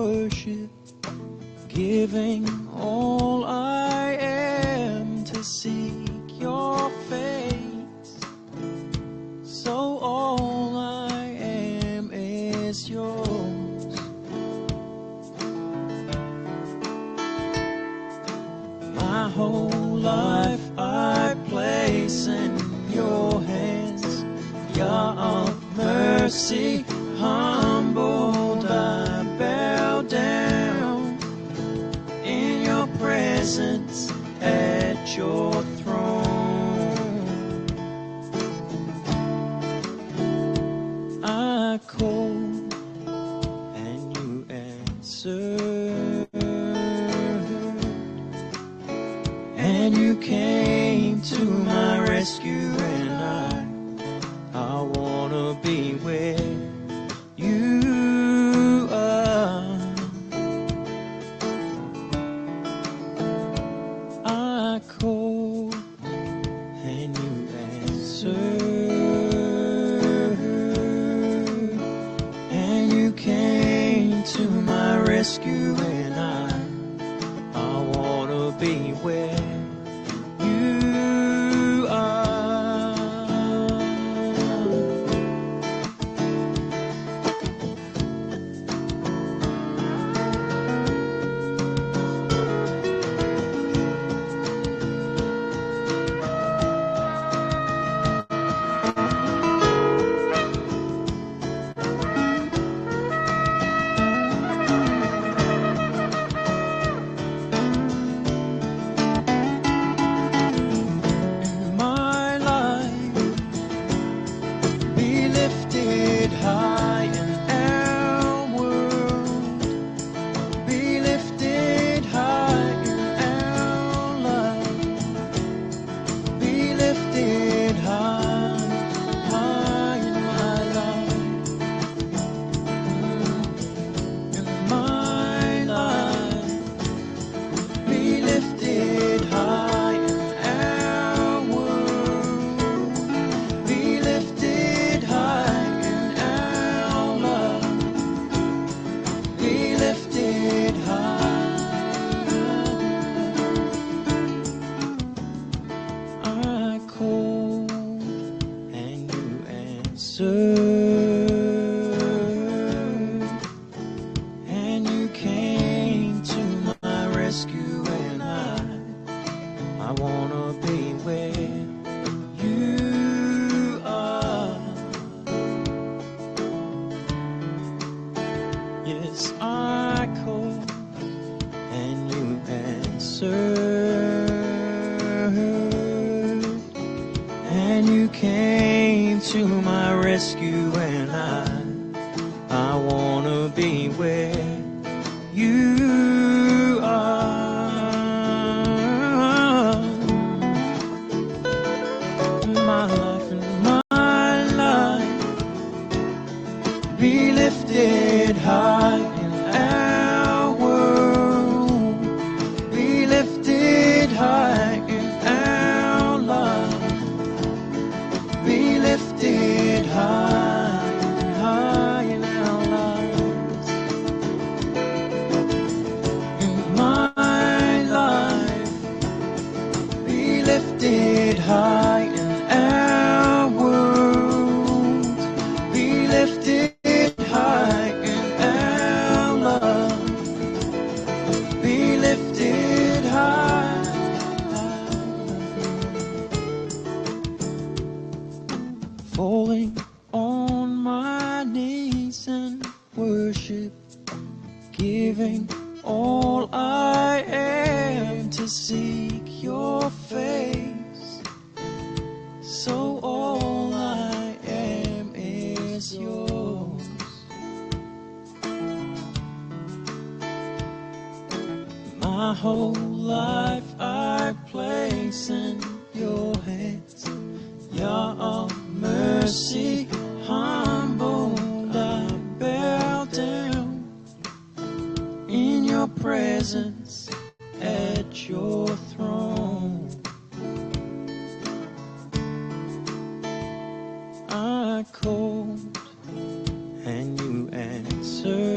worship, giving all I am to seek your face. So all I am is yours. My whole life I place in your hands. Yah of mercy, humbled I bow down in your presence at your throne. I called and you answered, and you came to my rescue, and I wanna be where you are. I called and you answered, and you came to my rescue, and I wanna be where you are. And you came to my rescue, and I wanna be where you are. Yes, I called and you answered, and you came to my rescue, and I wanna be where you are. My life and my life be lifted high in our world, be lifted high in our life, be lifted high, high in our lives. In my life, be lifted high in our world, be lifted high in our love, be lifted high. Falling on my knees in worship, giving all I am to seek your face. So all I am is yours. My whole life I place in your hands. Yah of mercy, humbled I bow down in your presence at your throne. I called and you answered,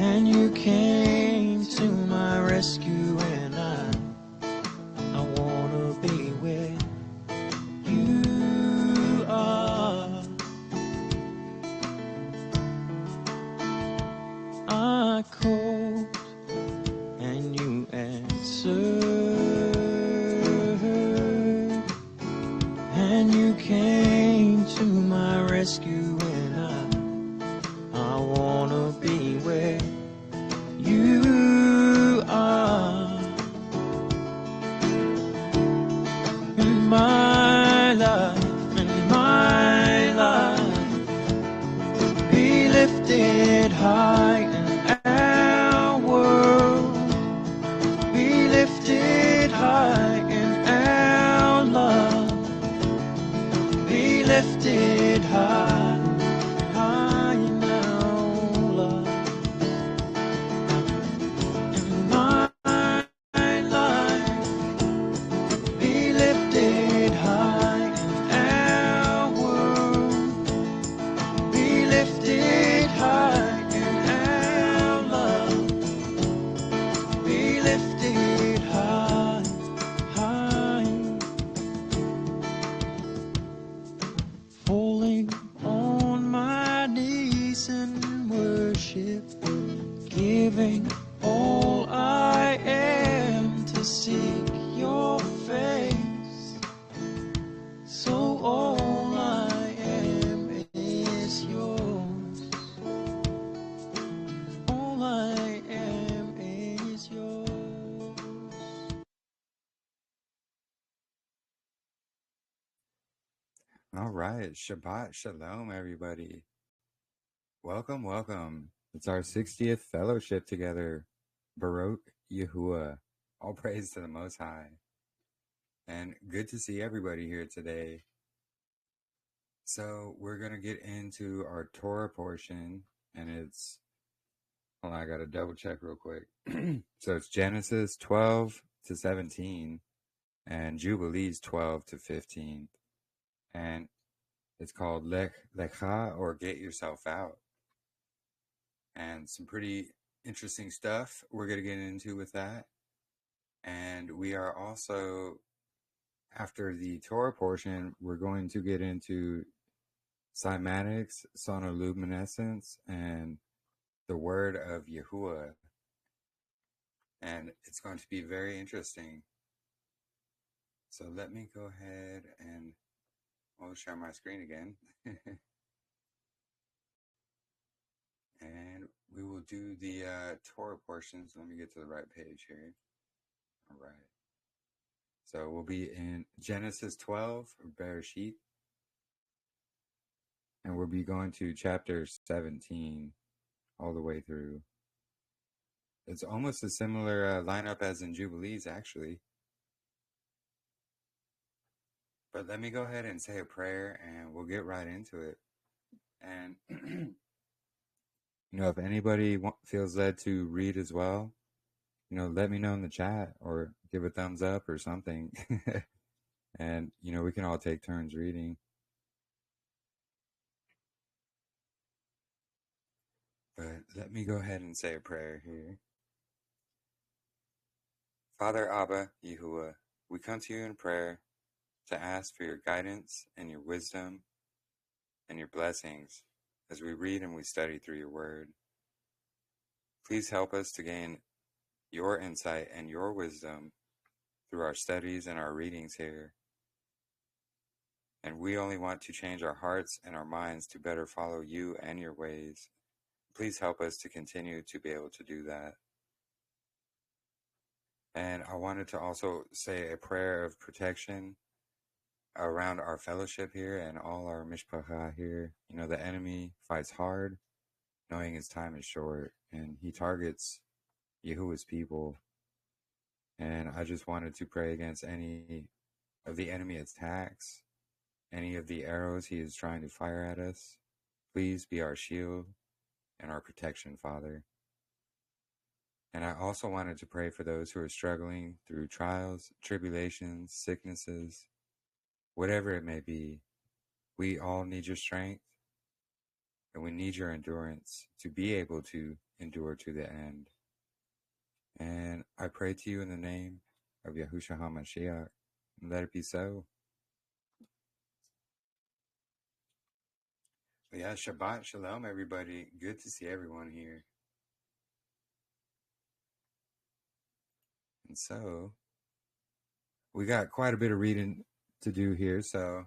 and you came to my rescue, and I wanna be where you are. I called and you answered, and you came to my rescue, and I wanna be where you are. In my life, be lifted high in our world, be lifted high in our love, be lifted high, high in our love. In my life, be lifted high in our world, be lifted high in our love, be lifted high, high. Falling on my knees in worship, giving all I am to seek your face. So all I am is yours. All I am is yours. All right. Shabbat Shalom, everybody. Welcome, welcome. It's our 60th fellowship together. Baruch Yahuah. All praise to the Most High. And good to see everybody here today. So we're going to get into our Torah portion, and it's, hold on, I got to double check real quick. So it's Genesis 12 to 17 and Jubilees 12 to 15. And it's called Lech Lecha, or Get Yourself Out. And some pretty interesting stuff we're going to get into with that. And we are also, after the Torah portion, we're going to get into Cymatics, sonoluminescence, and the Word of Yahuah. And it's going to be very interesting. So let me go ahead and I'll share my screen again. And we will do the Torah portions. Let me get to the right page here. All right. So we'll be in Genesis 12, or Bereshit, and we'll be going to chapter 17 all the way through. It's almost a similar lineup as in Jubilees, actually. But let me go ahead and say a prayer, and we'll get right into it. And, if anybody feels led to read as well, let me know in the chat or give a thumbs up or something. And, we can all take turns reading. But let me go ahead and say a prayer here. Father Abba, Yahuwah, we come to you in prayer to ask for your guidance and your wisdom and your blessings as we read and we study through your word. Please help us to gain your insight and your wisdom through our studies and our readings here. And we only want to change our hearts and our minds to better follow you and your ways. Please help us to continue to be able to do that. And I wanted to also say a prayer of protection around our fellowship here and all our mishpacha here. The enemy fights hard, knowing his time is short, and he targets Yahuwah's people. And I just wanted to pray against any of the enemy attacks, any of the arrows he is trying to fire at us. Please be our shield and our protection, Father. And I also wanted to pray for those who are struggling through trials, tribulations, sicknesses, whatever it may be. We all need your strength. And we need your endurance to be able to endure to the end. And I pray to you in the name of Yahushua HaMashiach. Let it be so. But yeah, Shabbat Shalom, everybody. Good to see everyone here. And so, we got quite a bit of reading to do here. So,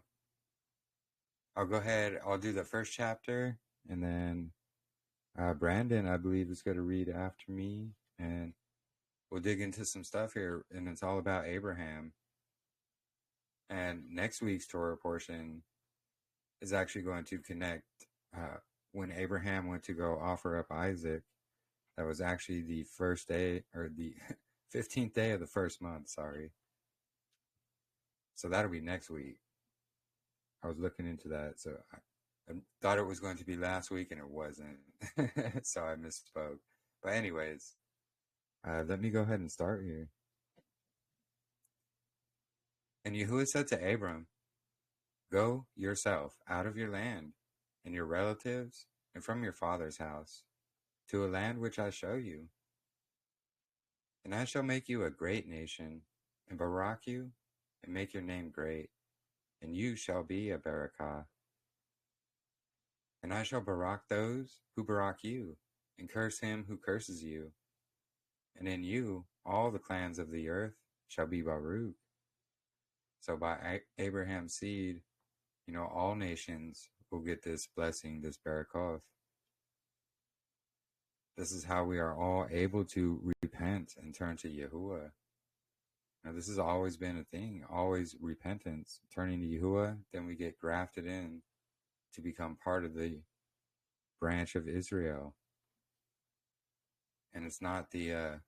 I'll go ahead. I'll do the first chapter. And then Brandon, I believe, is going to read after me. And we'll dig into some stuff here. And it's all about Abraham. And next week's Torah portion is actually going to connect when Abraham went to go offer up Isaac. That was actually the first day, or the 15th day of the first month, sorry. So that'll be next week. I was looking into that, so I thought it was going to be last week, and it wasn't. So I misspoke. But anyways, let me go ahead and start here. And Yahuwah said to Abram, "Go yourself out of your land, and your relatives, and from your father's house, to a land which I show you. And I shall make you a great nation, and barak you, and make your name great, and you shall be a barakah. And I shall barak those who barak you, and curse him who curses you. And in you all the clans of the earth shall be baruch." So by Abraham's seed, all nations will get this blessing, this barakoth. This is how we are all able to repent and turn to Yahuwah. Now, this has always been a thing, always repentance, turning to Yahuwah. Then we get grafted in to become part of the branch of Israel. And it's not the,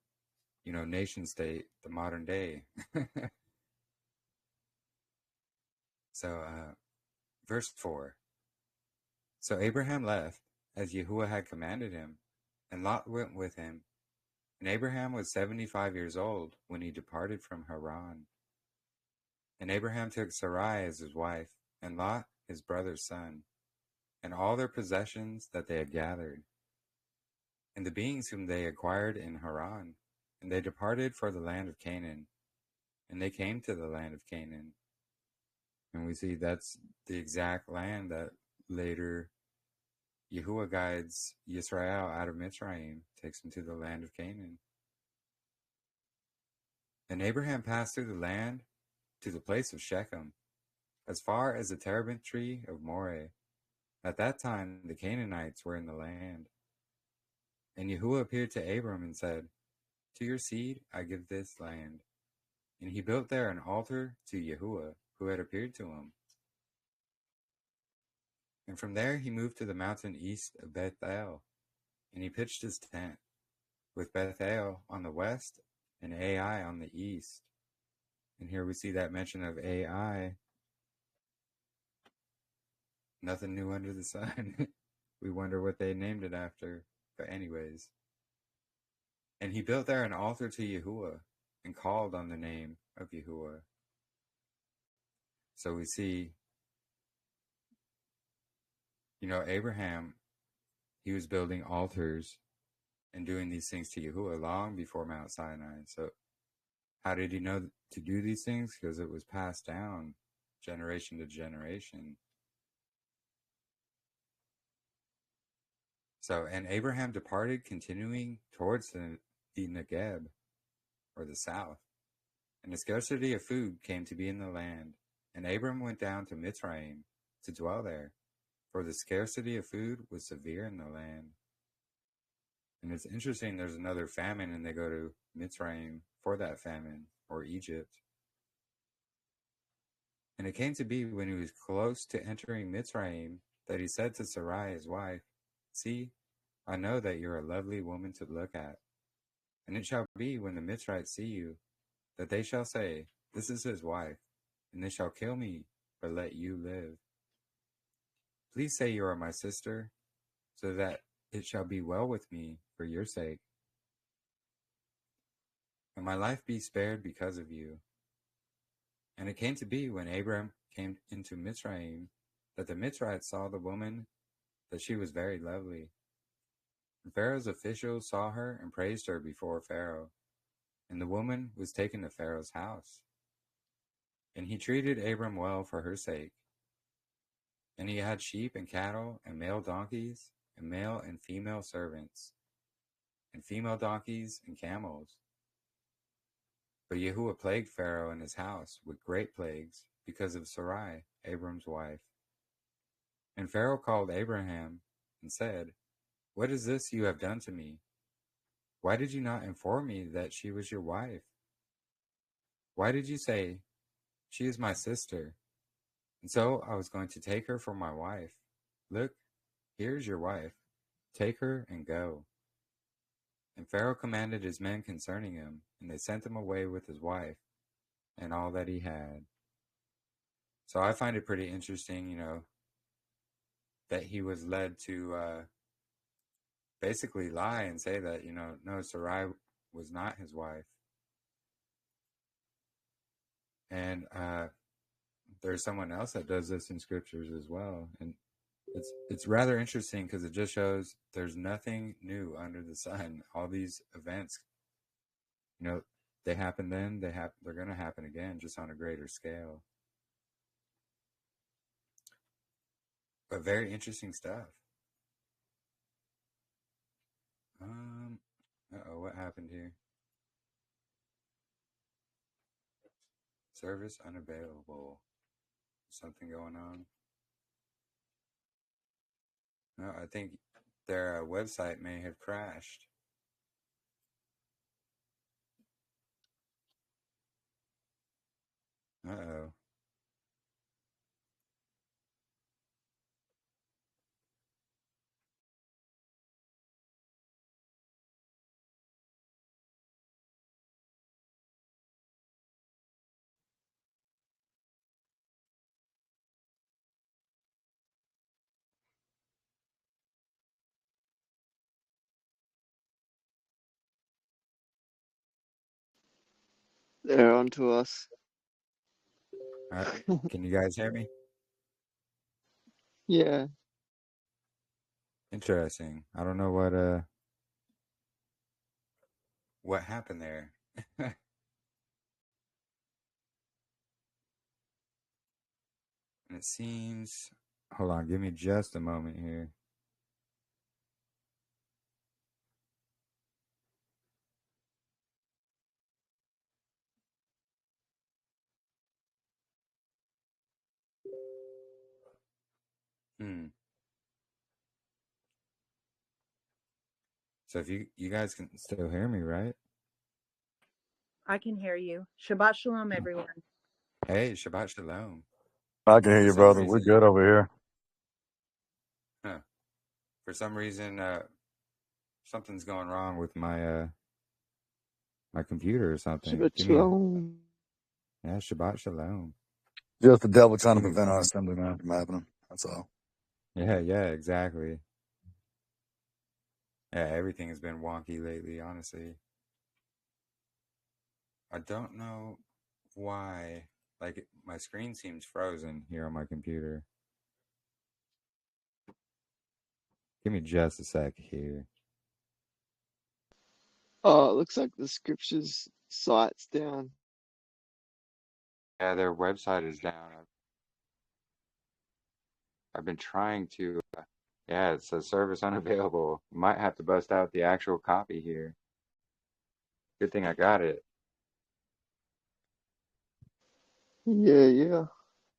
nation state, the modern day. So, verse 4. So Abraham left, as Yahuwah had commanded him, and Lot went with him. And Abraham was 75 years old when he departed from Haran. And Abraham took Sarai as his wife, and Lot his brother's son, and all their possessions that they had gathered, and the beings whom they acquired in Haran. And they departed for the land of Canaan. And they came to the land of Canaan. And we see that's the exact land that later Yahuwah guides Yisrael out of Mitzrayim, takes him to the land of Canaan. And Abraham passed through the land to the place of Shechem, as far as the terebinth tree of Moreh. At that time the Canaanites were in the land. And Yahuwah appeared to Abram and said, "To your seed I give this land." And he built there an altar to Yahuwah, who had appeared to him. And from there he moved to the mountain east of Bethel, and he pitched his tent, with Bethel on the west and Ai on the east. And here we see that mention of Ai. Nothing new under the sun. We wonder what they named it after. But anyways. And he built there an altar to Yahuwah, and called on the name of Yahuwah. So we see, Abraham, he was building altars and doing these things to Yahuwah long before Mount Sinai. So how did he know to do these things? Because it was passed down generation to generation. So, and Abraham departed, continuing towards the Negeb, or the south. And a scarcity of food came to be in the land. And Abram went down to Mitzrayim to dwell there, for the scarcity of food was severe in the land. And it's interesting, there's another famine, and they go to Mitzrayim for that famine, or Egypt. And it came to be, when he was close to entering Mitzrayim, that he said to Sarai his wife, "See, I know that you're a lovely woman to look at. And it shall be, when the Mitzrites see you, that they shall say, 'This is his wife,' and they shall kill me, but let you live. Please say you are my sister, so that it shall be well with me for your sake, and my life be spared because of you." And it came to be, when Abram came into Mitzrayim, that the Mitzrites saw the woman that she was very lovely. And Pharaoh's officials saw her and praised her before Pharaoh, and the woman was taken to Pharaoh's house. And he treated Abram well for her sake. And he had sheep and cattle and male donkeys and male and female servants and female donkeys and camels. But Yahuwah plagued Pharaoh and his house with great plagues because of Sarai, Abram's wife. And Pharaoh called Abraham and said, "What is this you have done to me? Why did you not inform me that she was your wife? Why did you say, 'She is my sister'? And so I was going to take her for my wife. Look, here is your wife. Take her and go." And Pharaoh commanded his men concerning him, and they sent him away with his wife and all that he had. So I find it pretty interesting, that he was led to basically lie and say that, no, Sarai was not his wife. And there's someone else that does this in scriptures as well. And it's rather interesting because it just shows there's nothing new under the sun. All these events, they happen then, they're going to happen again, just on a greater scale. But very interesting stuff. What happened here? Service unavailable. Something going on? No, I think their website may have crashed. Uh-oh. They're on to us. Can you guys hear me? Yeah. Interesting. I don't know what happened there. And it seems, hold on, give me just a moment here. So if you guys can still hear me, right? I can hear you. Shabbat Shalom, everyone. Hey, Shabbat Shalom. I can hear you, brother. We're good over here. For some reason, something's going wrong with my my computer or something. Shabbat Shalom. Yeah, Shabbat Shalom. Just the devil trying to prevent our assembly, man, from happening. That's all. Yeah, exactly. Yeah, everything has been wonky lately, honestly. I don't know why. Like, my screen seems frozen here on my computer. Give me just a sec here. Oh, it looks like the scriptures site's down. Yeah, their website is down. I've been trying to. Yeah, it says service unavailable. Might have to bust out the actual copy here. Good thing I got it. Yeah.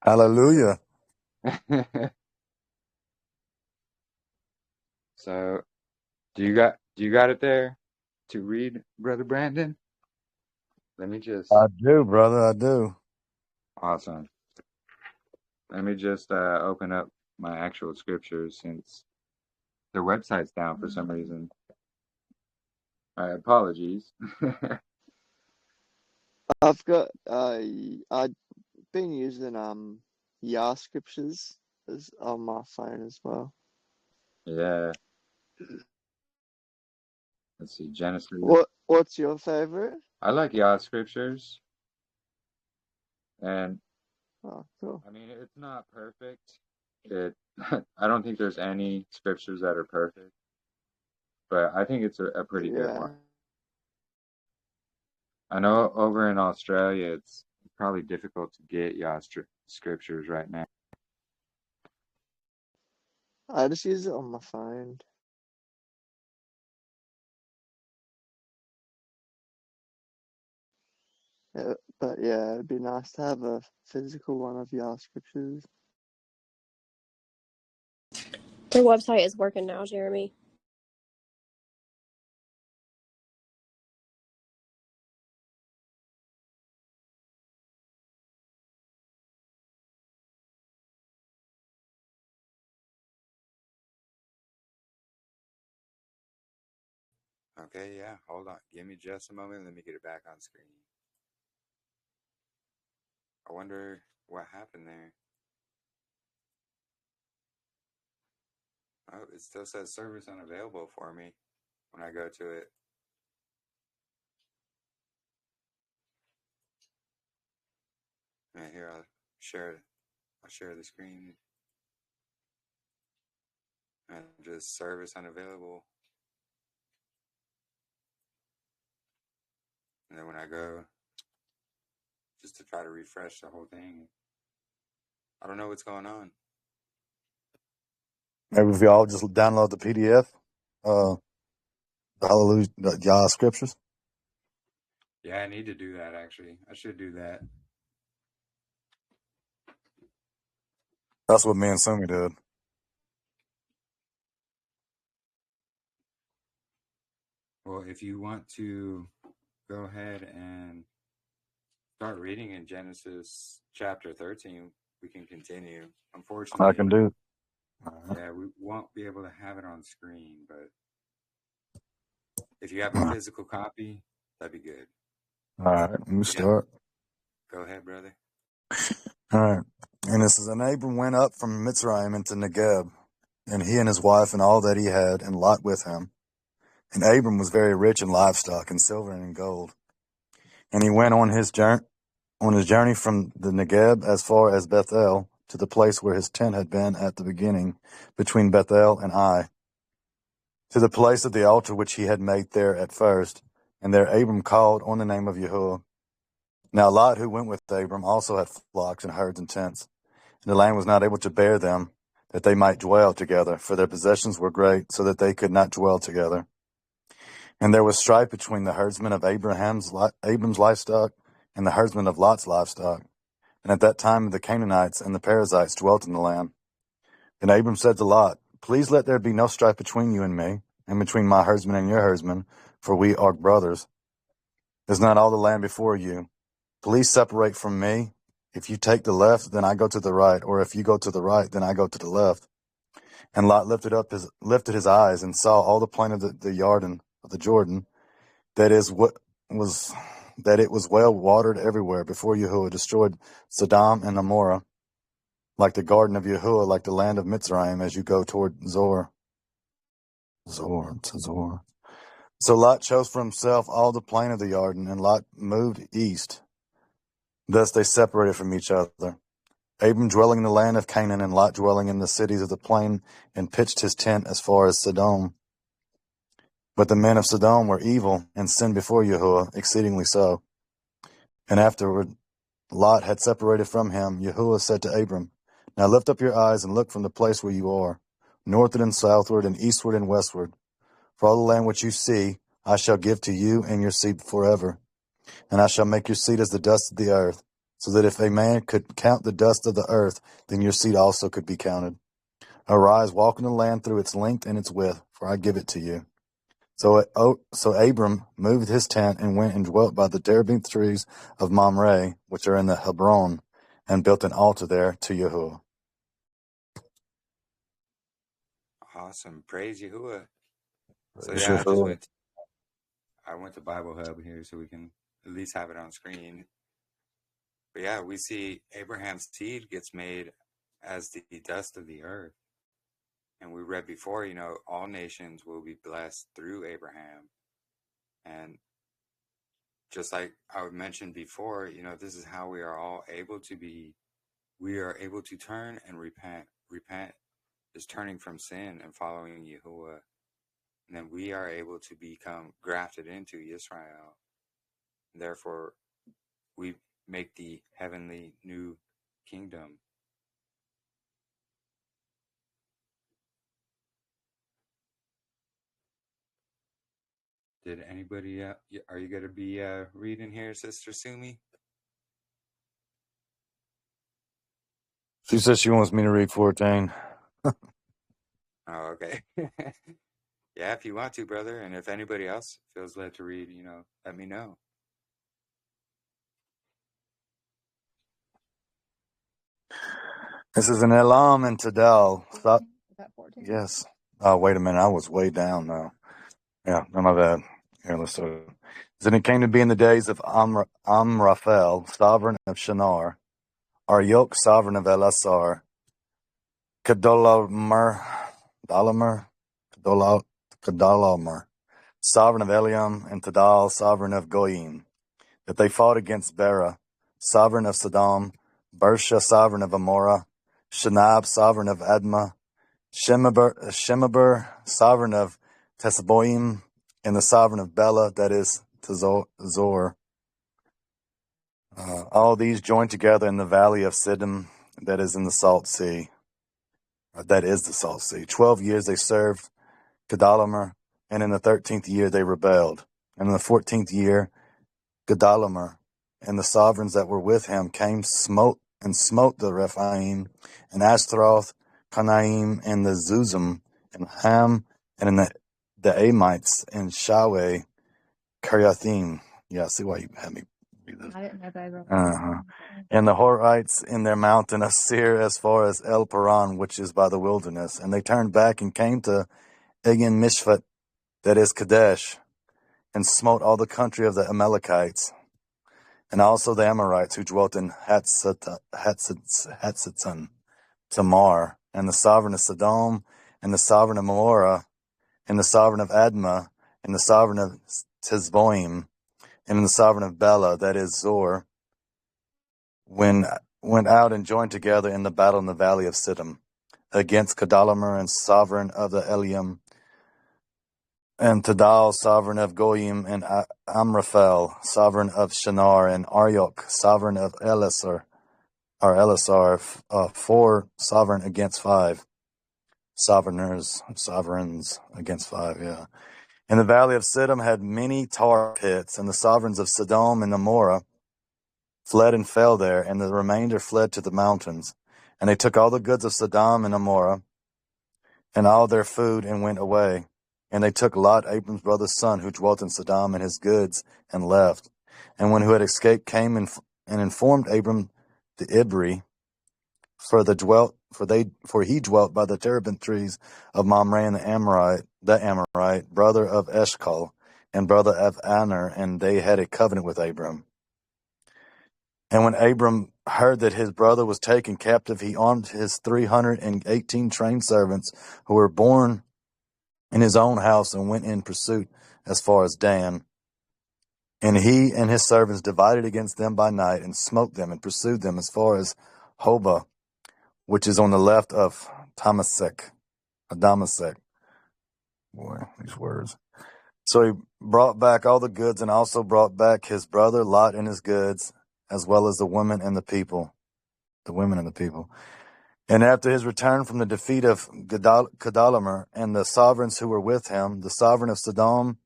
Hallelujah. So, do you got it there to read, Brother Brandon? Let me just. I do, brother. I do. Awesome. Let me just open up my actual scriptures since their website's down for some reason. Apologies. I've got I've been using Yah scriptures as on my phone as well. Yeah. Let's see, Genesis. What's your favorite? I like Yah scriptures. And oh, cool. I mean, it's not perfect I don't think there's any scriptures that are perfect, but I think it's a pretty good Yeah. one. I know over in Australia, it's probably difficult to get Yah scriptures right now. I just use it on my phone. Yeah, but yeah, it'd be nice to have a physical one of your scriptures. Their website is working now, Jeremy. Okay, yeah, hold on. Give me just a moment. Let me get it back on screen. I wonder what happened there. Oh, it still says service unavailable for me when I go to it. Right here, I'll share the screen. And just service unavailable. And then when I go, just to try to refresh the whole thing, I don't know what's going on. Maybe if y'all just download the PDF, the Hallelujah, the Yah scriptures. Yeah, I need to do that, actually. I should do that. That's what me and Sumi did. Well, if you want to go ahead and start reading in Genesis chapter 13, we can continue. I Unfortunately, can do. yeah, we won't be able to have it on screen, but if you have a physical copy, that'd be good. All right, let me start. Go ahead, brother. All right. And it says, and Abram went up from Mitzrayim into Negeb, and he and his wife and all that he had, and Lot with him. And Abram was very rich in livestock, and silver and in gold. And he went on his journey from the Negeb as far as Bethel, to the place where his tent had been at the beginning, between Bethel and Ai, to the place of the altar which he had made there at first. And there Abram called on the name of Yahuwah. Now Lot, who went with Abram, also had flocks and herds and tents. And the land was not able to bear them, that they might dwell together, for their possessions were great, so that they could not dwell together. And there was strife between the herdsmen of Abram's livestock and the herdsmen of Lot's livestock. And at that time the Canaanites and the Perizzites dwelt in the land. And Abram said to Lot, please let there be no strife between you and me, and between my herdsmen and your herdsmen, for we are brothers. Is not all the land before you? Please separate from me. If you take the left, then I go to the right, or if you go to the right, then I go to the left. And Lot lifted his eyes and saw all the plain of the Jordan, that it was well watered everywhere before Yahuwah destroyed Sodom and Gomorrah, like the garden of Yahuwah, like the land of Mitzrayim, as you go toward Zor. So Lot chose for himself all the plain of the Jordan, and Lot moved east. Thus they separated from each other. Abram dwelling in the land of Canaan, and Lot dwelling in the cities of the plain, and pitched his tent as far as Sodom. But the men of Sodom were evil, and sinned before Yahuwah, exceedingly so. And afterward Lot had separated from him, Yahuwah said to Abram, now lift up your eyes and look from the place where you are, northward and southward and eastward and westward. For all the land which you see, I shall give to you and your seed forever. And I shall make your seed as the dust of the earth, so that if a man could count the dust of the earth, then your seed also could be counted. Arise, walk in the land through its length and its width, for I give it to you. So Abram moved his tent and went and dwelt by the terebinth trees of Mamre, which are in the Hebron, and built an altar there to Yahuwah. Awesome. Praise Yahuwah. So Praise yeah, Yahuwah. I went to Bible Hub here so we can at least have it on screen. But yeah, we see Abraham's seed gets made as the dust of the earth. And we read before, all nations will be blessed through Abraham. And just like I mentioned before, this is how we are able to turn and repent repent, is turning from sin and following Yahuwah, and then we are able to become grafted into Israel. Therefore, we make the heavenly new kingdom. Did anybody, are you going to be reading here, Sister Sumi? She says she wants me to read 14. Oh, okay. Yeah, if you want to, brother, and if anybody else feels led to read, let me know. This is an Elam and Tadal. Stop. Yes. Oh, wait a minute. I was way down now. Yeah, no, my bad. Here, let's do it. Then it came to be in the days of Amraphel, sovereign of Shinar, Arioch, sovereign of Elasar, Kedolamer, sovereign of Eliam, and Tadal, sovereign of Goyim, that they fought against Bera, sovereign of Sodom, Bersha, sovereign of Amorah, Shenab, sovereign of Admah, Shemeber, sovereign of Tesboim, and the sovereign of Bela, that is Zor. All these joined together in the valley of Siddim, that is in the Salt Sea. That is the Salt Sea. 12 years they served Kedalamer, and in the 13th year they rebelled. And in the 14th year, Kedalamer and the sovereigns that were with him smote the Rephaim, and Ashtaroth, Kanaim, and the Zuzim, and Ham, and in the Amites, and Shaweh, Kiriathim. Yeah, I see why you had me read this. I didn't know they were. And the Horites in their mountain Asir as far as El Paran, which is by the wilderness. And they turned back and came to Egan Mishpat, that is Kadesh, and smote all the country of the Amalekites, and also the Amorites who dwelt in Hatzaton, Tamar, and the sovereign of Sodom, and the sovereign of Morah, and the sovereign of Admah, and the sovereign of Tisboim, and the sovereign of Bela, that is Zor, went out and joined together in the battle in the valley of Siddim, against Kedalamer, and sovereign of the Eliam, and Tadal, sovereign of Goyim, and Amraphel, sovereign of Shinar, and Arioch, sovereign of Elasar, 4 sovereign against 5. Sovereigns against 5, yeah. And the valley of Siddim had many tar pits, and the sovereigns of Sodom and Amorah fled and fell there, and the remainder fled to the mountains. And they took all the goods of Sodom and Amorah, and all their food, and went away. And they took Lot, Abram's brother's son, who dwelt in Sodom, and his goods, and left. And one who had escaped came and informed Abram the Ibri, for he dwelt by the terebinth trees of Mamre, and the Amorite, brother of Eshcol, and brother of Aner, and they had a covenant with Abram. And when Abram heard that his brother was taken captive, he armed his 318 trained servants who were born in his own house, and went in pursuit as far as Dan. And he and his servants divided against them by night, and smote them, and pursued them as far as Hobah, which is on the left of Damasek. Boy, these words. So he brought back all the goods, and also brought back his brother Lot and his goods, as well as the women and the people. And after his return from the defeat of Kedalamer and the sovereigns who were with him, the sovereign of Sodom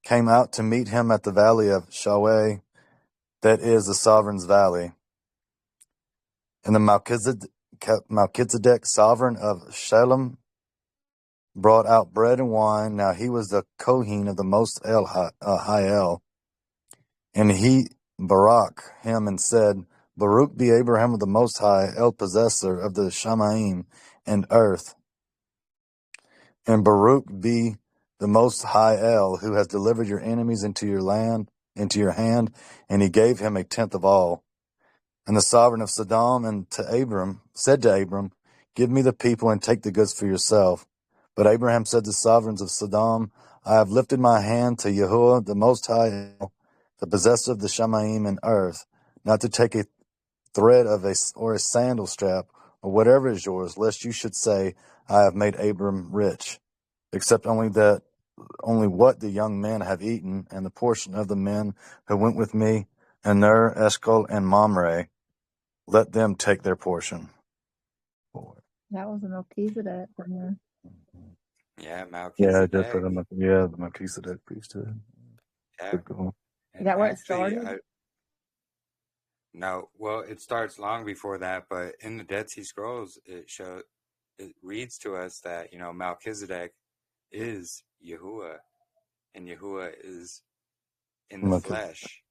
came out to meet him at the valley of Shaweh, that is the sovereign's valley. And the Melchizedek, sovereign of Shalom, brought out bread and wine. Now he was the Kohen of the Most High El. And he barak him and said, Baruch be Abraham of the Most High, El possessor of the Shamaim and earth. And Baruch be the Most High El, who has delivered your enemies into your hand, and he gave him 1/10 of all. And the sovereign of Sodom said to Abram, Give me the people and take the goods for yourself. But Abraham said to the sovereigns of Sodom, I have lifted my hand to Yahuwah, the Most High El, the possessor of the Shamaim and earth, not to take a thread or a sandal strap or whatever is yours, lest you should say, I have made Abram rich, except only what the young men have eaten, and the portion of the men who went with me, and Ner, Eshcol, and Mamre, let them take their portion. That was a Melchizedek. Yeah, Yeah, just for Melchizedek. the Melchizedek priesthood. Yeah. Good call. Is And that where it actually, started? no, well, it starts long before that, but in the Dead Sea Scrolls, it reads to us that, Melchizedek is Yahuwah, and Yahuwah is in the flesh.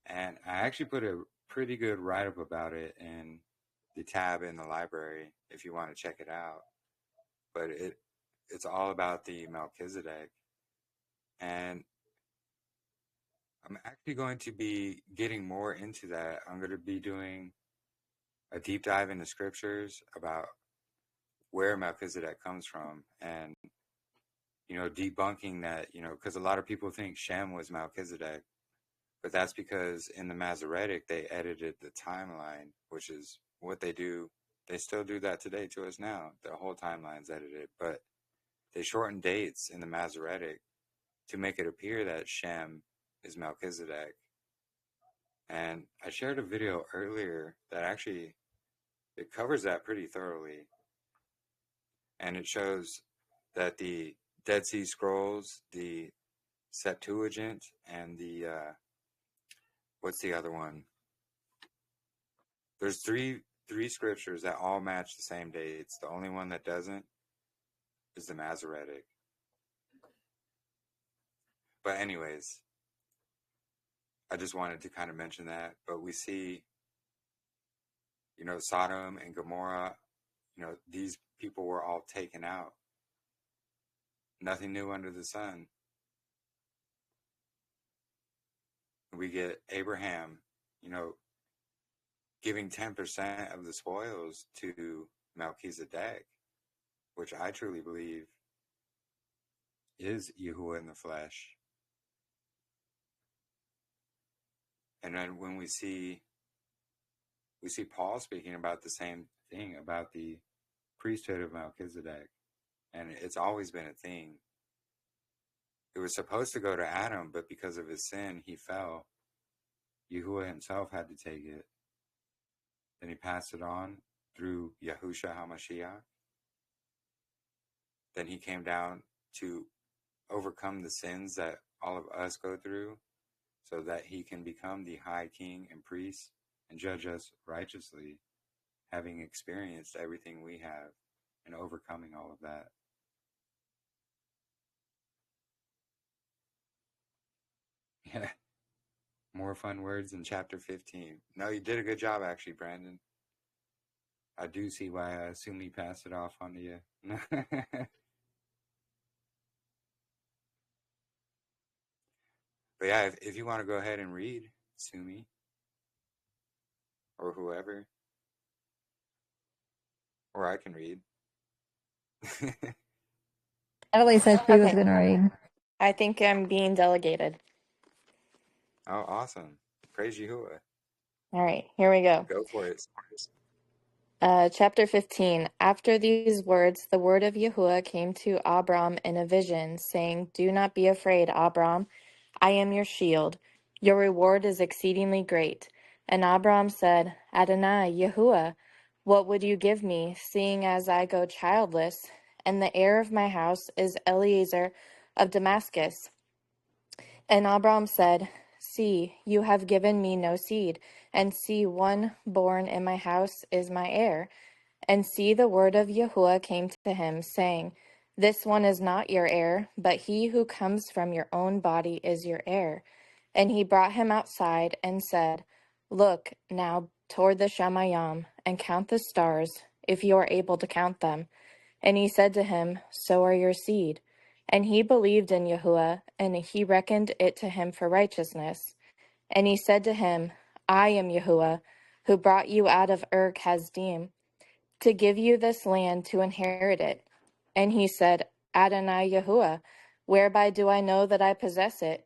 And I actually put a pretty good write-up about it in the tab in the library if you want to check it out. But it's all about the Melchizedek. And I'm actually going to be getting more into that. I'm going to be doing a deep dive into scriptures about where Melchizedek comes from, and debunking that, because a lot of people think Shem was Melchizedek, but that's because in the Masoretic they edited the timeline, which is what they do. They still do that today to us now. The whole timeline's edited, but they shorten dates in the Masoretic to make it appear that Shem is Melchizedek. And I shared a video earlier that actually it covers that pretty thoroughly. And it shows that the Dead Sea Scrolls, the Septuagint, and the what's the other one? There's three scriptures that all match the same dates. The only one that doesn't is the Masoretic. But anyways, I just wanted to kind of mention that. But we see, Sodom and Gomorrah, these people were all taken out. Nothing new under the sun. We get Abraham, giving 10% of the spoils to Melchizedek, which I truly believe is Yahuwah in the flesh. And then when we see Paul speaking about the same thing, about the priesthood of Melchizedek, and it's always been a thing. It was supposed to go to Adam, but because of his sin, he fell. Yahuwah himself had to take it. Then he passed it on through Yahushua HaMashiach. Then he came down to overcome the sins that all of us go through, so that he can become the high king and priest and judge us righteously, having experienced everything we have and overcoming all of that. Yeah. More fun words in chapter 15. No, you did a good job, actually, Brandon. I do see why Sumi passed it off on you. But yeah, if you want to go ahead and read, Sumi, or whoever, or I can read. Natalie said she was Okay. going to read. I think I'm being delegated. Oh, awesome. Praise Yahuwah. All right, here we go. Go for it. Chapter 15. After these words, the word of Yahuwah came to Abram in a vision, saying, Do not be afraid, Abram. I am your shield. Your reward is exceedingly great. And Abram said, Adonai, Yahuwah, what would you give me, seeing as I go childless, and the heir of my house is Eliezer of Damascus? And Abram said, See, you have given me no seed, and see, one born in my house is my heir. And see, the word of Yahuwah came to him, saying, This one is not your heir, but he who comes from your own body is your heir. And he brought him outside and said, Look now toward the Shamayam, and count the stars, if you are able to count them. And he said to him, So are your seed. And he believed in Yahuwah, and he reckoned it to him for righteousness. And he said to him, I am Yahuwah, who brought you out of Ur-Kasdim, to give you this land to inherit it. And he said, Adonai Yahuwah, whereby do I know that I possess it?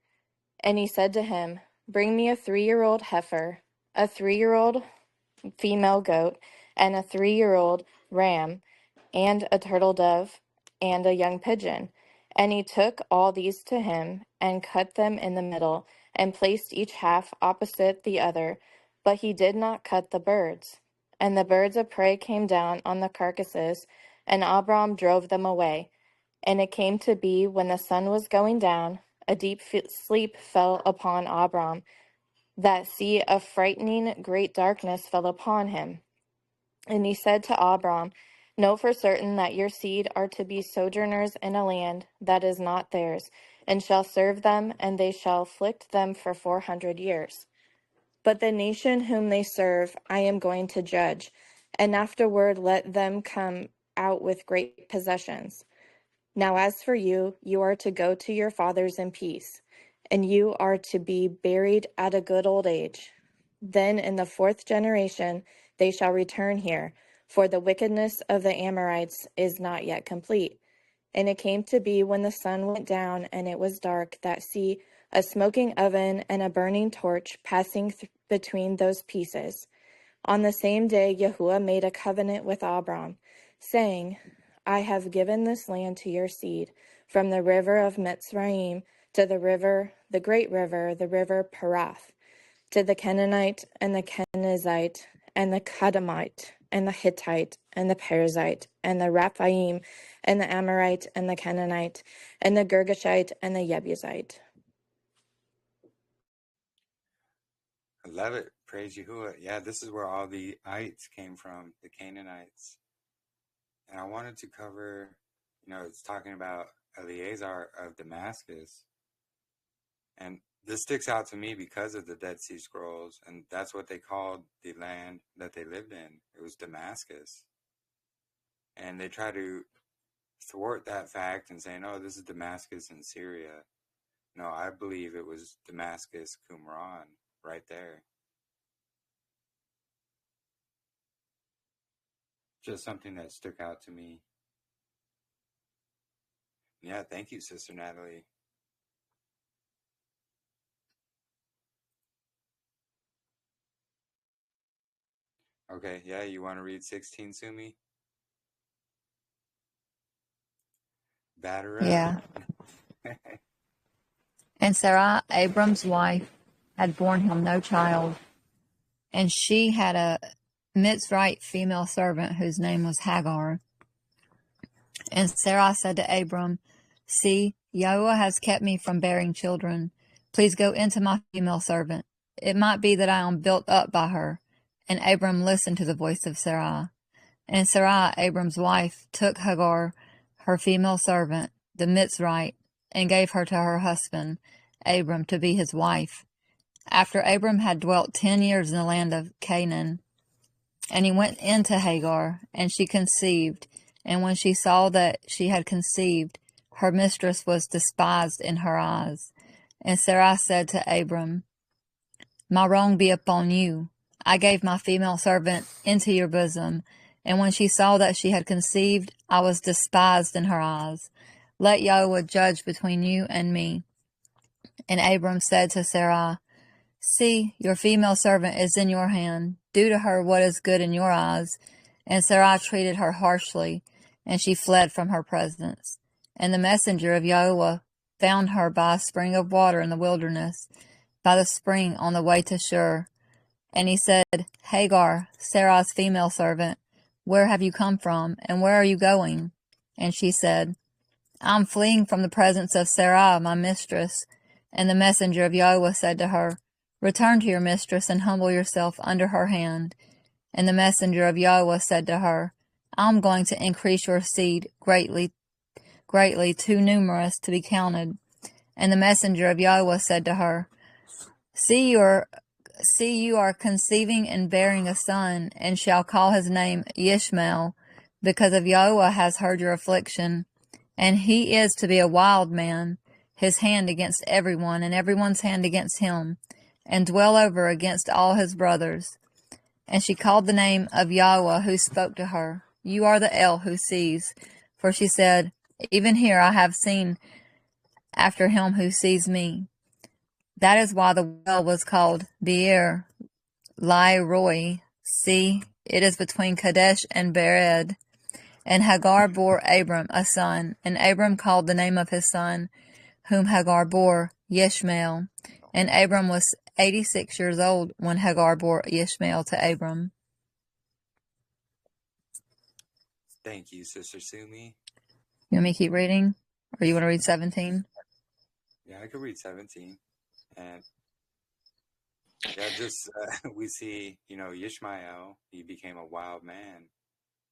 And he said to him, Bring me a 3-year-old heifer, a 3-year-old female goat, and a 3-year-old ram, and a turtle dove, and a young pigeon. And he took all these to him, and cut them in the middle, and placed each half opposite the other. But he did not cut the birds. And the birds of prey came down on the carcasses, and Abram drove them away. And it came to be, when the sun was going down, a deep sleep fell upon Abram, that a frightening great darkness fell upon him. And he said to Abram, Know for certain that your seed are to be sojourners in a land that is not theirs, and shall serve them, and they shall afflict them for 400 years. But the nation whom they serve I am going to judge, and afterward let them come out with great possessions. Now as for you, you are to go to your fathers in peace, and you are to be buried at a good old age. Then in the 4th generation they shall return here, for the wickedness of the Amorites is not yet complete. And it came to be, when the sun went down and it was dark, that a smoking oven and a burning torch passing between those pieces. On the same day Yahuwah made a covenant with Abram, saying, I have given this land to your seed, from the river of Mitzrayim to the great river, the river Parath, to the Canaanite and the Kenizzite and the Kadamite and the Hittite and the Perizzite and the Raphaim and the Amorite and the Canaanite and the Girgashite and the Jebusite. I love it. Praise Yahuwah. Yeah, this is where all the ites came from, the Canaanites. And I wanted to cover, it's talking about Eleazar of Damascus. And this sticks out to me because of the Dead Sea Scrolls, and that's what they called the land that they lived in. It was Damascus. And they try to thwart that fact and say, no, this is Damascus in Syria. No, I believe it was Damascus, Qumran, right there. Just something that stuck out to me. Yeah, thank you, Sister Natalie. Okay, yeah, you want to read 16, Sumi? Batter up. Yeah. And Sarai, Abram's wife, had borne him no child, and she had a Mitzrite female servant whose name was Hagar. And Sarai said to Abram, See, Yahuwah has kept me from bearing children. Please go into my female servant. It might be that I am built up by her. And Abram listened to the voice of Sarai. And Sarai, Abram's wife, took Hagar, her female servant, the Mitzrite, and gave her to her husband, Abram, to be his wife. After Abram had dwelt 10 years in the land of Canaan, and he went into Hagar, and she conceived. And when she saw that she had conceived, her mistress was despised in her eyes. And Sarai said to Abram, My wrong be upon you. I gave my female servant into your bosom, and when she saw that she had conceived, I was despised in her eyes. Let Yahuwah judge between you and me. And Abram said to Sarai, See, your female servant is in your hand. Do to her what is good in your eyes. And Sarai treated her harshly, and she fled from her presence. And the messenger of Yahuwah found her by a spring of water in the wilderness, by the spring on the way to Shur. And he said, Hagar, Sarai's female servant, where have you come from, and where are you going? And she said, I'm fleeing from the presence of Sarai, my mistress. And the messenger of Yahuwah said to her, Return to your mistress and humble yourself under her hand. And the messenger of Yahuwah said to her, I'm going to increase your seed greatly, too numerous to be counted. And the messenger of Yahuwah said to her, See, you are conceiving and bearing a son, and shall call his name Ishmael, because of Yahuwah has heard your affliction. And he is to be a wild man, his hand against everyone, and everyone's hand against him, and dwell over against all his brothers. And she called the name of Yahuwah who spoke to her, You are the El who sees. For she said, Even here I have seen after him who sees me. That is why the well was called Beer Lai Roi. See, It is between Kadesh and Bered. And Hagar bore Abram a son, and Abram called the name of his son, whom Hagar bore, Yishmael. And Abram was 86 years old when Hagar bore Yishmael to Abram. Thank you, Sister Sumi. You want me to keep reading? Or you want to read 17? Yeah, I could read 17. And yeah, just we see, Yishmael, he became a wild man.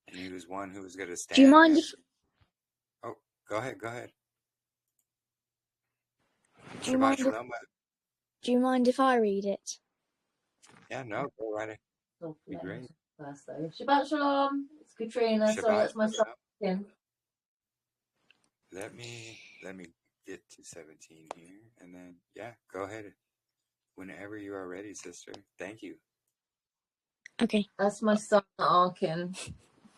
And he was one who was going to stand. Do you mind if... Oh, go ahead. Do you mind Shalom. Do you mind if I read it? Yeah, no, go right ahead. Be great. First though. Shabbat Shalom. It's Katrina. Sorry, that's my son. Let me get to 17 here, and then go ahead whenever you are ready, sister. Thank you. Okay. That's my son Arkin.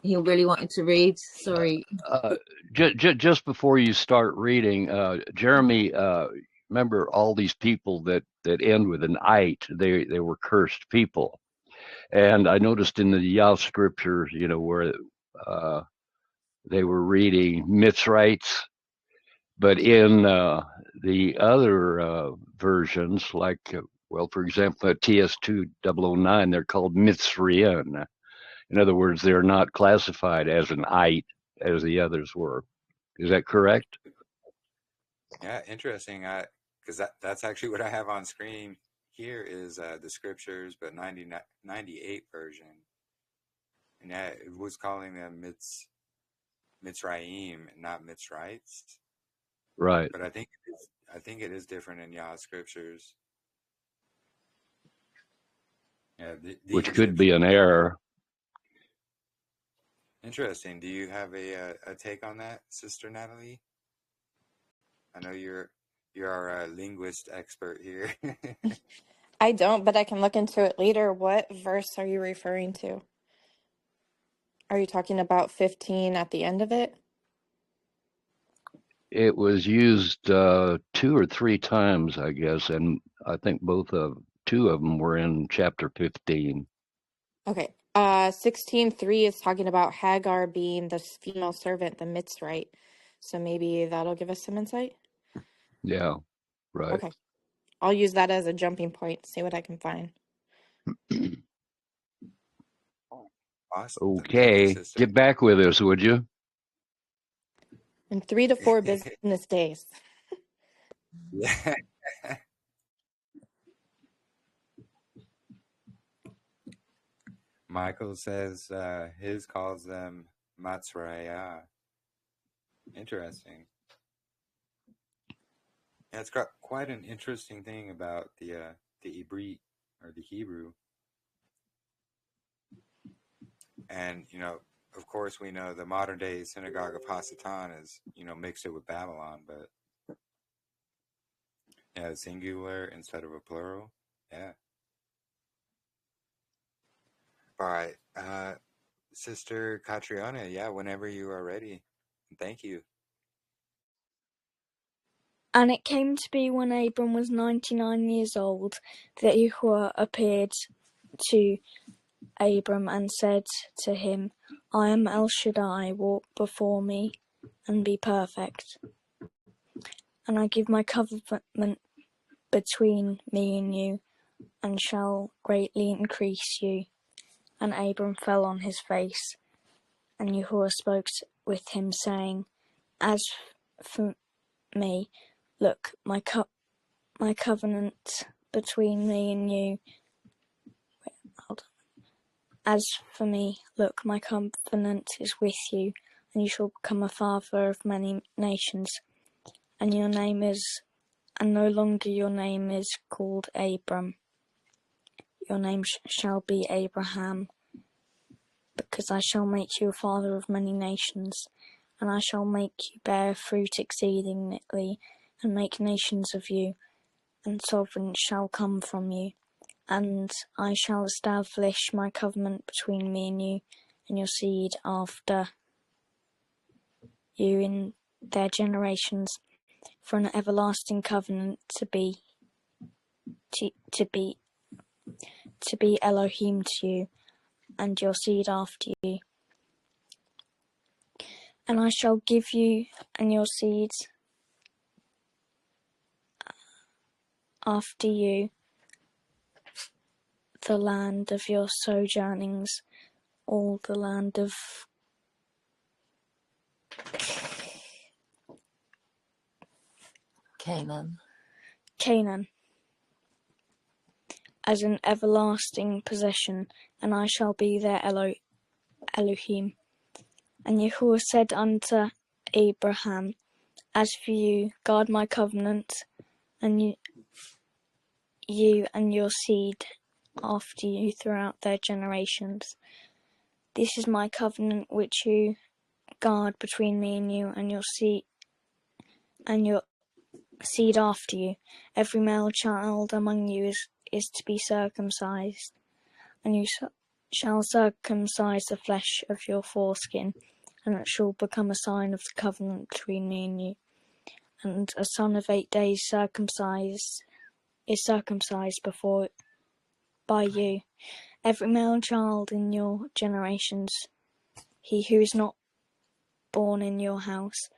He really wanted to read. Sorry. Just before you start reading, Jeremy, remember all these people that end with an "ite"? They were cursed people, and I noticed in the Yah scripture, where they were reading Mitzrites, but in the other versions, like for example, at TS2009, they're called Mitzrian. In other words, they're not classified as an "ite" as the others were. Is that correct? Yeah, interesting. Because that's actually what I have on screen here is the scriptures, but 98 version. And it was calling them Mitzrayim, not Mitzrites. Right. But I think it is different in Yah scriptures. Yeah, which could be an error. Interesting. Do you have a take on that, Sister Natalie? I know you're our linguist expert here. I don't, but I can look into it later. What verse are you referring to? Are you talking about 15 at the end of it? It was used 2 or 3 times, I guess, and I think two of them were in chapter 15. Okay. 16:3 is talking about Hagar being the female servant, the Mitzrite. So maybe that'll give us some insight. Yeah, right. Okay. I'll use that as a jumping point, see what I can find. Awesome. Okay. Get back with us, would you? In 3 to 4 business days. Yeah. Michael says his calls them Matzraya. Interesting. Yeah, it's got quite an interesting thing about the Ibrit or the Hebrew. And, of course we know the modern day synagogue of Hasatan is, mixed it with Babylon, but singular instead of a plural. Yeah. All right. Sister Catriona, whenever you are ready. Thank you. And it came to be when Abram was 99 years old that Yahuwah appeared to Abram and said to him, I am El Shaddai, walk before me and be perfect. And I give my covenant between me and you, and shall greatly increase you. And Abram fell on his face, and Yahuwah spoke with him, saying, As for me, look, my covenant between me and you. As for me, look, my covenant is with you, and you shall become a father of many nations. And no longer your name is called Abram. Your name shall be Abraham, because I shall make you a father of many nations, and I shall make you bear fruit exceedingly, and make nations of you, and sovereigns shall come from you. And I shall establish my covenant between me and you, and your seed after you in their generations, for an everlasting covenant to be Elohim to you. and your seed after you. And I shall give you and your seeds after you the land of your sojournings, all the land of Canaan. as an everlasting possession, and I shall be their Elohim. And Yahuwah said unto Abraham, As for you, guard my covenant, and you and your seed after you throughout their generations. This is my covenant which you guard between me and you and your seed after you. Every male child among you is to be circumcised, and you shall circumcise the flesh of your foreskin, and it shall become a sign of the covenant between me and you. And a son of 8 days is circumcised by you. Every male child in your generations, he who is not born in your house,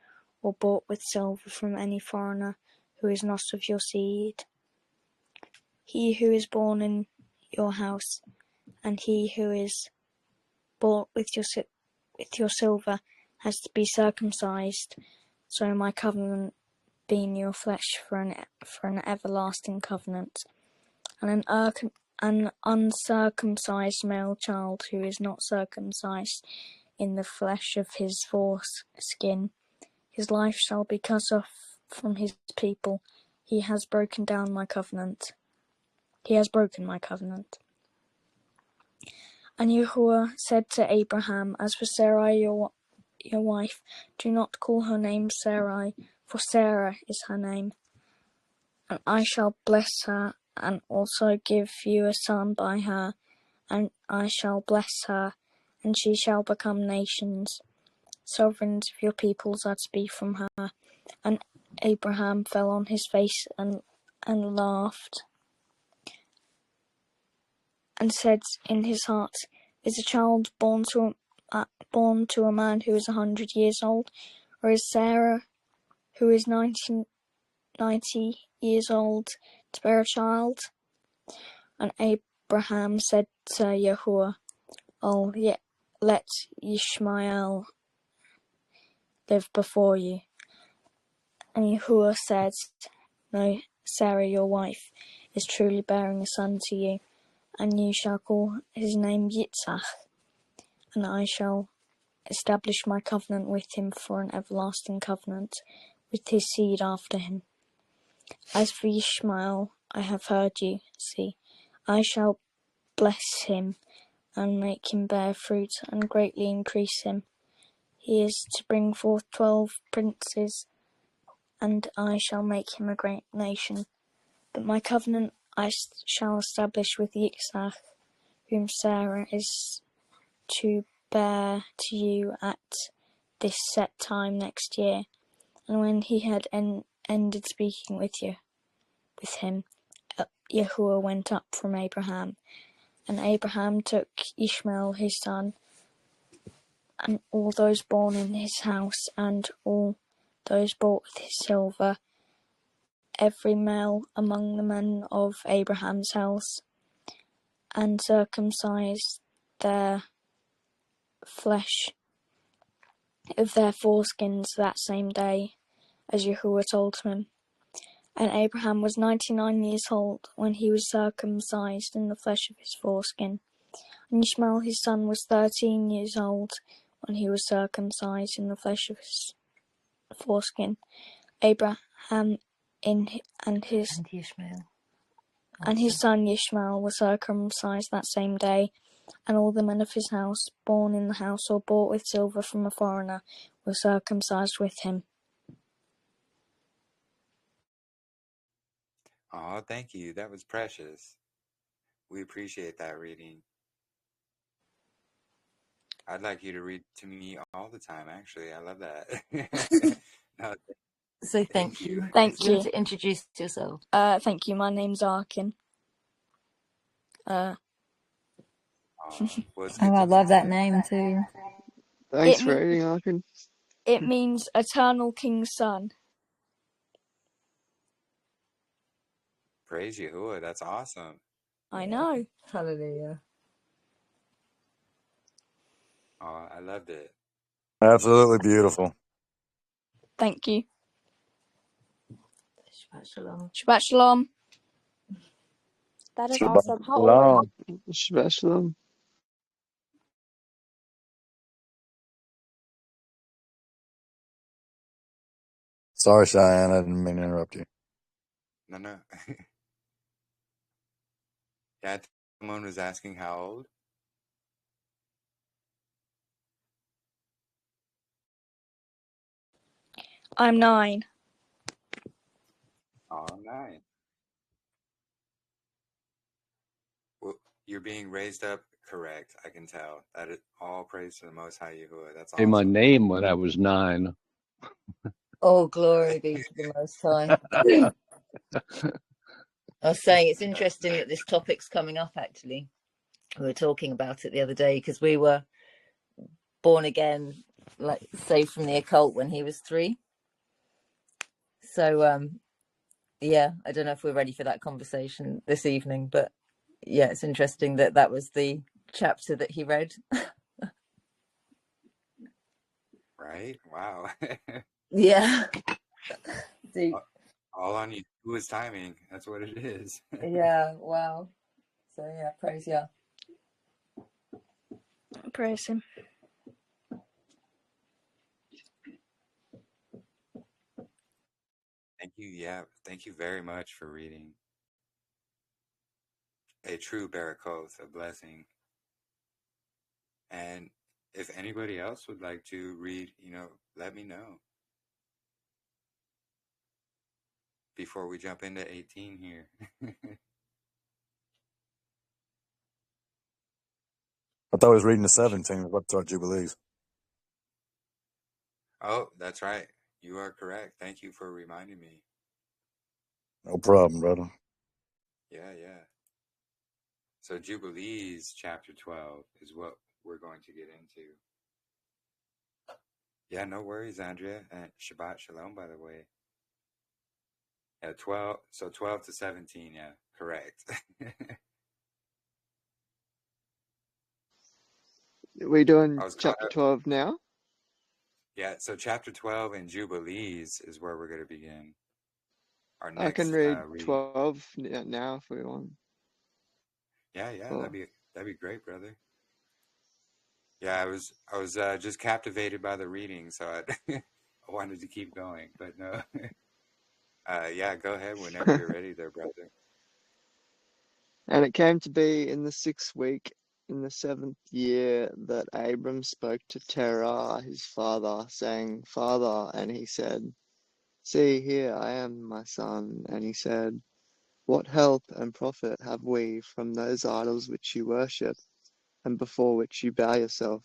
or bought with silver from any foreigner who is not of your seed. He who is born in your house, and he who is bought with your silver, has to be circumcised. So my covenant be in your flesh for an everlasting covenant. And an uncircumcised male child who is not circumcised in the flesh of his foreskin, his life shall be cut off from his people. He has broken my covenant. And Yahuwah said to Abraham, As for Sarai your wife, do not call her name Sarai, for Sarah is her name. And I shall bless her, and also give you a son by her, and I shall bless her, and she shall become nations. Sovereigns of your peoples are to be from her. And Abraham fell on his face and laughed, and said in his heart, Is a child born to a man who is 100 years old, or is Sarah, who is 90 years old, to bear a child? And Abraham said to Yahuwah, Oh, yet let Ishmael live before you. And Yahuwah said, No, Sarah your wife is truly bearing a son to you, and you shall call his name Yitzhak, and I shall establish my covenant with him for an everlasting covenant with his seed after him. As for Ishmael, I have heard you. See, I shall bless him and make him bear fruit and greatly increase him. He is to bring forth 12 princes, and I shall make him a great nation. But my covenant I shall establish with Yitzhak, whom Sarah is to bear to you at this set time next year. And when he had ended speaking with him, Yahuwah went up from Abraham. And Abraham took Ishmael his son, and all those born in his house, and all those bought with his silver, every male among the men of Abraham's house, and circumcised their flesh of their foreskins that same day, as Yahuwah told him. And Abraham was 99 years old when he was circumcised in the flesh of his foreskin. And Ishmael his son was 13 years old when he was circumcised in the flesh of his foreskin. Abraham and his son Ishmael were circumcised that same day, and all the men of his house, born in the house or bought with silver from a foreigner, were circumcised with him. Oh, thank you. That was precious. We appreciate that reading. I'd like you to read to me all the time, actually. I love that. No, So thank you. Thank You you. want to introduce yourself? Thank you. My name's Arkin. Oh, Well, it's Oh, good I to love that know. name too. Thanks It for means reading, Arkin. it means eternal king's son. Praise Yahuwah. That's awesome. I know. Hallelujah. Oh, I loved it. Absolutely beautiful. Thank you. Shabbat shalom. Shabbat shalom. That is Shabbat awesome. How old are you? shalom. Shabbat shalom. Sorry, Cheyenne, I didn't mean to interrupt you. No. Yeah, I think someone was asking how old. I'm 9. Oh, nice. Well, you're being raised up correct. I can tell. That is all praise to the Most High Yahuwah. That's In my awesome. name when I was 9. Oh, glory be to the Most High. I was saying it's interesting that this topic's coming up, actually. We were talking about it the other day because we were born again, like saved from the occult when he was 3. So, yeah, I don't know if we're ready for that conversation this evening, but yeah, it's interesting that that was the chapter that he read. Right? Wow. Yeah. Deep. All on you. Yahuwah's timing. That's what it is. Yeah, wow. So yeah, praise Yah. Praise him. Thank you. Yeah. Thank you very much for reading. A true Barakoth, a blessing. And if anybody else would like to read, let me know. Before we jump into 18 here. I thought he was reading the 17 of what's our Jubilees. Oh, that's right. You are correct. Thank you for reminding me. No problem, brother. Yeah. So Jubilees chapter 12 is what we're going to get into. Yeah, no worries, Andrea. And Shabbat Shalom, by the way. Yeah, 12. So 12 to 17. Yeah, correct. We doing I was caught chapter up. 12 now? Yeah, so chapter 12 in Jubilees is where we're going to begin. Our I can next read read. 12 now if we want. Yeah, Cool. that'd be great, brother. Yeah, I was just captivated by the reading, so I wanted to keep going, but no. Yeah, go ahead whenever you're ready there, brother. And it came to be in the 6th week, in the 7th year, that Abram spoke to Terah his father, saying, Father, and he said, See, here I am, my son. And he said, What help and profit have we from those idols which you worship, and before which you bow yourself?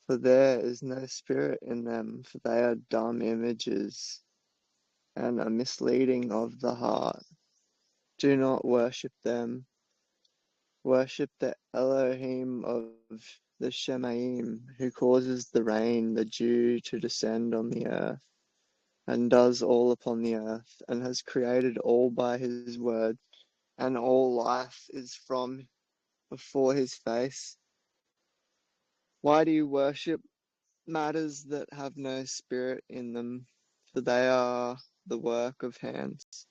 For there is no spirit in them, for they are dumb images, and a misleading of the heart. Do not worship them. Worship the Elohim of the Shemaim, who causes the rain, the dew to descend on the earth, and does all upon the earth, and has created all by his word, and all life is from before his face. Why do you worship matters that have no spirit in them? For they are the work of hands,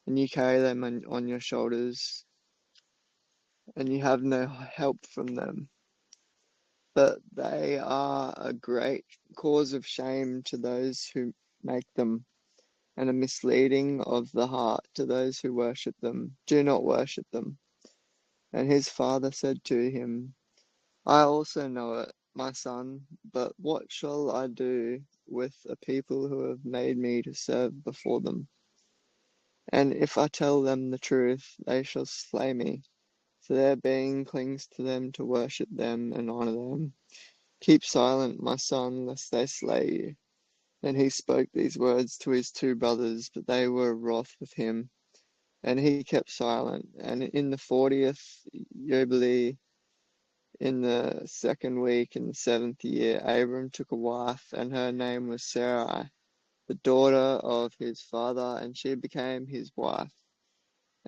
and you carry them on your shoulders, and you have no help from them. But they are a great cause of shame to those who make them, and a misleading of the heart to those who worship them. Do not worship them. And his father said to him, I also know it, my son, but what shall I do with a people who have made me to serve before them? And if I tell them the truth, they shall slay me, for their being clings to them to worship them and honor them. Keep silent, my son, lest they slay you. And he spoke these words to his 2 brothers, but they were wroth with him. And he kept silent. And in the 40th Jubilee, In the 2nd week, in the 7th year, Abram took a wife, and her name was Sarai, the daughter of his father, and she became his wife.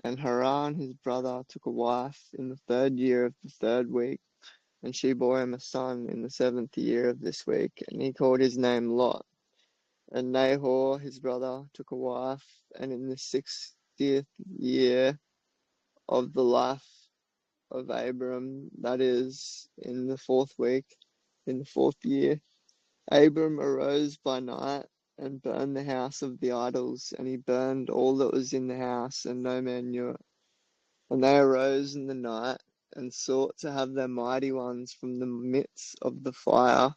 And Haran, his brother, took a wife in the 3rd year of the 3rd week, and she bore him a son in the 7th year of this week, and he called his name Lot. And Nahor, his brother, took a wife, and in the 60th year of the life of Abram, that is, in the 4th week, in the 4th year, Abram arose by night and burned the house of the idols, and he burned all that was in the house, and no man knew it. And they arose in the night and sought to have their mighty ones from the midst of the fire.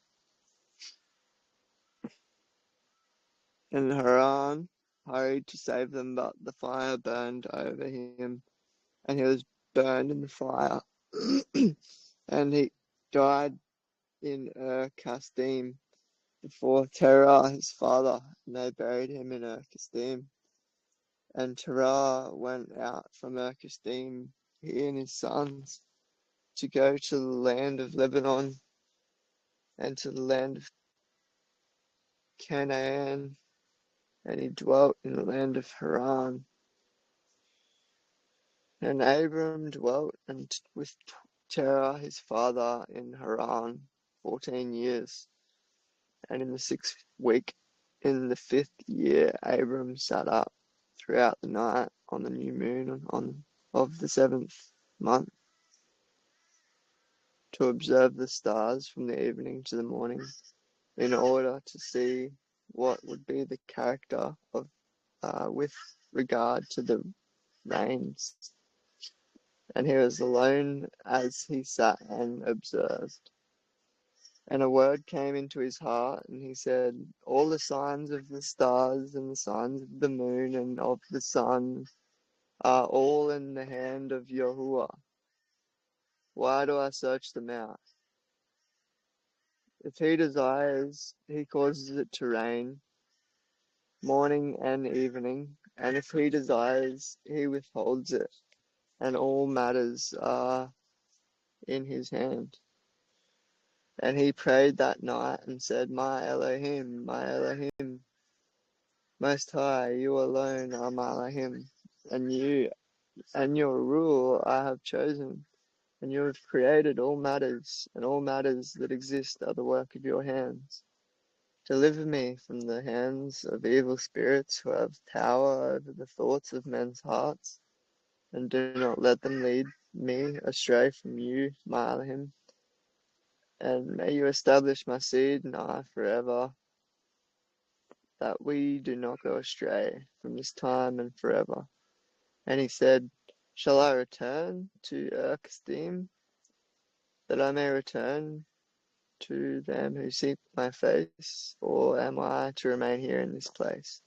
And Haran hurried to save them, but the fire burned over him, and he was burned in the fire. And he died in Kasdim before Terah his father, and they buried him in Kasdim. And Terah went out from Kasdim, he and his sons, to go to the land of Lebanon and to the land of Canaan, and he dwelt in the land of Haran. And Abram dwelt with Terah his father in Haran 14 years. And in the 6th week, in the 5th year, Abram sat up throughout the night on the new moon of the 7th month to observe the stars from the evening to the morning, in order to see what would be the character of with regard to the rains. And he was alone as he sat and observed. And a word came into his heart, and he said, all the signs of the stars and the signs of the moon and of the sun are all in the hand of Yahuah. Why do I search them out? If he desires, he causes it to rain, morning and evening, and if he desires, he withholds it, and all matters are in his hand. And he prayed that night and said, my Elohim, Most High, you alone are my Elohim, and you and your rule I have chosen, and you have created all matters, and all matters that exist are the work of your hands. Deliver me from the hands of evil spirits who have power over the thoughts of men's hearts, and do not let them lead me astray from you, my Elohim. And may you establish my seed and I forever, that we do not go astray from this time and forever. And he said, shall I return to Kasdim, that I may return to them who seek my face, or am I to remain here in this place?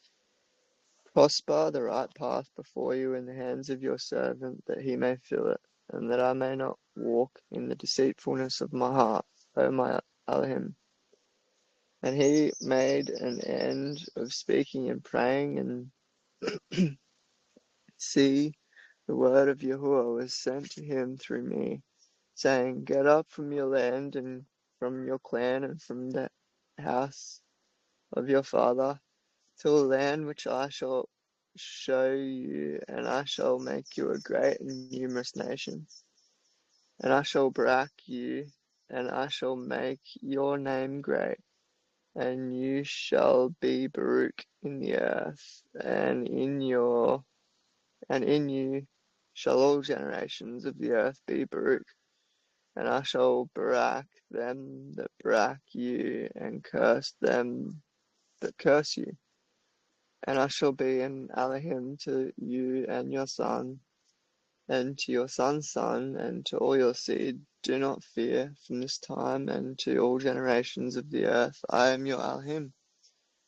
Prosper the right path before you in the hands of your servant, that he may fill it, and that I may not walk in the deceitfulness of my heart, O my Elohim. And he made an end of speaking and praying, and see, the word of Yahuah was sent to him through me, saying, get up from your land and from your clan and from the house of your father, to a land which I shall show you, and I shall make you a great and numerous nation. And I shall barak you, and I shall make your name great, and you shall be Baruch in the earth, and in you shall all generations of the earth be Baruch. And I shall barak them that barak you, and curse them that curse you. And I shall be an Elohim to you and your son, and to your son's son, and to all your seed. Do not fear from this time and to all generations of the earth. I am your Elohim.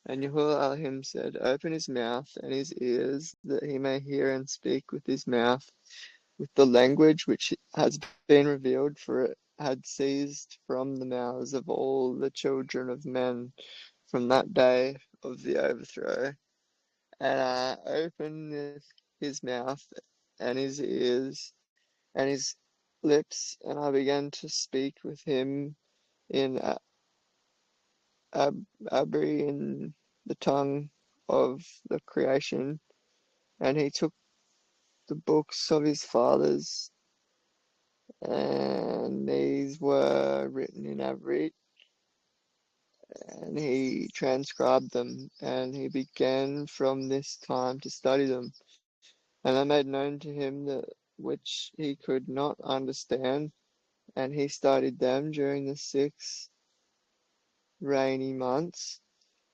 And Yahuwah Elohim said, open his mouth and his ears, that he may hear and speak with his mouth, with the language which has been revealed, for it had ceased from the mouths of all the children of men from that day of the overthrow. And I opened his mouth and his ears and his lips, and I began to speak with him in Abri, in the tongue of the creation, and he took the books of his fathers, and these were written in Abri, and he transcribed them, and he began from this time to study them. And I made known to him that which he could not understand, and he studied them during the 6 rainy months.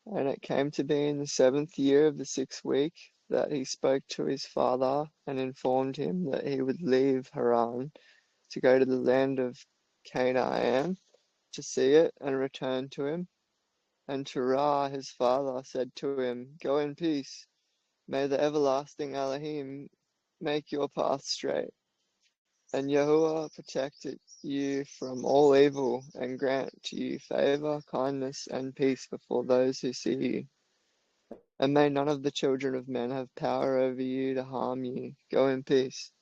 And it came to be in the 7th year of the 6th week that he spoke to his father and informed him that he would leave Haran to go to the land of Canaan to see it and return to him. And Terah his father said to him, Go in peace. May the everlasting Elohim make your path straight, and Yahuwah protect you from all evil, and grant to you favor, kindness, and peace before those who see you. And may none of the children of men have power over you to harm you. Go in peace.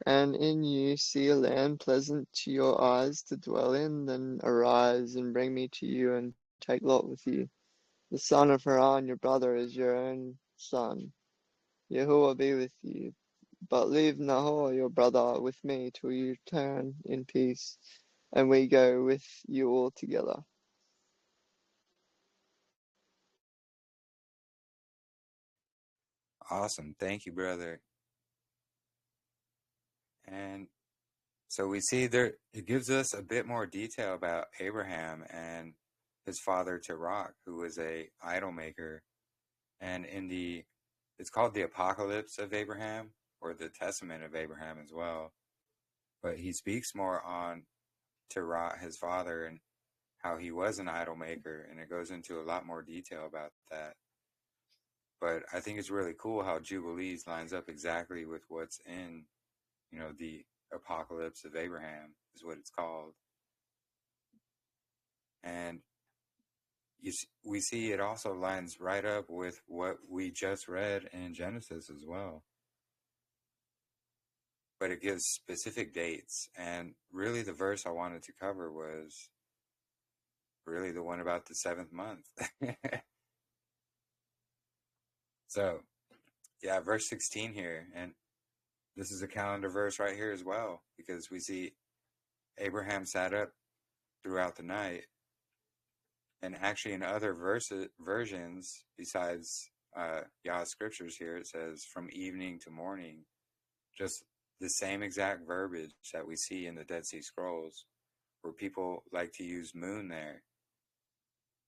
And in you see a land pleasant to your eyes to dwell in, then arise and bring me to you and take Lot with you. The son of Haran, your brother, is your own son. Yahuwah be with you. But leave Nahor, your brother, with me till you return in peace, and we go with you all together. Awesome. Thank you, brother. And so we see there, it gives us a bit more detail about Abraham and his father Terach, who was a idol maker. And it's called the Apocalypse of Abraham, or the Testament of Abraham as well. But he speaks more on Terach, his father, and how he was an idol maker, and it goes into a lot more detail about that. But I think it's really cool how Jubilees lines up exactly with what's in, the Apocalypse of Abraham is what it's called. And we see it also lines right up with what we just read in Genesis as well. But it gives specific dates. And really the verse I wanted to cover was really the one about the 7th month. So, yeah, verse 16 here. And this is a calendar verse right here as well, because we see Abraham sat up throughout the night. And actually in other versions, besides Yah's scriptures here, it says from evening to morning, just the same exact verbiage that we see in the Dead Sea Scrolls, where people like to use moon there.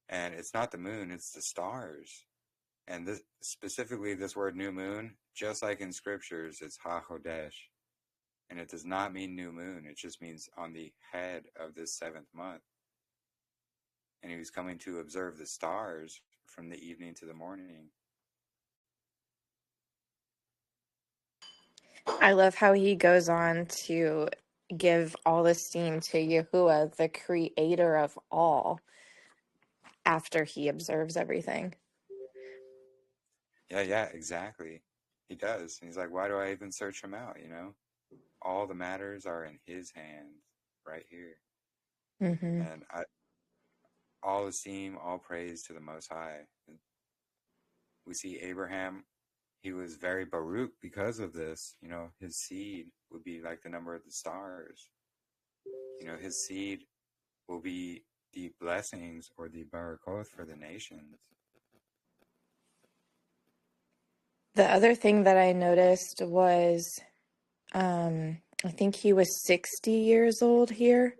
And it's not the moon, it's the stars. And specifically this word new moon, just like in scriptures, it's HaChodesh. And it does not mean new moon, it just means on the head of this 7th month. And he was coming to observe the stars from the evening to the morning. I love how he goes on to give all esteem to Yahuwah, the creator of all, after he observes everything. Yeah, exactly. He does. He's like, why do I even search him out, All the matters are in his hands right here. Mm-hmm. And all esteem, all praise to the Most High. And we see Abraham, he was very Baruch because of this. His seed would be like the number of the stars. His seed will be the blessings or the Barakoth for the nations. The other thing that I noticed was, I think he was 60 years old here.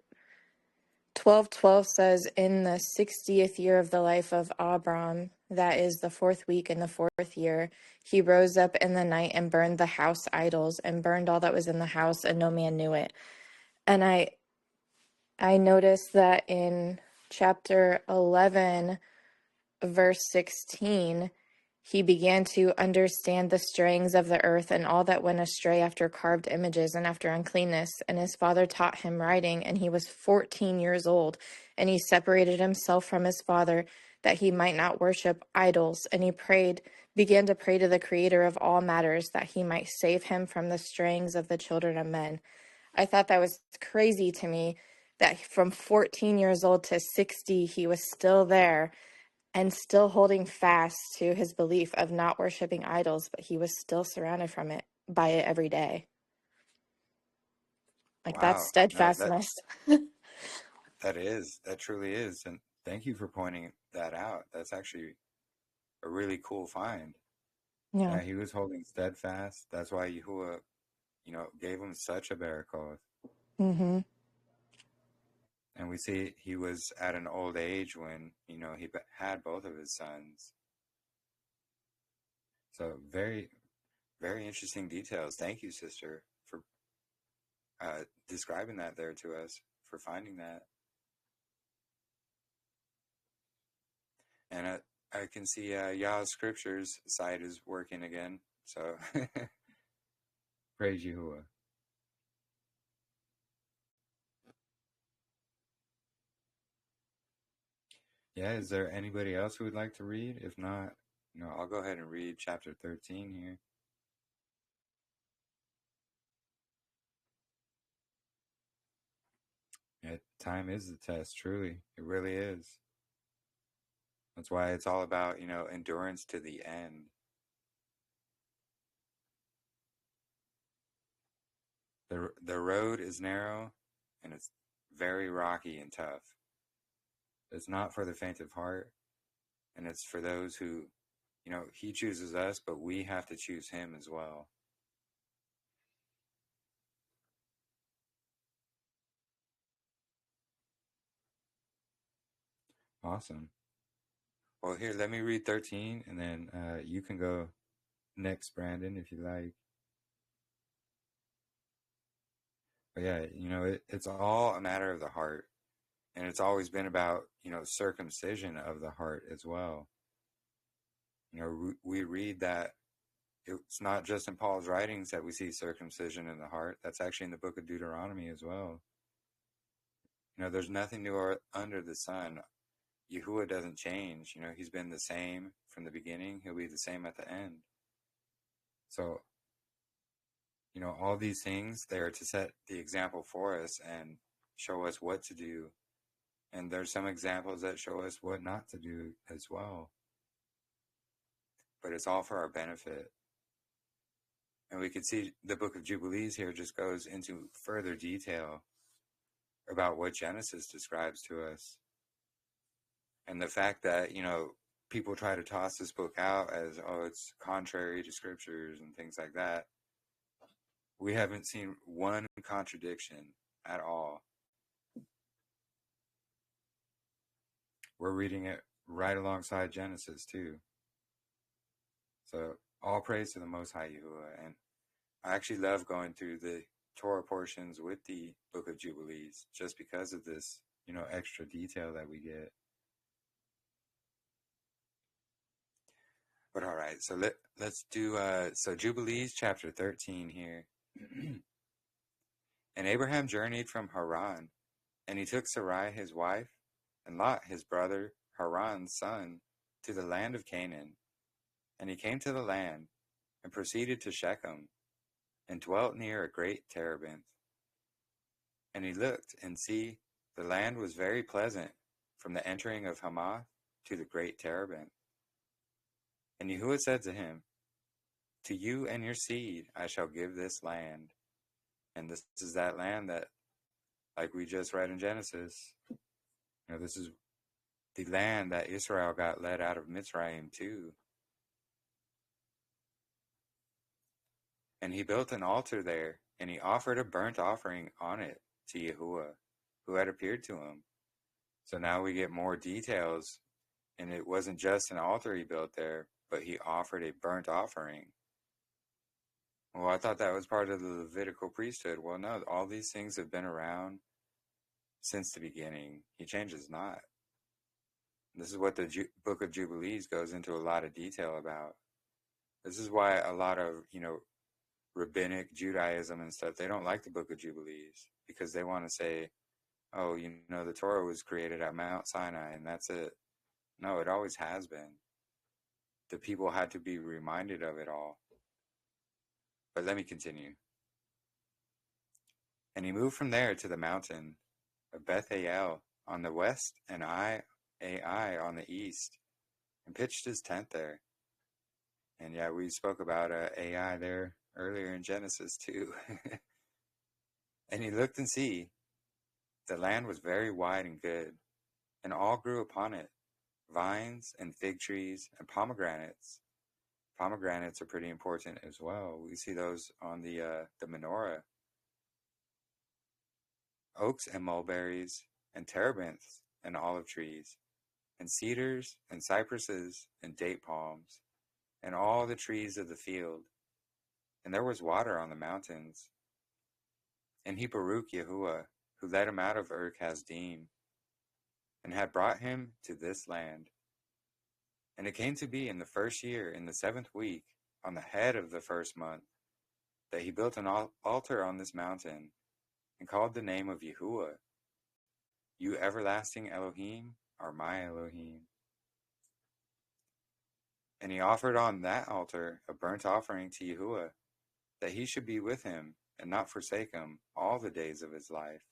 12:12 says, in the 60th year of the life of Abram, that is the 4th week in the 4th year, he rose up in the night and burned the house idols and burned all that was in the house, and no man knew it. And I noticed that in chapter 11, verse 16, he began to understand the strayings of the earth and all that went astray after carved images and after uncleanness. And his father taught him writing, and he was 14 years old. And he separated himself from his father that he might not worship idols. And he began to pray to the creator of all matters that he might save him from the strayings of the children of men. I thought that was crazy to me that from 14 years old to 60, he was still there and still holding fast to his belief of not worshiping idols, but he was still surrounded from it by it every day. Like that's Wow. No, steadfastness. that truly is. And thank you for pointing that out. That's actually a really cool find. Yeah. Yeah, he was holding steadfast. That's why Yahuwah, gave him such a barakah. Mm-hmm. And we see he was at an old age when, he had both of his sons. So very, very interesting details. Thank you, sister, for describing that there to us, for finding that. And I can see Yah's scriptures side is working again. So praise Yahuwah. Yeah, is there anybody else who would like to read? If not, I'll go ahead and read chapter 13 here. Yeah, time is the test, truly. It really is. That's why it's all about, endurance to the end. The road is narrow and it's very rocky and tough. It's not for the faint of heart, and it's for those who, he chooses us, but we have to choose him as well. Awesome. Well, here, let me read 13, and then you can go next, Brandon, if you like. But yeah, it's all a matter of the heart. And it's always been about, circumcision of the heart as well. We read that it's not just in Paul's writings that we see circumcision in the heart. That's actually in the book of Deuteronomy as well. There's nothing new under the sun. Yahuwah doesn't change. He's been the same from the beginning. He'll be the same at the end. So, all these things, they are to set the example for us and show us what to do. And there's some examples that show us what not to do as well. But it's all for our benefit. And we can see the book of Jubilees here just goes into further detail about what Genesis describes to us. And the fact that, people try to toss this book out as, it's contrary to scriptures and things like that. We haven't seen one contradiction at all. We're reading it right alongside Genesis too. So all praise to the Most High Yahuwah. And I actually love going through the Torah portions with the book of Jubilees just because of this, extra detail that we get. But all right, so let's do, so Jubilees chapter 13 here. And Abraham journeyed from Haran, and he took Sarai his wife, and Lot his brother, Haran's son, to the land of Canaan. And he came to the land, and proceeded to Shechem, and dwelt near a great terebinth. And he looked, and see, the land was very pleasant, from the entering of Hamath to the great terebinth. And Yahuwah said to him, to you and your seed I shall give this land. And this is that land that, like we just read in Genesis, this is the land that Israel got led out of Mitzrayim to. And he built an altar there, and he offered a burnt offering on it to Yahuwah, who had appeared to him. So now we get more details, and it wasn't just an altar he built there, but he offered a burnt offering. Well, I thought that was part of the Levitical priesthood. Well, no, all these things have been around since the beginning. He changes not. This is what the book of Jubilees goes into a lot of detail about. This is why a lot of, rabbinic Judaism and stuff, they don't like the book of Jubilees because they want to say, oh, the Torah was created at Mount Sinai and that's it. No, it always has been. The people had to be reminded of it all. But let me continue. And he moved from there to the mountain of Bethel on the west and Ai on the east, and pitched his tent there. And yeah, we spoke about Ai there earlier in Genesis too. And he looked and see, the land was very wide and good, and all grew upon it, vines and fig trees and pomegranates. Pomegranates are pretty important as well. We see those on the menorah. Oaks and mulberries and terebinths and olive trees, and cedars and cypresses and date palms, and all the trees of the field. And there was water on the mountains. And he Baruch Yahuwah, who led him out of Ur-Kasdim, and had brought him to this land. And it came to be in the first year, in the 7th week, on the head of the first month, that he built an altar on this mountain, and called the name of Yahuwah. You everlasting Elohim are my Elohim. And he offered on that altar a burnt offering to Yahuwah, that he should be with him and not forsake him all the days of his life.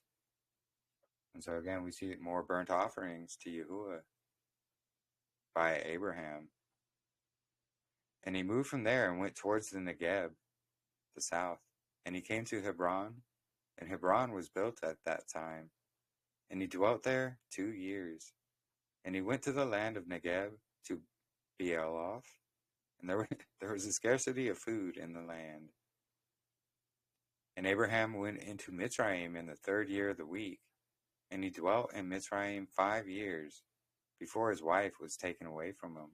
And so again, we see more burnt offerings to Yahuwah by Abraham. And he moved from there and went towards the Negeb, the south. And he came to Hebron, and Hebron was built at that time. And he dwelt there 2 years. And he went to the land of Negeb, to Bealoth, and there was a scarcity of food in the land. And Abraham went into Mitzrayim in the 3rd year of the week, and he dwelt in Mitzrayim 5 years, before his wife was taken away from him.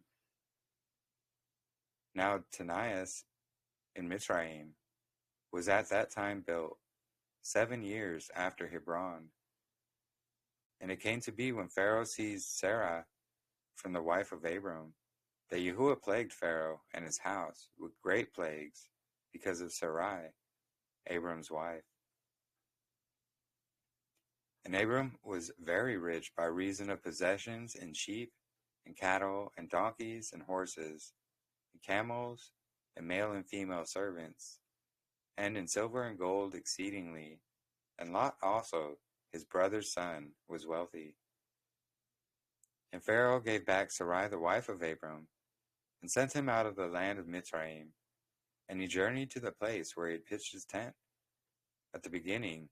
Now Tanais in Mitzrayim was at that time built, 7 years after Hebron. And it came to be when Pharaoh seized Sarah from the wife of Abram, that Yahuwah plagued Pharaoh and his house with great plagues because of Sarai, Abram's wife. And Abram was very rich by reason of possessions in sheep and cattle and donkeys and horses and camels and male and female servants, and in silver and gold exceedingly. And Lot also, his brother's son, was wealthy. And Pharaoh gave back Sarai the wife of Abram, and sent him out of the land of Mitzrayim. And he journeyed to the place where he had pitched his tent, at the beginning,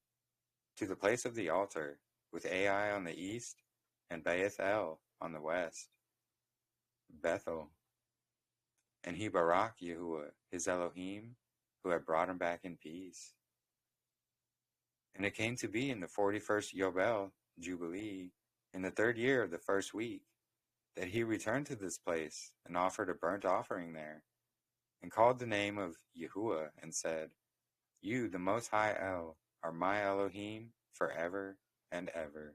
to the place of the altar, with Ai on the east, and Bethel on the west, Bethel. And he Barak Yahuwah, his Elohim, who had brought him back in peace. And it came to be in the 41st Yobel, Jubilee, in the 3rd year of the 1st week, that he returned to this place and offered a burnt offering there, and called the name of Yahuwah, and said, You, the Most High El, are my Elohim forever and ever.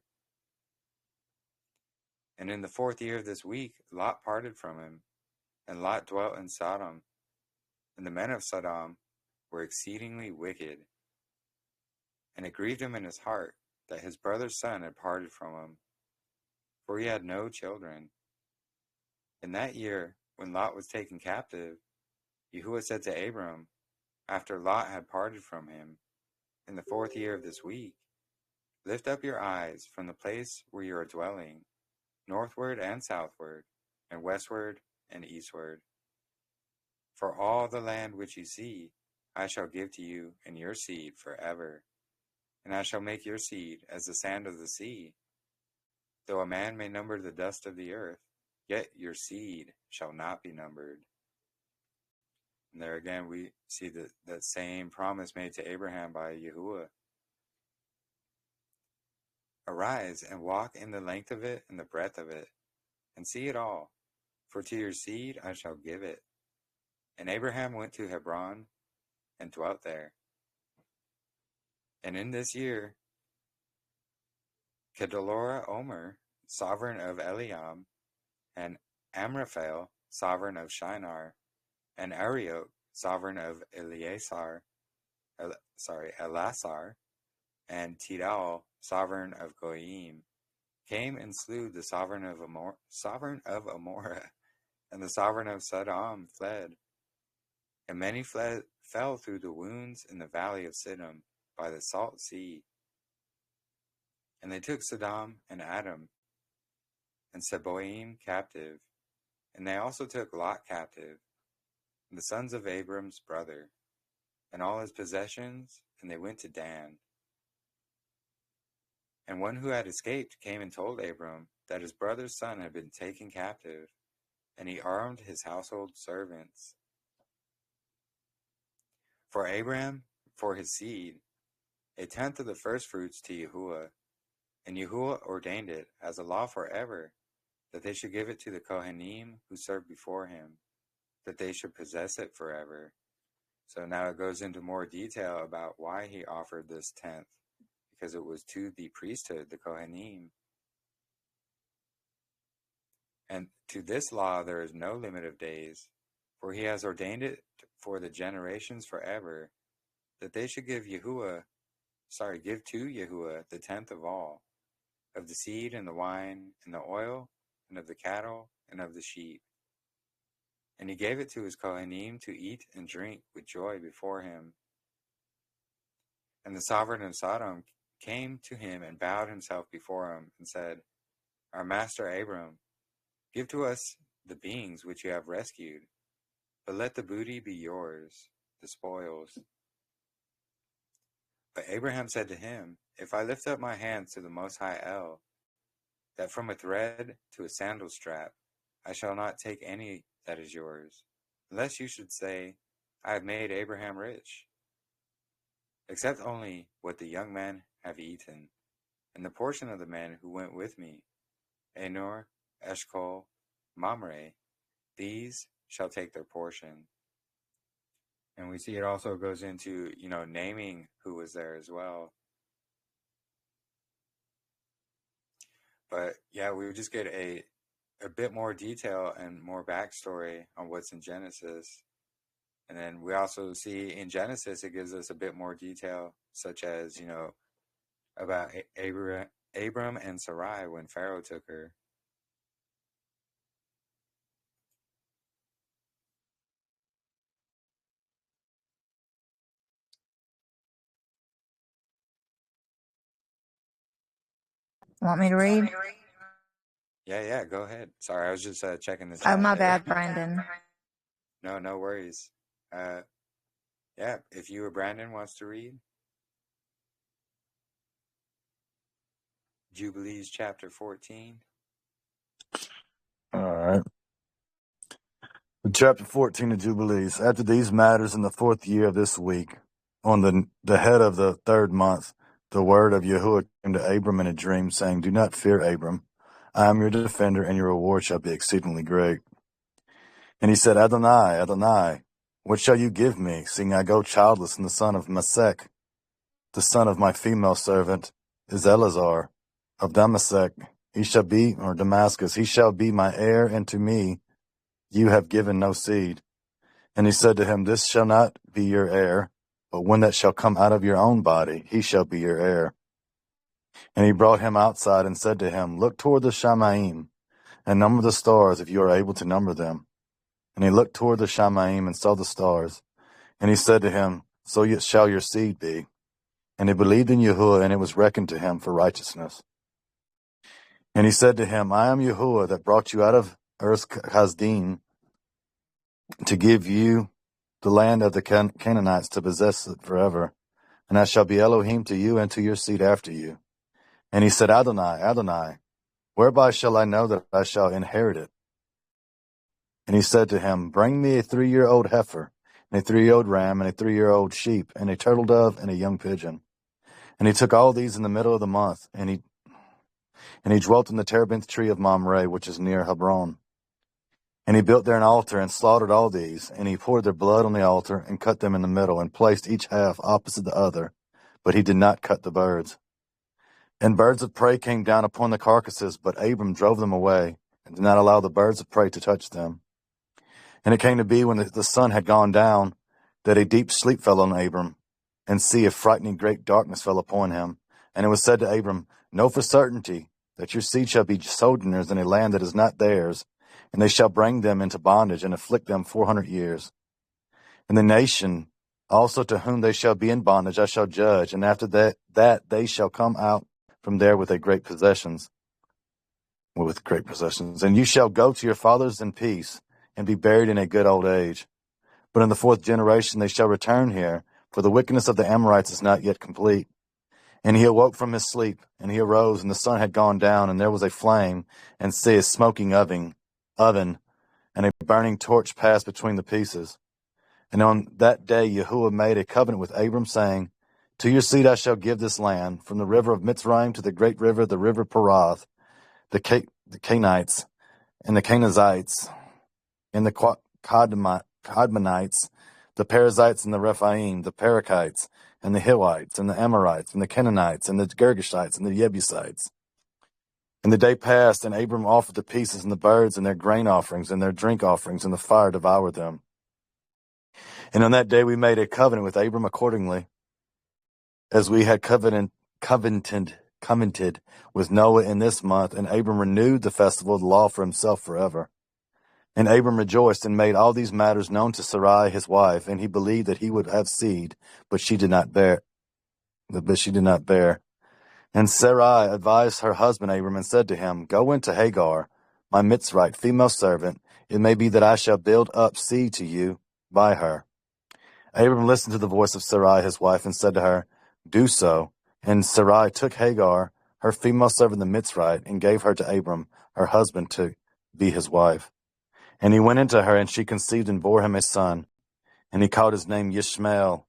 And in the 4th year of this week, Lot parted from him, and Lot dwelt in Sodom. And the men of Sodom were exceedingly wicked. And it grieved him in his heart that his brother's son had parted from him, for he had no children. In that year, when Lot was taken captive, Yahuwah said to Abram, after Lot had parted from him, in the 4th year of this week, Lift up your eyes from the place where you are dwelling, northward and southward, and westward and eastward. For all the land which you see, I shall give to you and your seed forever, and I shall make your seed as the sand of the sea. Though a man may number the dust of the earth, yet your seed shall not be numbered. And there again we see that same promise made to Abraham by Yahuwah. Arise and walk in the length of it and the breadth of it, and see it all, for to your seed I shall give it. And Abraham went to Hebron and dwelt there. And in this year, Kedorah Omer, sovereign of Eliam, and Amraphel, sovereign of Shinar, and Arioch, sovereign of Elasar, and Tidal, sovereign of Goyim, came and slew the sovereign of Amorah, and the sovereign of Sodom fled. And many fell through the wounds in the valley of Siddim, by the Salt Sea. And they took Sodom and Adam and Seboim captive, and they also took Lot captive, and the sons of Abram's brother, and all his possessions, and they went to Dan. And one who had escaped came and told Abram that his brother's son had been taken captive, and he armed his household servants. For Abram, for his seed, 1/10 of the firstfruits to Yahuwah, and Yahuwah ordained it as a law forever, that they should give it to the Kohanim who served before him, that they should possess it forever. So now it goes into more detail about why he offered this 10th, because it was to the priesthood, the Kohanim. And to this law there is no limit of days, for he has ordained it for the generations forever, that they should give to Yahuwah the 10th of all, of the seed and the wine and the oil and of the cattle and of the sheep. And he gave it to his Kohanim to eat and drink with joy before him. And the sovereign of Sodom came to him and bowed himself before him and said, Our master Abram, give to us the beings which you have rescued, but let the booty be yours, the spoils. But Abraham said to him, If I lift up my hands to the Most High El, that from a thread to a sandal strap I shall not take any that is yours, unless you should say, I have made Abraham rich. Except only what the young men have eaten, and the portion of the men who went with me, Enor, Eshcol, Mamre, these shall take their portion. And we see it also goes into, naming who was there as well. But yeah, we would just get a bit more detail and more backstory on what's in Genesis. And then we also see in Genesis, it gives us a bit more detail, such as, about Abram and Sarai when Pharaoh took her. Want me to read? Yeah, go ahead. Sorry, I was just checking the Oh, chat my there. bad, Brandon. No worries. Yeah, if you or Brandon wants to read. Jubilees chapter 14. All right. Chapter 14 of Jubilees. After these matters in the 4th year of this week, on the head of the 3rd month, the word of Yahuwah came to Abram in a dream, saying, Do not fear, Abram. I am your defender, and your reward shall be exceedingly great. And he said, Adonai, Adonai, what shall you give me, seeing I go childless, and the son of Masech, the son of my female servant, is Eleazar of Damascus. He shall be my heir, and to me you have given no seed. And he said to him, This shall not be your heir, but one that shall come out of your own body, he shall be your heir. And he brought him outside and said to him, Look toward the Shamaim, and number the stars, if you are able to number them. And he looked toward the Shamaim and saw the stars. And he said to him, So shall your seed be. And he believed in Yahuwah, and it was reckoned to him for righteousness. And he said to him, I am Yahuwah that brought you out of Earth Kasdim to give you the land of the Canaanites to possess it forever. And I shall be Elohim to you and to your seed after you. And he said, Adonai, Adonai, whereby shall I know that I shall inherit it? And he said to him, Bring me a 3-year-old heifer, and a 3-year-old ram, and a 3-year-old sheep, and a turtle dove, and a young pigeon. And he took all these in the middle of the month, and he dwelt in the terebinth tree of Mamre, which is near Hebron. And he built there an altar, and slaughtered all these, and he poured their blood on the altar, and cut them in the middle, and placed each half opposite the other, but he did not cut the birds. And birds of prey came down upon the carcasses, but Abram drove them away, and did not allow the birds of prey to touch them. And it came to be, when the sun had gone down, that a deep sleep fell on Abram, and see, a frightening great darkness fell upon him. And it was said to Abram, Know for certainty that your seed shall be sojourners in a land that is not theirs, and they shall bring them into bondage, and afflict them 400 years. And the nation Also to whom they shall be in bondage I shall judge, and after that they shall come out from there with great possessions. And you shall go to your fathers in peace, and be buried in a good old age. But in the fourth generation they shall return here, for the wickedness of the Amorites is not yet complete. And he awoke from his sleep, and he arose, and the sun had gone down, and there was a flame, and see a smoking oven, and a burning torch passed between the pieces. And on that day Yahuwah made a covenant with Abram, saying, To your seed I shall give this land, from the river of Mitzrayim to the great river, the river Parath, the Canaanites, and the Kenizzites, and the Kadmonites, the Perizzites, and the Rephaim, the Perizzites, and the Hivites, and the Amorites, and the Canaanites, and the Girgashites, and the Jebusites. And the day passed, and Abram offered the pieces and the birds, and their grain offerings, and their drink offerings, and the fire devoured them. And on that day we made a covenant with Abram accordingly, as we had covenanted with Noah in this month, and Abram renewed the festival of the law for himself forever. And Abram rejoiced and made all these matters known to Sarai his wife, and he believed that he would have seed, but she did not bear. And Sarai advised her husband Abram and said to him, Go into Hagar, my Mitzrite female servant. It may be that I shall build up seed to you by her. Abram listened to the voice of Sarai his wife and said to her, Do so. And Sarai took Hagar, her female servant the Mitzrite, and gave her to Abram, her husband, to be his wife. And he went into her, and she conceived and bore him a son. And he called his name Yishmael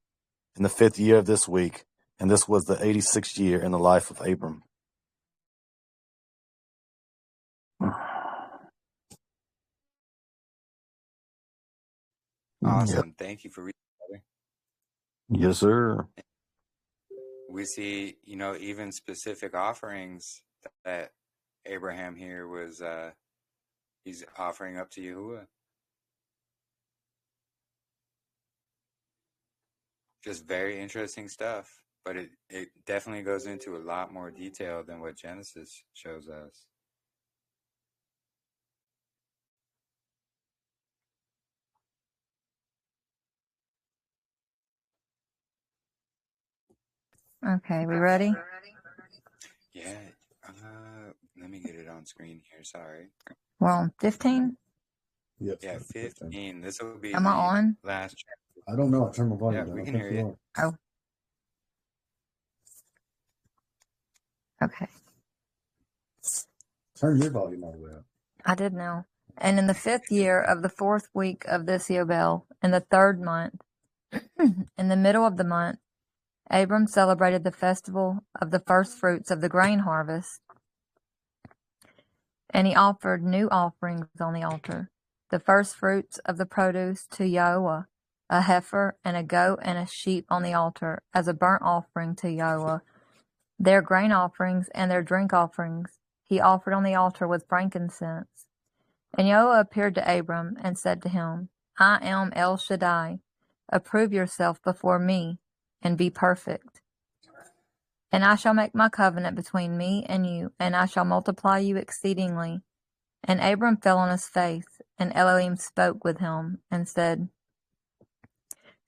in the 5th year of this week. And this was the 86th year in the life of Abram. Awesome. Thank you for reading, brother. Yes, sir. We see, even specific offerings that Abraham here was, he's offering up to Yahuwah. Just very interesting stuff, but it definitely goes into a lot more detail than what Genesis shows us. Okay, we ready? Yeah. Let me get it on screen here. Sorry. We're on 15? Yep. Yeah, 15. This will be Am I the on? last chapter. I don't know. I turned my volume Yeah, down. we I can think hear you you. are. Oh. Okay. Turn your volume all the way up. I did know. And in the 5th year of the 4th week of this Yobel, in the 3rd month, in the middle of the month, Abram celebrated the festival of the first fruits of the grain harvest, and he offered new offerings on the altar, the first fruits of the produce to Yahuwah, a heifer and a goat and a sheep on the altar as a burnt offering to Yahuwah. Their grain offerings and their drink offerings he offered on the altar with frankincense. And Yahuwah appeared to Abram and said to him, I am El Shaddai. Approve yourself before me and be perfect. And I shall make my covenant between me and you, and I shall multiply you exceedingly. And Abram fell on his face, and Elohim spoke with him and said,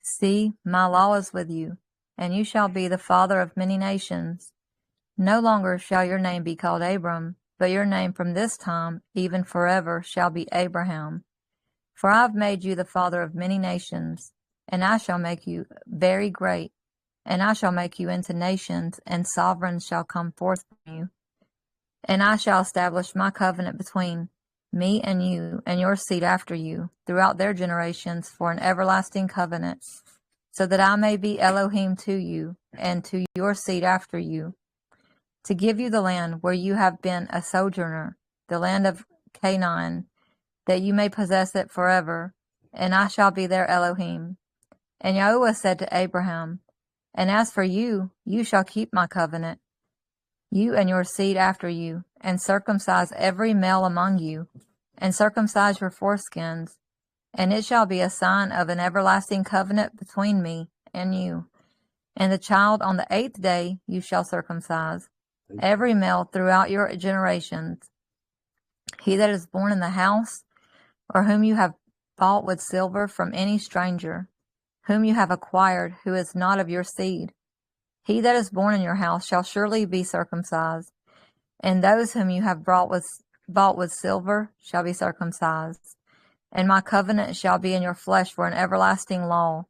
See, my law is with you, and you shall be the father of many nations. No longer shall your name be called Abram, but your name from this time, even forever, shall be Abraham. For I have made you the father of many nations, and I shall make you very great, and I shall make you into nations, and sovereigns shall come forth from you. And I shall establish my covenant between me and you and your seed after you throughout their generations for an everlasting covenant, so that I may be Elohim to you and to your seed after you, to give you the land where you have been a sojourner, the land of Canaan, that you may possess it forever, and I shall be their Elohim. And Yahuwah said to Abraham, And as for you, you shall keep my covenant, you and your seed after you, and circumcise every male among you, and circumcise your foreskins, and it shall be a sign of an everlasting covenant between me and you. And the child on the 8th day you shall circumcise, every male throughout your generations. He that is born in the house, or whom you have bought with silver from any stranger, whom you have acquired, who is not of your seed. He that is born in your house shall surely be circumcised, and those whom you have bought with silver shall be circumcised. And my covenant shall be in your flesh for an everlasting law.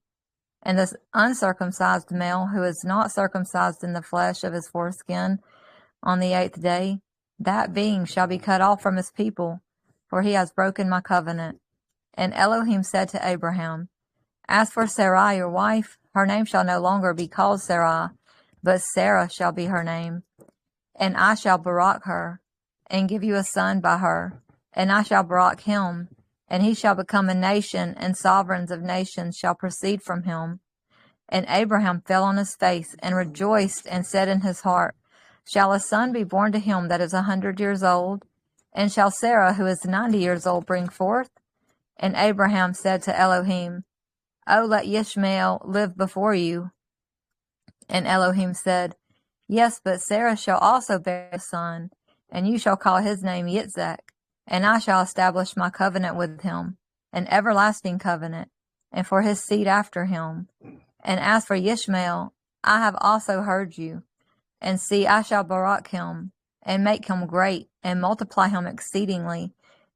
And this uncircumcised male who is not circumcised in the flesh of his foreskin on the 8th day, that being shall be cut off from his people, for he has broken my covenant. And Elohim said to Abraham, As for Sarai your wife, her name shall no longer be called Sarai, but Sarah shall be her name. And I shall barak her, and give you a son by her, and I shall barak him, and he shall become a nation, and sovereigns of nations shall proceed from him. And Abraham fell on his face, and rejoiced, and said in his heart, Shall a son be born to him that is 100 years old? And shall Sarah, who is 90 years old, bring forth? And Abraham said to Elohim, O let Ishmael live before you. And Elohim said, Yes, but Sarah shall also bear a son, and you shall call his name Yitzhak, and I shall establish my covenant with him, an everlasting covenant, and for his seed after him. And as for Ishmael, I have also heard you. And see, I shall barak him, and make him great, and multiply him exceedingly,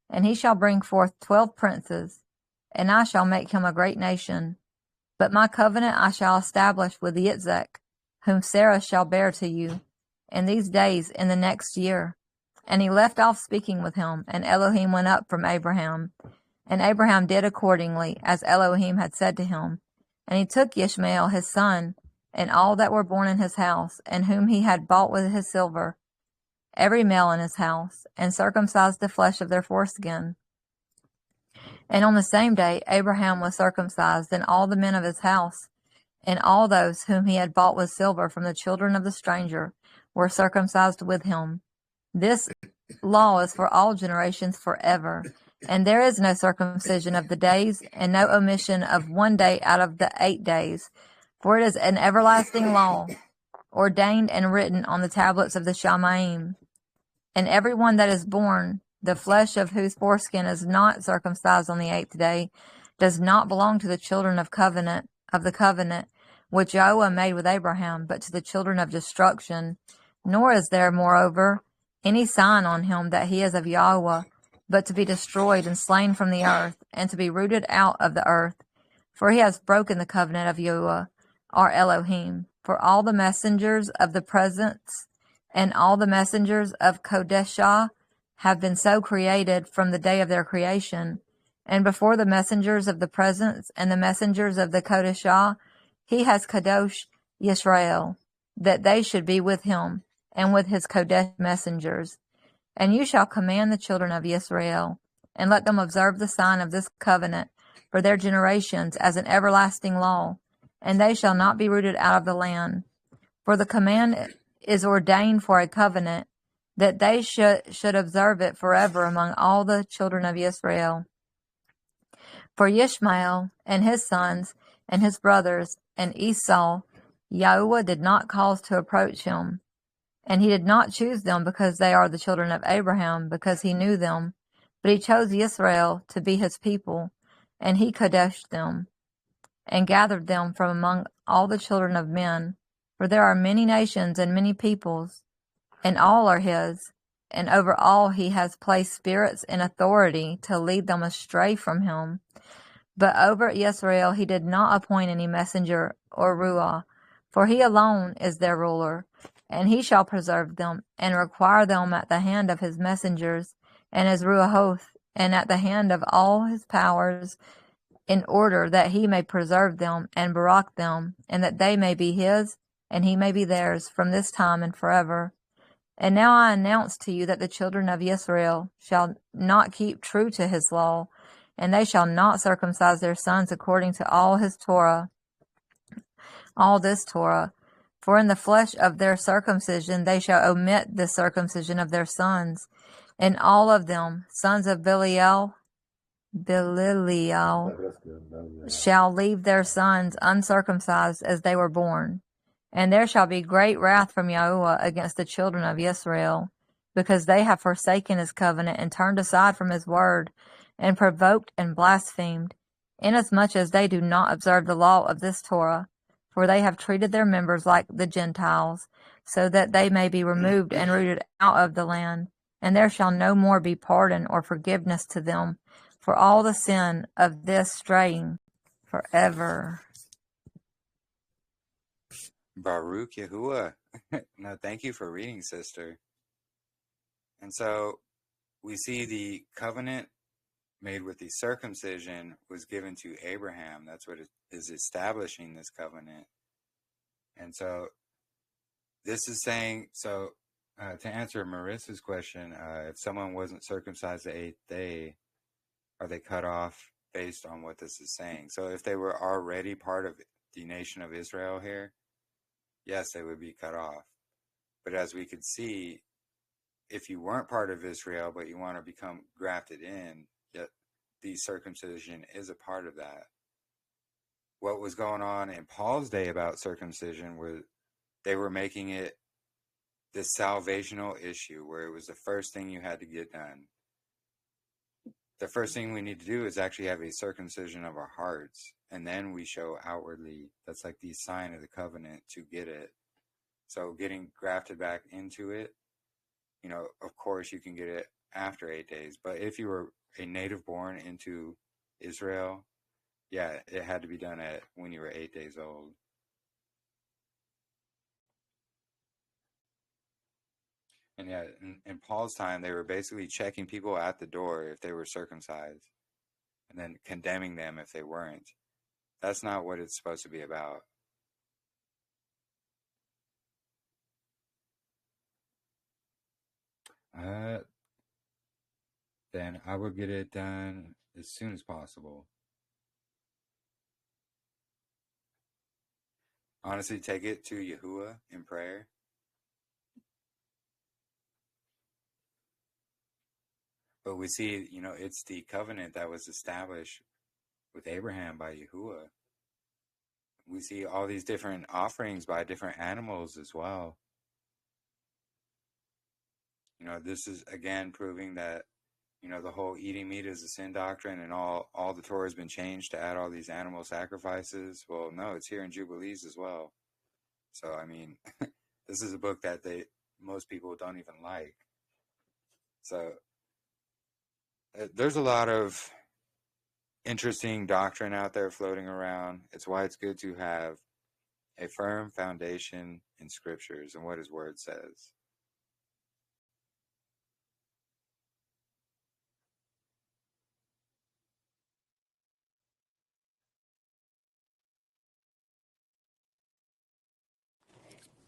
and he shall bring forth 12 princes, and I shall make him a great nation. But my covenant I shall establish with Yitzhak, whom Sarah shall bear to you, in these days in the next year. And he left off speaking with him, and Elohim went up from Abraham. And Abraham did accordingly, as Elohim had said to him. And he took Ishmael his son, and all that were born in his house, and whom he had bought with his silver, every male in his house, and circumcised the flesh of their foreskin. And on the same day Abraham was circumcised, and all the men of his house, and all those whom he had bought with silver from the children of the stranger were circumcised with him. This law is for all generations forever. And there is no circumcision of the days, and no omission of 1 day out of the 8 days. For it is an everlasting law, ordained and written on the tablets of the Shamaim. And every one that is born, the flesh of whose foreskin is not circumcised on the 8th day, does not belong to the children of the covenant, which Yahuah made with Abraham, but to the children of destruction. Nor is there, moreover, any sign on him that he is of Yahuah, but to be destroyed and slain from the earth, and to be rooted out of the earth. For he has broken the covenant of Yahuah, our Elohim. For all the messengers of the presence and all the messengers of Kodeshah have been so created from the day of their creation. And before the messengers of the presence and the messengers of the Kodeshah, he has Kadosh Yisrael, that they should be with him, and with his Kodesh messengers. And you shall command the children of Israel, and let them observe the sign of this covenant for their generations as an everlasting law, and they shall not be rooted out of the land. For the command is ordained for a covenant, that they should observe it forever among all the children of Israel. For Ishmael and his sons and his brothers and Esau, Yahuah did not cause to approach him. And he did not choose them because they are the children of Abraham, because he knew them. But he chose Israel to be his people, and he kadeshed them, and gathered them from among all the children of men. For there are many nations and many peoples, and all are his. And over all he has placed spirits in authority to lead them astray from him. But over Israel he did not appoint any messenger or ruah, for he alone is their ruler. And he shall preserve them, and require them at the hand of his messengers, and his ruahoth, and at the hand of all his powers, in order that he may preserve them, and barak them, and that they may be his, and he may be theirs, from this time and forever. And now I announce to you that the children of Israel shall not keep true to his law, and they shall not circumcise their sons according to all this Torah. For in the flesh of their circumcision they shall omit the circumcision of their sons, and all of them, sons of Belial, shall leave their sons uncircumcised as they were born. And there shall be great wrath from Yahuah against the children of Israel, because they have forsaken his covenant, and turned aside from his word, and provoked and blasphemed. inasmuch as they do not observe the law of this Torah, for they have treated their members like the Gentiles, so that they may be removed and rooted out of the land, and there shall no more be pardon or forgiveness to them for all the sin of this straying forever. Baruch Yahuwah. No, thank you for reading, sister. And so we see the covenant made with the circumcision was given to Abraham. That's what is establishing this covenant. And so this is saying, to answer Marissa's question, if someone wasn't circumcised the 8th day, are they cut off based on what this is saying? So if they were already part of the nation of Israel here, yes, they would be cut off. But as we could see, if you weren't part of Israel, but you want to become grafted in, yet the circumcision is a part of that. What was going on in Paul's day about circumcision was they were making it this salvational issue where it was the first thing you had to get done. The first thing we need to do is actually have a circumcision of our hearts, and then we show outwardly. That's like the sign of the covenant to get it. So getting grafted back into it, of course you can get it after 8 days. But if you were a native born into Israel, yeah, it had to be done when you were 8 days old. And yeah, in Paul's time, they were basically checking people at the door if they were circumcised, and then condemning them if they weren't. That's not what it's supposed to be about. Then I would get it done as soon as possible. Honestly, take it to Yahuwah in prayer. But we see, it's the covenant that was established with Abraham by Yahuwah. We see all these different offerings by different animals as well. This is, again, proving that, the whole eating meat is a sin doctrine and all the Torah has been changed to add all these animal sacrifices. Well, no, it's here in Jubilees as well. So, this is a book that most people don't even like. So, there's a lot of interesting doctrine out there floating around. It's why it's good to have a firm foundation in scriptures and what his word says.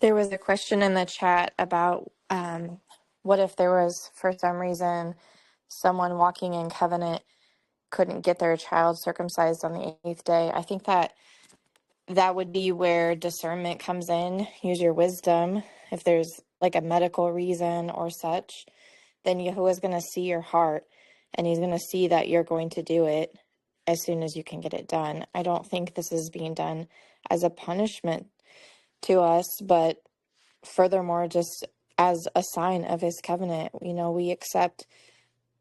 There was a question in the chat about what if there was, for some reason, someone walking in covenant couldn't get their child circumcised on the 8th day. I think that would be where discernment comes in. Use your wisdom. If there's like a medical reason or such, then Yahuwah is going to see your heart, and he's going to see that you're going to do it as soon as you can get it done. I don't think this is being done as a punishment to us, but furthermore, just as a sign of his covenant. We accept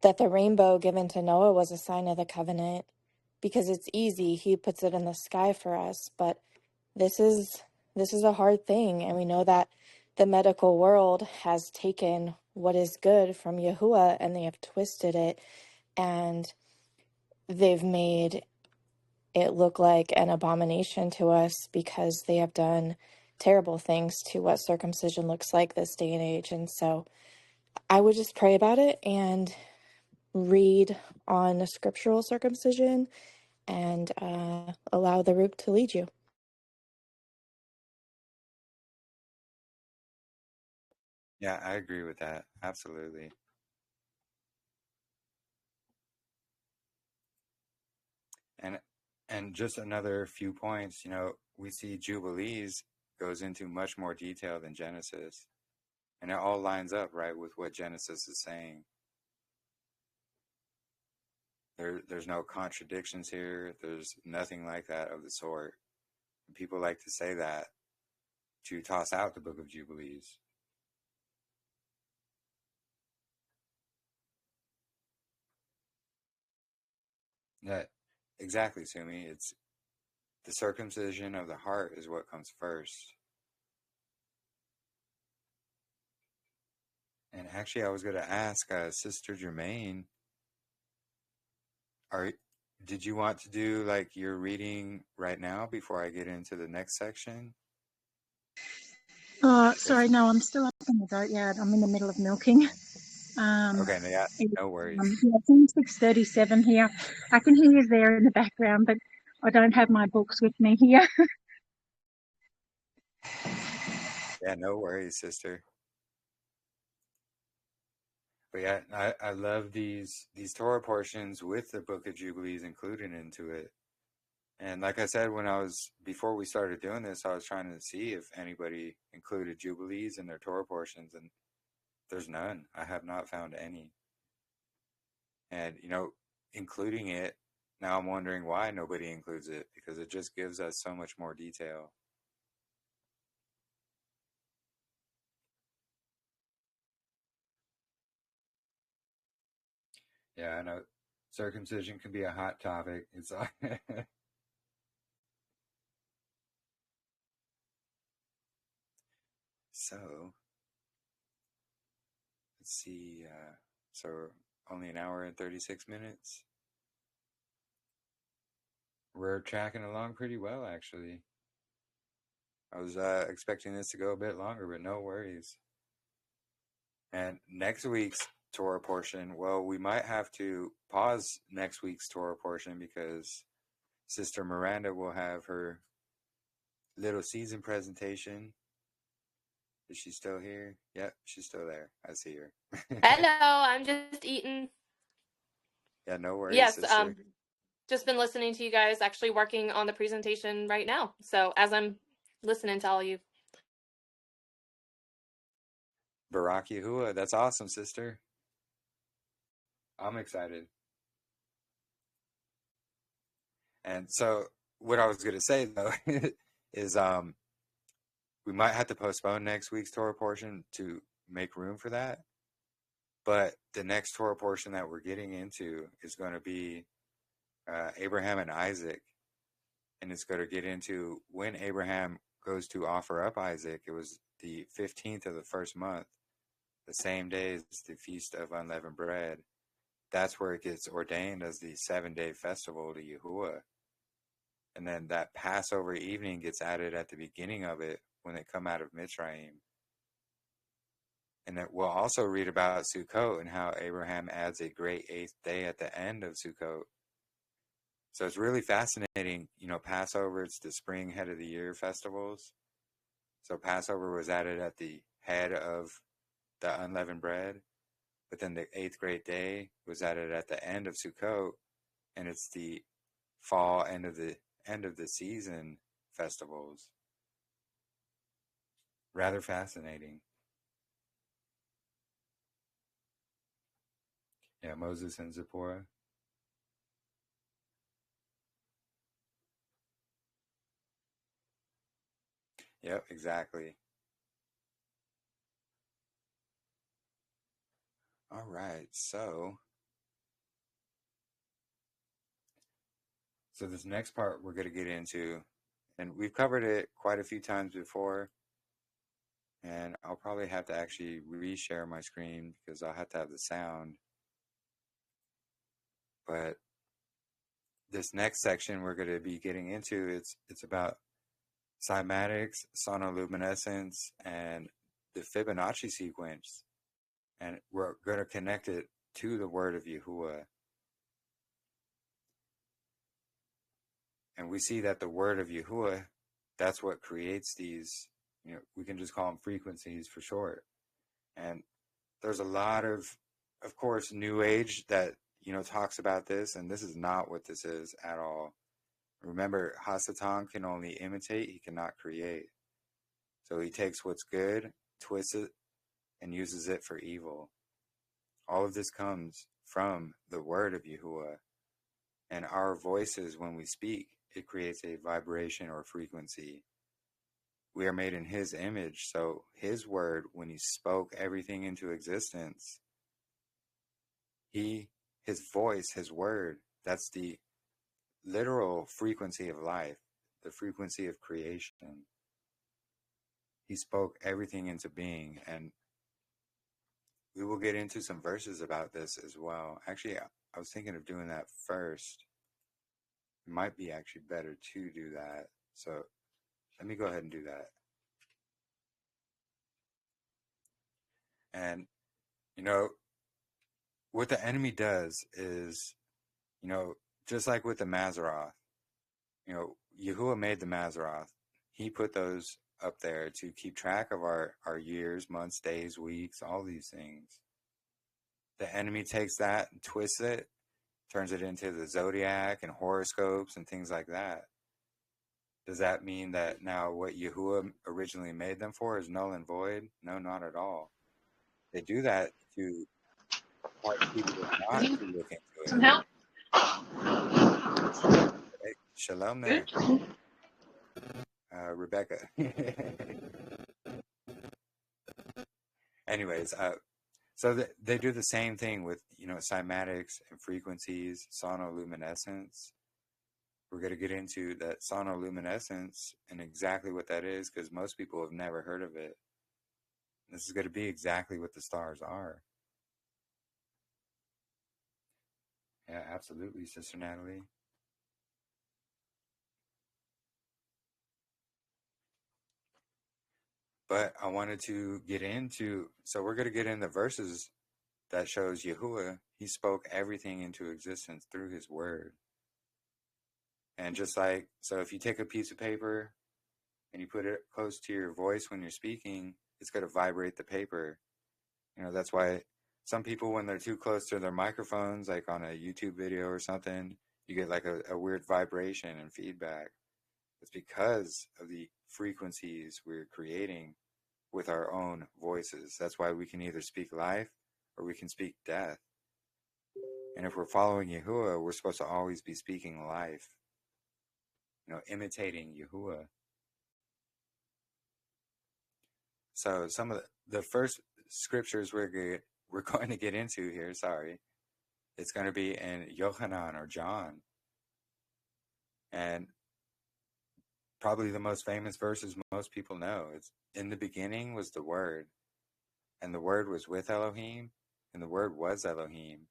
that the rainbow given to Noah was a sign of the covenant because it's easy. He puts it in the sky for us, but this is a hard thing, and we know that the medical world has taken what is good from Yahuwah and they have twisted it, and they've made it look like an abomination to us because they have done terrible things to what circumcision looks like this day and age. And so I would just pray about it and read on the scriptural circumcision and allow the root to lead you. Yeah, I agree with that. Absolutely. And just another few points, we see Jubilees goes into much more detail than Genesis. And it all lines up, right, with what Genesis is saying. There's no contradictions here. There's nothing like that of the sort. People like to say that to toss out the book of Jubilees. That exactly, Sumi. It's the circumcision of the heart is what comes first. And actually, I was going to ask Sister Germaine, did you want to do like your reading right now before I get into the next section? Sorry, no, I'm still up in the goat yard. I'm in the middle of milking. Okay, yeah, no worries. It's 6:37 here. I can hear you there in the background, but I don't have my books with me here. Yeah, no worries, sister. But yeah, I love these Torah portions with the Book of Jubilees included into it. And like I said, before we started doing this, I was trying to see if anybody included Jubilees in their Torah portions, and there's none. I have not found any. And, including it, now I'm wondering why nobody includes it, because it just gives us so much more detail. Yeah, I know circumcision can be a hot topic. It's like so let's see. So only an hour and 36 minutes. We're tracking along pretty well, actually. I was expecting this to go a bit longer, but no worries. And next week's Torah portion, well, we might have to pause next week's Torah portion because Sister Miranda will have her little season presentation. Is she still here? Yep, she's still there. I see her. Hello, I'm just eating. Yeah, no worries, Yes, sister. just been listening to you guys, actually working on the presentation right now. So as I'm listening to all you. Barak Yahuah, that's awesome, sister. I'm excited. And so what I was going to say, though, is we might have to postpone next week's Torah portion to make room for that. But the next Torah portion that we're getting into is going to be Abraham and Isaac. And it's going to get into when Abraham goes to offer up Isaac. It was the 15th of the first month, the same day as the Feast of Unleavened Bread. That's where it gets ordained as the 7-day festival to Yahuwah. And then that Passover evening gets added at the beginning of it when they come out of Mitzrayim. And then we'll also read about Sukkot and how Abraham adds a great 8th day at the end of Sukkot. So it's really fascinating. Passover, it's the spring head of the year festivals. So Passover was added at the head of the unleavened bread. But then the 8th great day was added at the end of Sukkot. And it's the fall end of the season festivals. Rather fascinating. Yeah, Moses and Zipporah. Yep, exactly. All right, so this next part we're going to get into, and we've covered it quite a few times before, and I'll probably have to actually reshare my screen because I'll have to have the sound. But this next section we're going to be getting into, it's about cymatics, sonoluminescence, and the Fibonacci sequence. And we're going to connect it to the Word of Yahuwah. And we see that the Word of Yahuwah, that's what creates these, we can just call them frequencies for short. And there's a lot of course, New Age that, talks about this, and this is not what this is at all. Remember, Hasatan can only imitate, he cannot create. So he takes what's good, twists it, and uses it for evil. All of this comes from the Word of Yahuwah. And our voices, when we speak, it creates a vibration or frequency. We are made in His image, so His Word, when He spoke everything into existence, His voice, His Word, that's the literal frequency of life, the frequency of creation. He spoke everything into being, and we will get into some verses about this as well. Actually, I was thinking of doing that first. It might be actually better to do that. So let me go ahead and do that. And, what the enemy does is, just like with the Mazzaroth, Yahuwah made the Mazzaroth. He put those up there to keep track of our years, months, days, weeks, all these things. The enemy takes that and twists it, turns it into the zodiac and horoscopes and things like that. Does that mean that now what Yahuwah originally made them for is null and void? No, not at all. They do that to want people not to look into it. Some help? Hey, Shalom there. Rebecca. Anyways, so they do the same thing with, cymatics and frequencies, sonoluminescence. We're going to get into that sonoluminescence and exactly what that is, because most people have never heard of it. This is going to be exactly what the stars are. Yeah, absolutely, Sister Natalie. But I wanted to get into, so we're going to get into verses that shows Yahuwah, he spoke everything into existence through his word. And just like, so if you take a piece of paper and you put it close to your voice when you're speaking, it's going to vibrate the paper. That's why some people, when they're too close to their microphones, like on a YouTube video or something, you get like a weird vibration and feedback. It's because of the frequencies we're creating with our own voices. That's why we can either speak life or we can speak death. And if we're following Yahuwah, we're supposed to always be speaking life, imitating Yahuwah. So some of the first scriptures we're going to get into here, it's going to be in Yohanan or John. And probably the most famous verses most people know. It's, in the beginning was the Word, and the Word was with Elohim, and the Word was Elohim.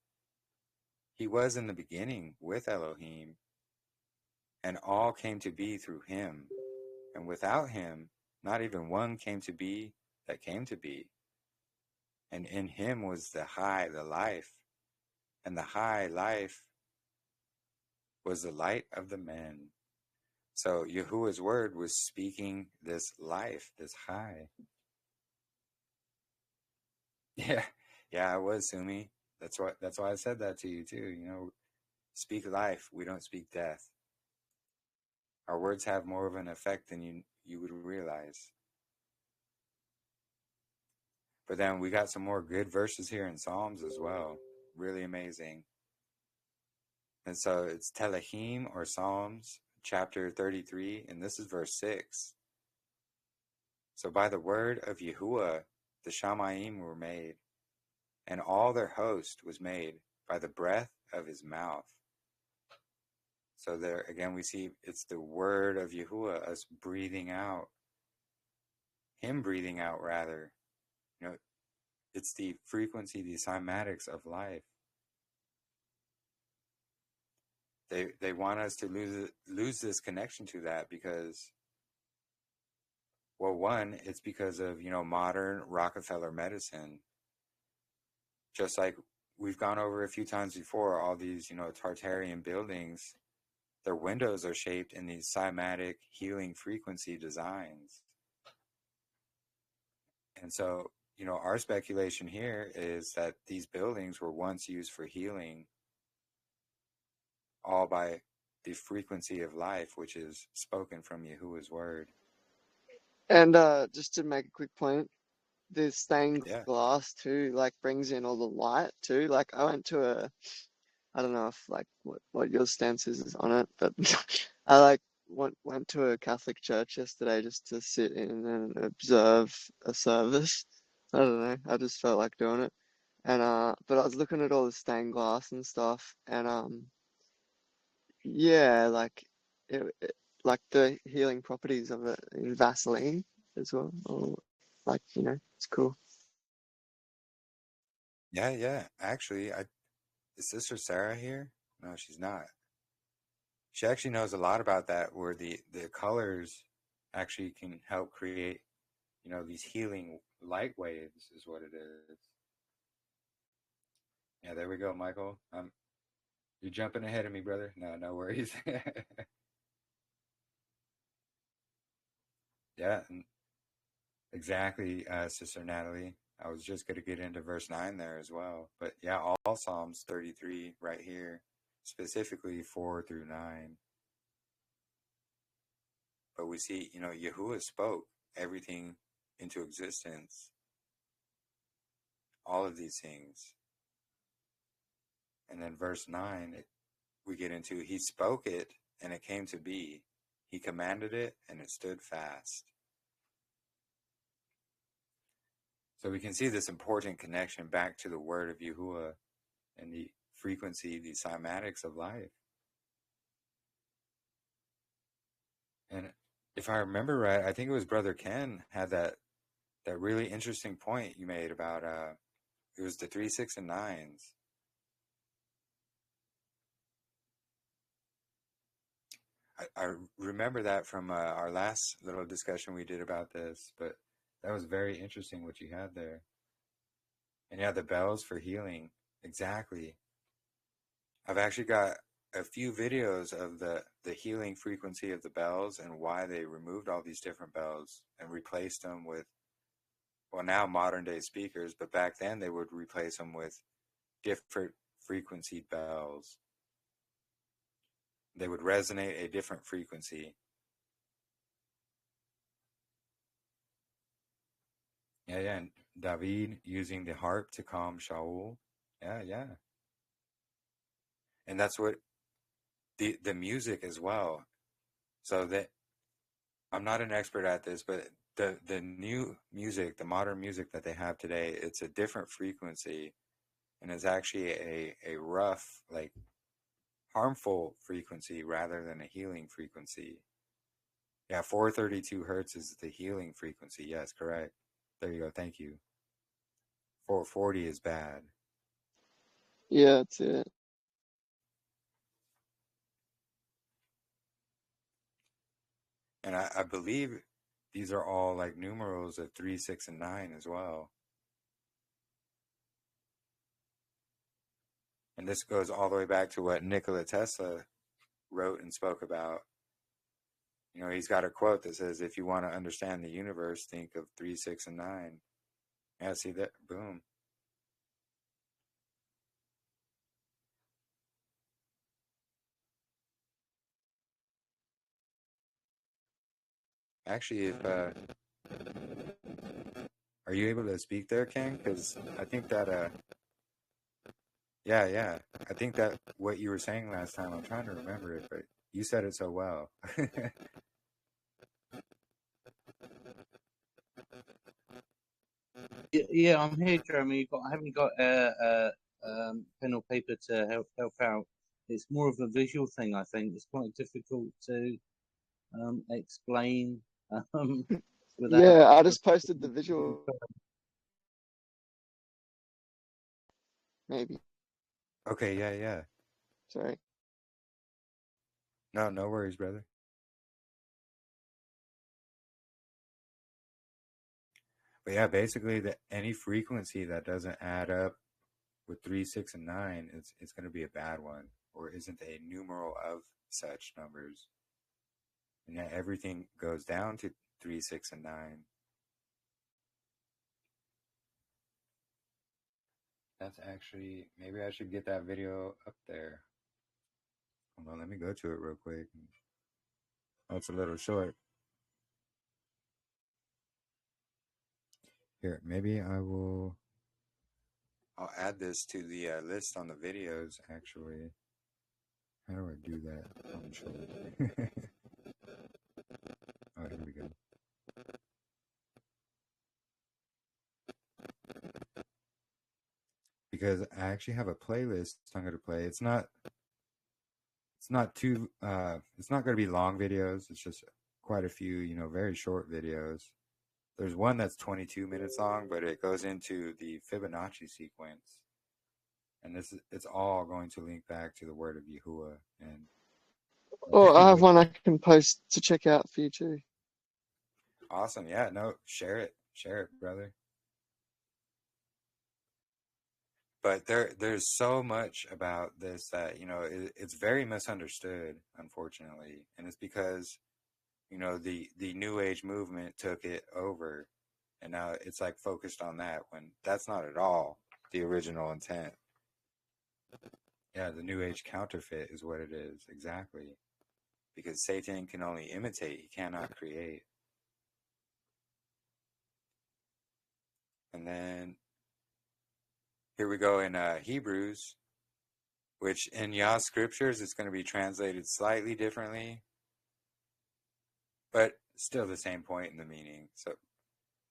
He was in the beginning with Elohim, and all came to be through him. And without him, not even one came to be that came to be. And in him was the life, and the high life was the light of the men. So Yahuwah's word was speaking this life, this high. Yeah, I was, Sumi. That's why I said that to you too. Speak life. We don't speak death. Our words have more of an effect than you would realize. But then we got some more good verses here in Psalms as well. Really amazing. And so it's Telahim or Psalms chapter 33, and this is verse 6. So by the word of Yahuwah, the Shamayim were made, and all their host was made by the breath of his mouth. So there again we see it's the word of Yahuwah, us breathing out. Him breathing out, rather. It's the frequency, the cymatics of life. They want us to lose this connection to that because, well, one, it's because of, modern Rockefeller medicine. Just like we've gone over a few times before, all these, Tartarian buildings, their windows are shaped in these cymatic healing frequency designs. And so, our speculation here is that these buildings were once used for healing, all by the frequency of life, which is spoken from Yahuwah's word. And just to make a quick point, the stained Yeah. glass too, brings in all the light too. I went to I don't know if what your stance is on it, but I went to a Catholic church yesterday just to sit in and observe a service. I don't know, I just felt like doing it. And but I was looking at all the stained glass and stuff, and Yeah, like the healing properties of it in Vaseline as well. Or like, it's cool. Yeah. Actually, is Sister Sarah here? No, she's not. She actually knows a lot about that, where the colors actually can help create, these healing light waves is what it is. Yeah, there we go, Michael. You're jumping ahead of me, brother. No worries. Yeah, exactly, Sister Natalie. I was just going to get into verse 9 there as well. But yeah, all Psalms 33 right here, specifically 4 through 9. But we see, Yahuwah spoke everything into existence, all of these things. And then verse 9, we get into, he spoke it and it came to be. He commanded it and it stood fast. So we can see this important connection back to the word of Yahuwah and the frequency, the cymatics of life. And if I remember right, I think it was Brother Ken had that really interesting point you made about it was the 3, 6, and 9s. I remember that from our last little discussion we did about this, but that was very interesting what you had there. And yeah, the bells for healing. Exactly. I've actually got a few videos of the healing frequency of the bells and why they removed all these different bells and replaced them with, well, now modern day speakers, but back then they would replace them with different frequency bells. They would resonate a different frequency. Yeah, and David using the harp to calm Shaul. Yeah. And that's what the music as well. So that I'm not an expert at this, but the new music, the modern music that they have today, it's a different frequency, and it's actually a rough, like harmful frequency rather than a healing frequency. Yeah, 432 hertz is the healing frequency. Yes, correct. There you go. Thank you. 440 is bad. Yeah, that's it. And I believe these are all like numerals of 3, 6, and 9 as well. And this goes all the way back to what Nikola Tesla wrote and spoke about. He's got a quote that says, if you want to understand the universe, think of 3, 6, and 9. Yeah, see that? Boom. Actually, if are you able to speak there, Ken? Because I think that yeah, I think that what you were saying last time, I'm trying to remember it, but you said it so well. Yeah, I'm here, Jeremy. I haven't got a pen or paper to help out. It's more of a visual thing, I think. It's quite difficult to explain without. Yeah, I just posted the visual. Maybe. Okay, yeah. Sorry. No worries, brother. But yeah, basically, any frequency that doesn't add up with 3, 6, and 9, it's going to be a bad one, or isn't a numeral of such numbers. And yeah, everything goes down to 3, 6, and 9. That's actually, maybe I should get that video up there. Hold on, let me go to it real quick. Oh, it's a little short. Here, maybe I'll add this to the list on the videos, actually. How do I do that? I'm sure. Oh, here we go. Because I actually have a playlist I'm going to play. It's not it's not too, it's not going to be long videos. It's just quite a few, you know, very short videos. There's one that's 22 minutes long, but it goes into the Fibonacci sequence. And it's all going to link back to the Word of Yahuah. And Or I have one I can post to check out for you too. awesome. Yeah, no, share it, brother. But there's so much about this that, you know, it's very misunderstood, unfortunately. And it's because, you know, the New Age movement took it over. And now it's like focused on that when that's not at all the original intent. Yeah, the New Age counterfeit is what it is, exactly. Because Satan can only imitate, he cannot create. And then here we go in Hebrews, which in Yah's scriptures is going to be translated slightly differently, but still the same point in the meaning. So,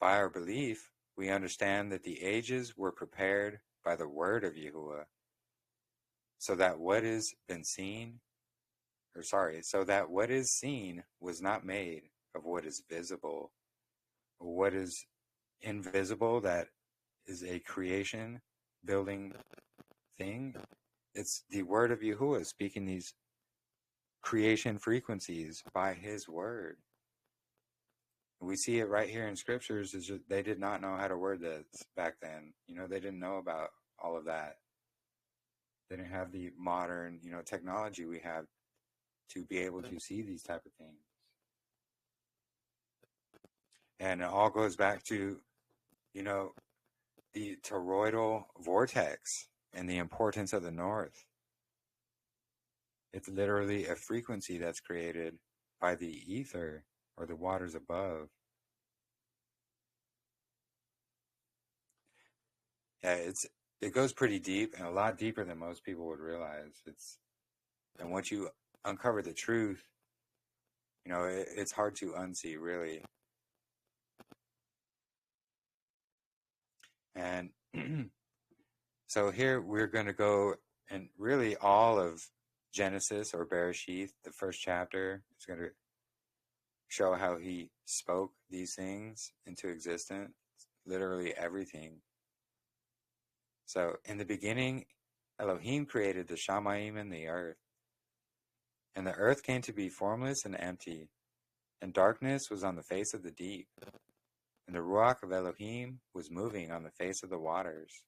by our belief, we understand that the ages were prepared by the word of Yahuwah, so that what is seen was not made of what is visible. What is invisible, that is a creation building thing, it's the word of Yahuwah speaking these creation frequencies by his word. We see it right here in scriptures. Is just, they did not know how to word this back then. You know, they didn't know about all of that. They didn't have the modern, you know, technology we have to be able to see these type of things. And it all goes back to, you know, the toroidal vortex and the importance of the north. It's literally a frequency that's created by the ether or the waters above. Yeah, it goes pretty deep, and a lot deeper than most people would realize. And once you uncover the truth, you know, it's hard to unsee, really. And so here we're going to go, and really all of Genesis or Bereshith, the first chapter, is going to show how he spoke these things into existence, literally everything. So in the beginning, Elohim created the Shamayim and the earth. And the earth came to be formless and empty, and darkness was on the face of the deep. And the Ruach of Elohim was moving on the face of the waters.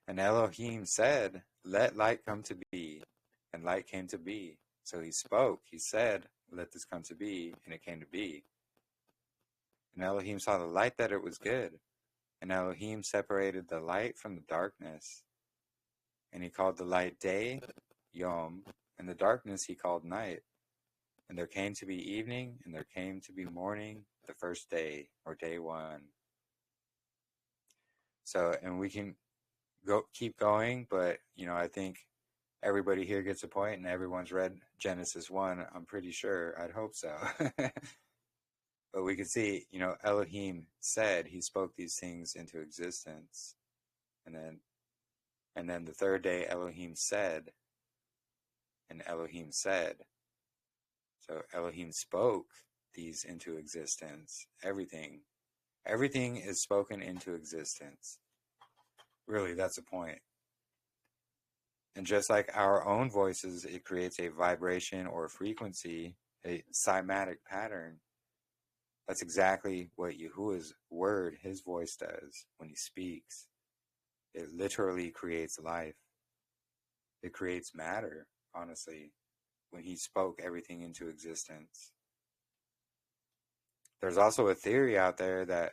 And Elohim said, "Let light come to be." And light came to be. So he spoke, he said, "Let this come to be," and it came to be. And Elohim saw the light that it was good. And Elohim separated the light from the darkness. And he called the light day, Yom, and the darkness he called night. And there came to be evening, and there came to be morning, the first day, or day one. So, and we can keep going, but, you know, I think everybody here gets a point, and everyone's read Genesis 1, I'm pretty sure. I'd hope so. But we can see, you know, Elohim said, he spoke these things into existence. And then the third day, Elohim said, and Elohim said. So Elohim spoke these into existence. Everything is spoken into existence. Really, that's the point. And just like our own voices, it creates a vibration or a frequency, a cymatic pattern. That's exactly what Yahuwah's word, his voice, does when he speaks. It literally creates life. It creates matter, honestly, when he spoke everything into existence. There's also a theory out there that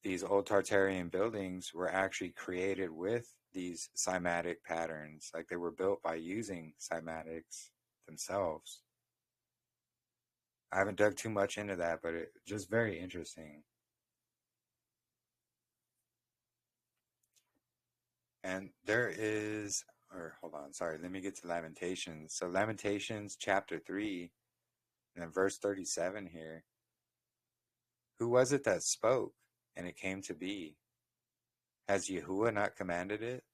these old Tartarian buildings were actually created with these cymatic patterns, like they were built by using cymatics themselves. I haven't dug too much into that, but it's just very interesting. And there is, hold on, sorry, let me get to Lamentations. So Lamentations chapter 3, and then verse 37 here. Who was it that spoke, and it came to be? Has Yahuwah not commanded it?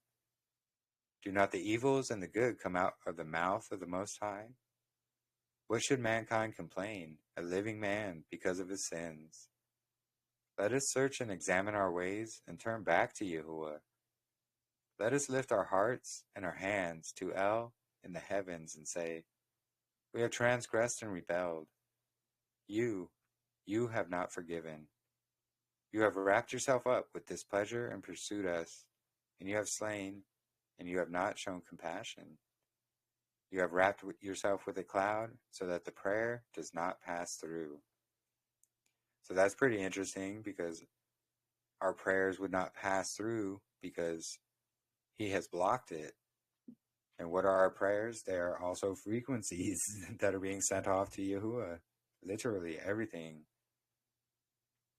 Do not the evils and the good come out of the mouth of the Most High? What should mankind complain, a living man, because of his sins? Let us search and examine our ways and turn back to Yahuwah. Let us lift our hearts and our hands to El in the heavens and say, we have transgressed and rebelled. You have not forgiven. You have wrapped yourself up with displeasure and pursued us, and you have slain, and you have not shown compassion. You have wrapped yourself with a cloud so that the prayer does not pass through. So that's pretty interesting because our prayers would not pass through because he has blocked it. And what are our prayers? They are also frequencies that are being sent off to Yahuwah. Literally everything.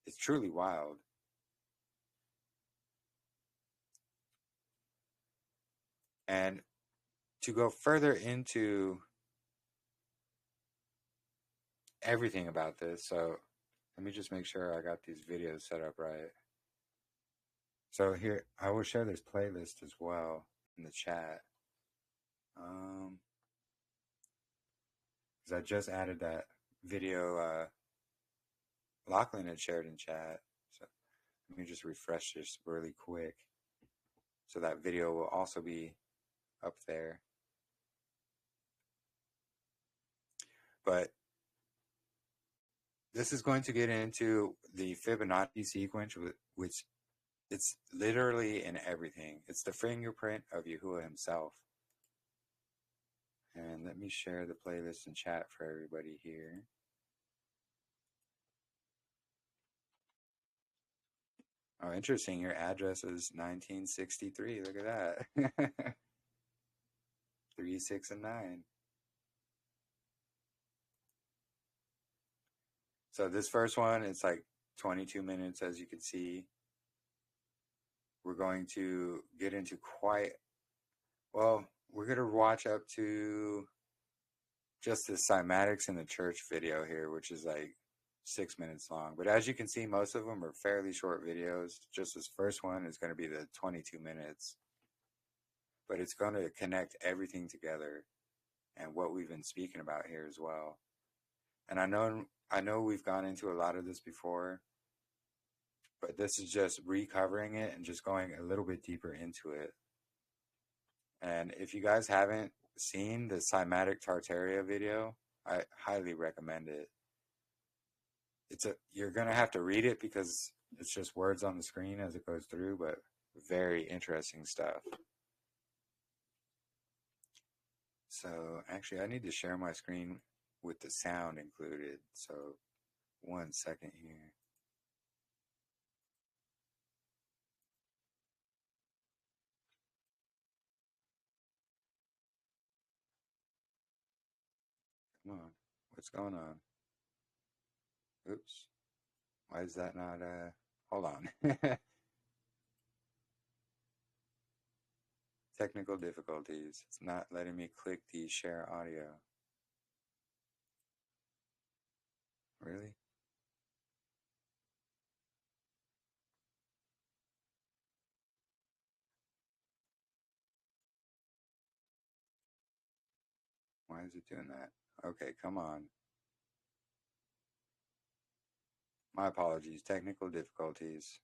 It's truly wild. And to go further into everything about this, so let me just make sure I got these videos set up right. So here, I will share this playlist as well in the chat. Because I just added that video Lachlan had shared in chat. So let me just refresh this really quick. So that video will also be up there. But this is going to get into the Fibonacci sequence, which it's literally in everything. It's the fingerprint of Yahuwah himself. And let me share the playlist in chat for everybody here. Oh, interesting. Your address is 1963. Look at that. 3, 6, and 9. So this first one, it's like 22 minutes, as you can see. We're going to get into we're going to watch up to just the Cymatics in the church video here, which is like 6 minutes long. But as you can see, most of them are fairly short videos. Just this first one is going to be the 22 minutes. But it's going to connect everything together and what we've been speaking about here as well. And I know we've gone into a lot of this before, but this is just recovering it and just going a little bit deeper into it. And if you guys haven't seen the Cymatic Tartaria video, I highly recommend it. You're going to have to read it because it's just words on the screen as it goes through, but very interesting stuff. So actually, I need to share my screen with the sound included. So 1 second here. Come on. What's going on? Oops. Why is that not, hold on. Technical difficulties. It's not letting me click the share audio. Really? Why is it doing that? Okay, come on. My apologies. Technical difficulties.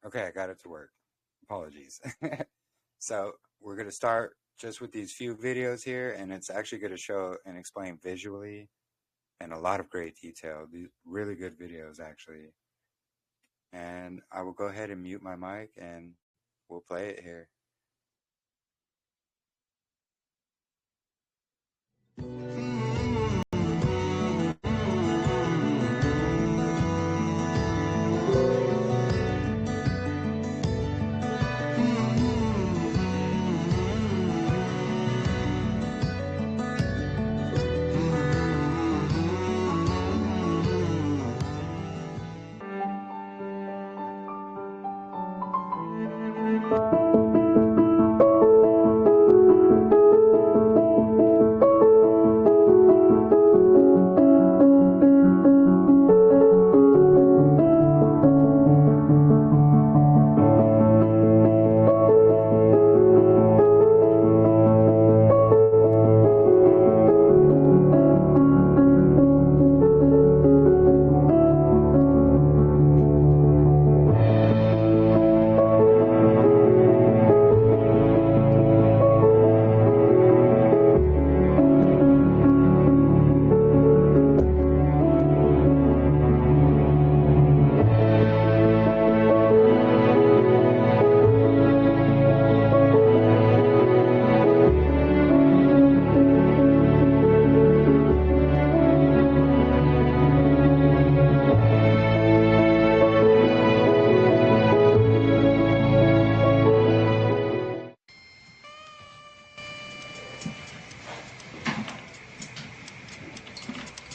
Okay, I got it to work. Apologies. So we're going to start just with these few videos here, and it's actually going to show and explain visually and a lot of great detail. These really good videos, actually. And I will go ahead and mute my mic, and we'll play it here.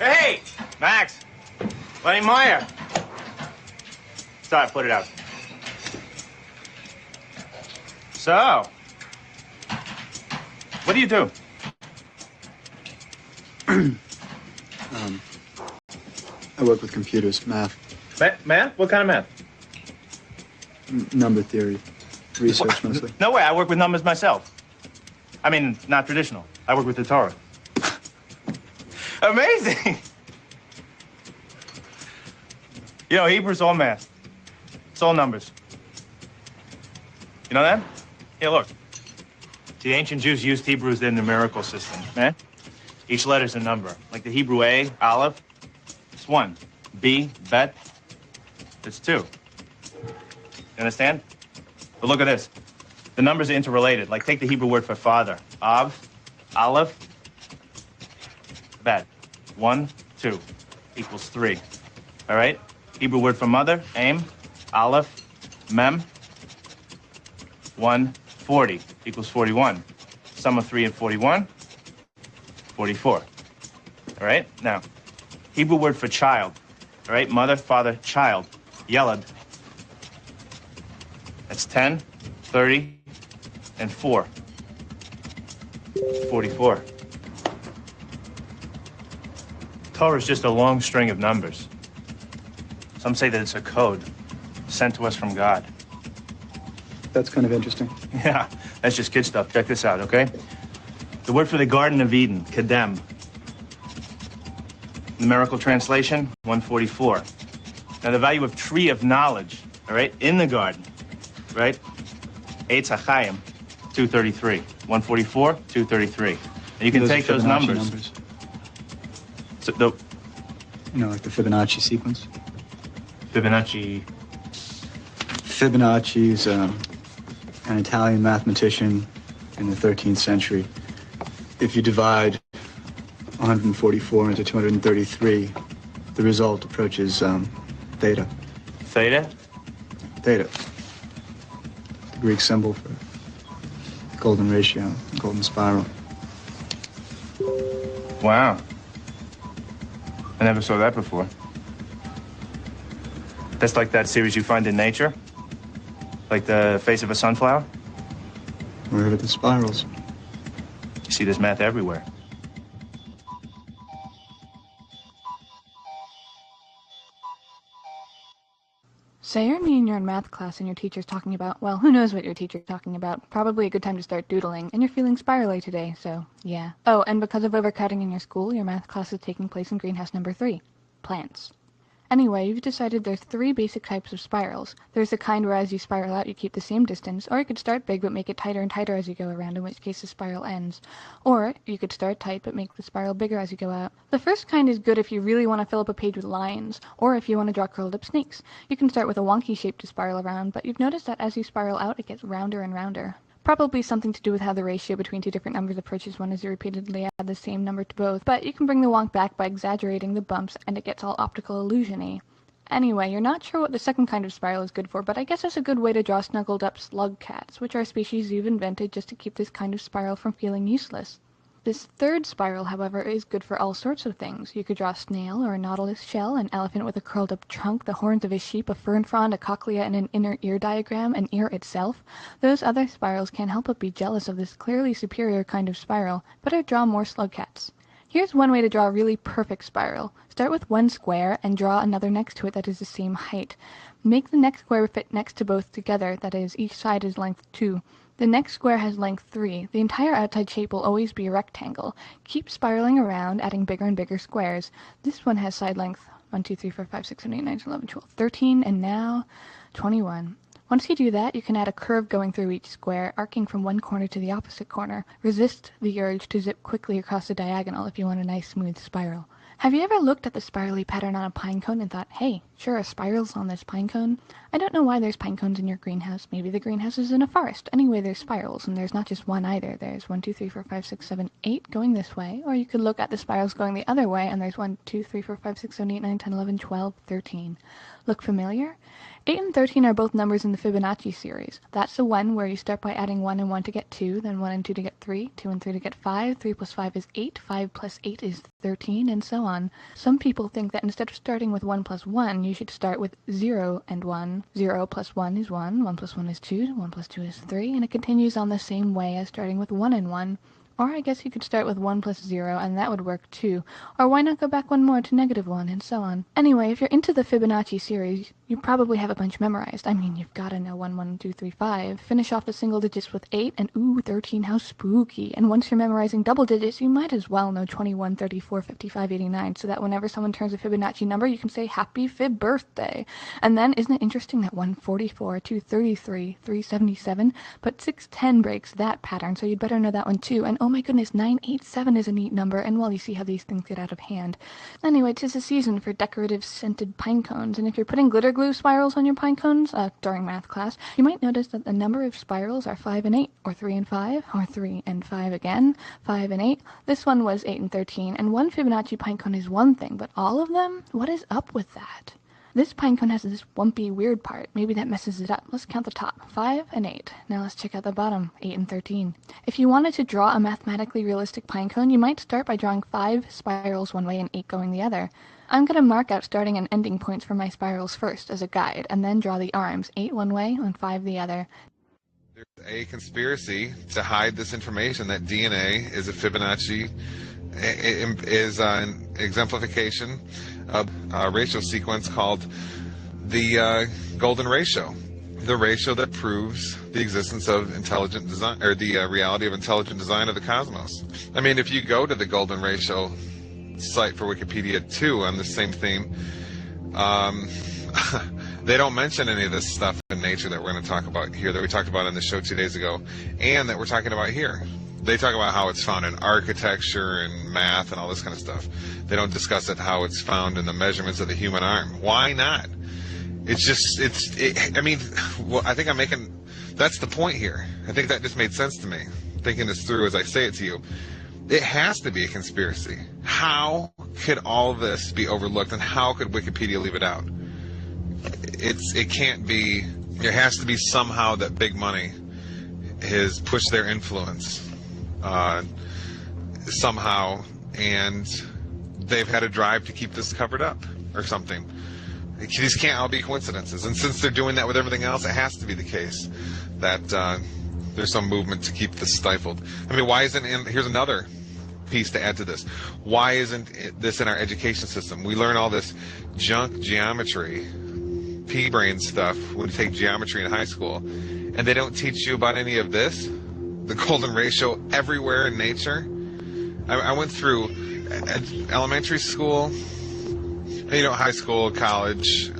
Hey, Max. Lenny Meyer. Sorry, put it out. So, what do you do? I work with computers, math. Math? What kind of math? Number theory. Research, mostly. No way, I work with numbers myself. I mean, not traditional. I work with the Torah. Amazing! You know, Hebrew's all math. It's all numbers. You know that? Here, look. See, the ancient Jews used Hebrew as their numerical system, man. Each letter's a number. Like the Hebrew A, Aleph, it's 1. B, Bet, it's 2. You understand? But look at this. The numbers are interrelated. Like, take the Hebrew word for father. Av, Aleph, Bet. 1, 2 equals 3. All right? Hebrew word for mother, Aim, Aleph, Mem. 1, 40 equals 41. Sum of 3 and 41, 44. All right? Now, Hebrew word for child. All right? Mother, father, child. Yelad. That's 10, 30, and 4. 44. Torah is just a long string of numbers. Some say that it's a code sent to us from God. That's kind of interesting. Yeah, that's just kid stuff. Check this out, okay? The word for the Garden of Eden, Kedem. Numerical translation, 144. Now, the value of tree of knowledge, all right, in the garden, right? Eitz HaChaim, 233. 144, 233. And you can take those numbers. So You know, like the Fibonacci sequence? Fibonacci. Fibonacci's an Italian mathematician in the 13th century. If you divide 144 into 233, the result approaches theta. Theta? Theta. The Greek symbol for golden ratio, golden spiral. Wow. I never saw that before. That's like that series you find in nature? Like the face of a sunflower? Wherever the spirals. You see this math everywhere. Say you're me and you're in math class and your teacher's talking about, well, who knows what your teacher's talking about. Probably a good time to start doodling, and you're feeling spirally today, so yeah. Oh, and because of overcrowding in your school, your math class is taking place in greenhouse number 3, plants. Anyway, you've decided there's 3 basic types of spirals. There's the kind where as you spiral out you keep the same distance, or you could start big but make it tighter and tighter as you go around, in which case the spiral ends. Or you could start tight but make the spiral bigger as you go out. The first kind is good if you really want to fill up a page with lines, or if you want to draw curled up snakes. You can start with a wonky shape to spiral around, but you've noticed that as you spiral out it gets rounder and rounder. Probably something to do with how the ratio between 2 different numbers approaches one as you repeatedly add the same number to both, but you can bring the wonk back by exaggerating the bumps and it gets all optical illusion-y. Anyway, you're not sure what the second kind of spiral is good for, but I guess it's a good way to draw snuggled up slug cats, which are a species you've invented just to keep this kind of spiral from feeling useless. This third spiral, however, is good for all sorts of things. You could draw a snail or a nautilus shell, an elephant with a curled up trunk, the horns of a sheep, a fern frond, a cochlea, and an inner ear diagram, an ear itself. Those other spirals can't help but be jealous of this clearly superior kind of spiral. Better draw more slug cats. Here's one way to draw a really perfect spiral. Start with one square and draw another next to it that is the same height. Make the next square fit next to both together, that is, each side is length 2. The next square has length 3. The entire outside shape will always be a rectangle. Keep spiraling around, adding bigger and bigger squares. This one has side length 1, 2, 3, 4, 5, 6, 7, 8, 9, 10, 11, 12, 13, and now 21. Once you do that, you can add a curve going through each square, arcing from one corner to the opposite corner. Resist the urge to zip quickly across the diagonal if you want a nice smooth spiral. Have you ever looked at the spirally pattern on a pine cone and thought, hey, sure are spirals on this pine cone? I don't know why there's pine cones in your greenhouse. Maybe the greenhouse is in a forest. Anyway, there's spirals, and there's not just one either. There's 1, 2, 3, 4, 5, 6, 7, 8 going this way, or you could look at the spirals going the other way, and there's 1, 2, 3, 4, 5, 6, 7, 8, 9, 10, 11, 12, 13. Look familiar? 8 and 13 are both numbers in the Fibonacci series. That's the one where you start by adding 1 and 1 to get 2, then 1 and 2 to get 3, 2 and 3 to get 5, 3 plus 5 is 8, 5 plus 8 is 13, and so on. Some people think that instead of starting with 1 plus 1, you should start with 0 and 1. 0 plus 1 is 1, 1 plus 1 is 2, 1 plus 2 is 3, and it continues on the same way as starting with 1 and 1. Or I guess you could start with 1 plus 0, and that would work too. Or why not go back one more to -1, and so on. Anyway, if you're into the Fibonacci series, you probably have a bunch memorized. I mean, you've got to know 1, 1, 2, 3, 5. Finish off the single digits with 8, and ooh, 13, how spooky. And once you're memorizing double digits, you might as well know 21, 34, 55, 89, so that whenever someone turns a Fibonacci number, you can say, happy Fib birthday. And then, isn't it interesting that 144, 233, 377, but 610 breaks that pattern, so you'd better know that one too. And oh my goodness, 987 is a neat number, and well, you see how these things get out of hand. Anyway, 'tis the season for decorative scented pine cones, and if you're putting glitter glue spirals on your pine cones during math class, you might notice that the number of spirals are 5 and 8, or 3 and 5, or 3 and 5 again, 5 and 8. This one was 8 and 13, and one Fibonacci pine cone is one thing, but all of them? What is up with that? This pine cone has this wumpy, weird part. Maybe that messes it up. Let's count the top. 5 and 8. Now let's check out the bottom. 8 and 13. If you wanted to draw a mathematically realistic pine cone, you might start by drawing 5 spirals one way and 8 going the other. I'm going to mark out starting and ending points for my spirals first as a guide, and then draw the arms, 8 one way and 5 the other. There's a conspiracy to hide this information that DNA is a Fibonacci, is an exemplification of a ratio sequence called the golden ratio, the ratio that proves the existence of intelligent design, or the reality of intelligent design of the cosmos. I mean, if you go to the golden ratio site for Wikipedia too on the same theme, they don't mention any of this stuff in nature that we're going to talk about here, that we talked about on the show 2 days ago, and that we're talking about here. They talk about how it's found in architecture and math and all this kind of stuff. They don't discuss it how it's found in the measurements of the human arm. Why not? It's just, I mean, well, I think I'm making, that's the point here. I think that just made sense to me, thinking this through as I say it to you. It has to be a conspiracy. How could all of this be overlooked, and how could Wikipedia leave it out? It can't be. There has to be somehow that big money has pushed their influence somehow, and they've had a drive to keep this covered up or something. These can't all be coincidences, and since they're doing that with everything else, it has to be the case that there's some movement to keep this stifled. I mean, why isn't? Here's another piece to add to this. Why isn't this in our education system? We learn all this junk geometry, pea-brain stuff when you take geometry in high school, and they don't teach you about any of this, the golden ratio everywhere in nature. I went through elementary school, high school, college,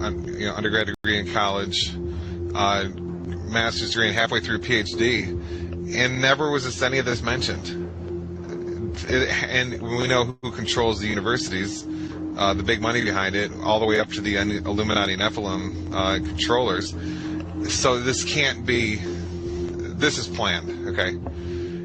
undergrad degree in college, master's degree, and halfway through PhD, and never was any of this mentioned. And we know who controls the universities, the big money behind it, all the way up to the Illuminati Nephilim controllers. So this can't be. This is planned, okay?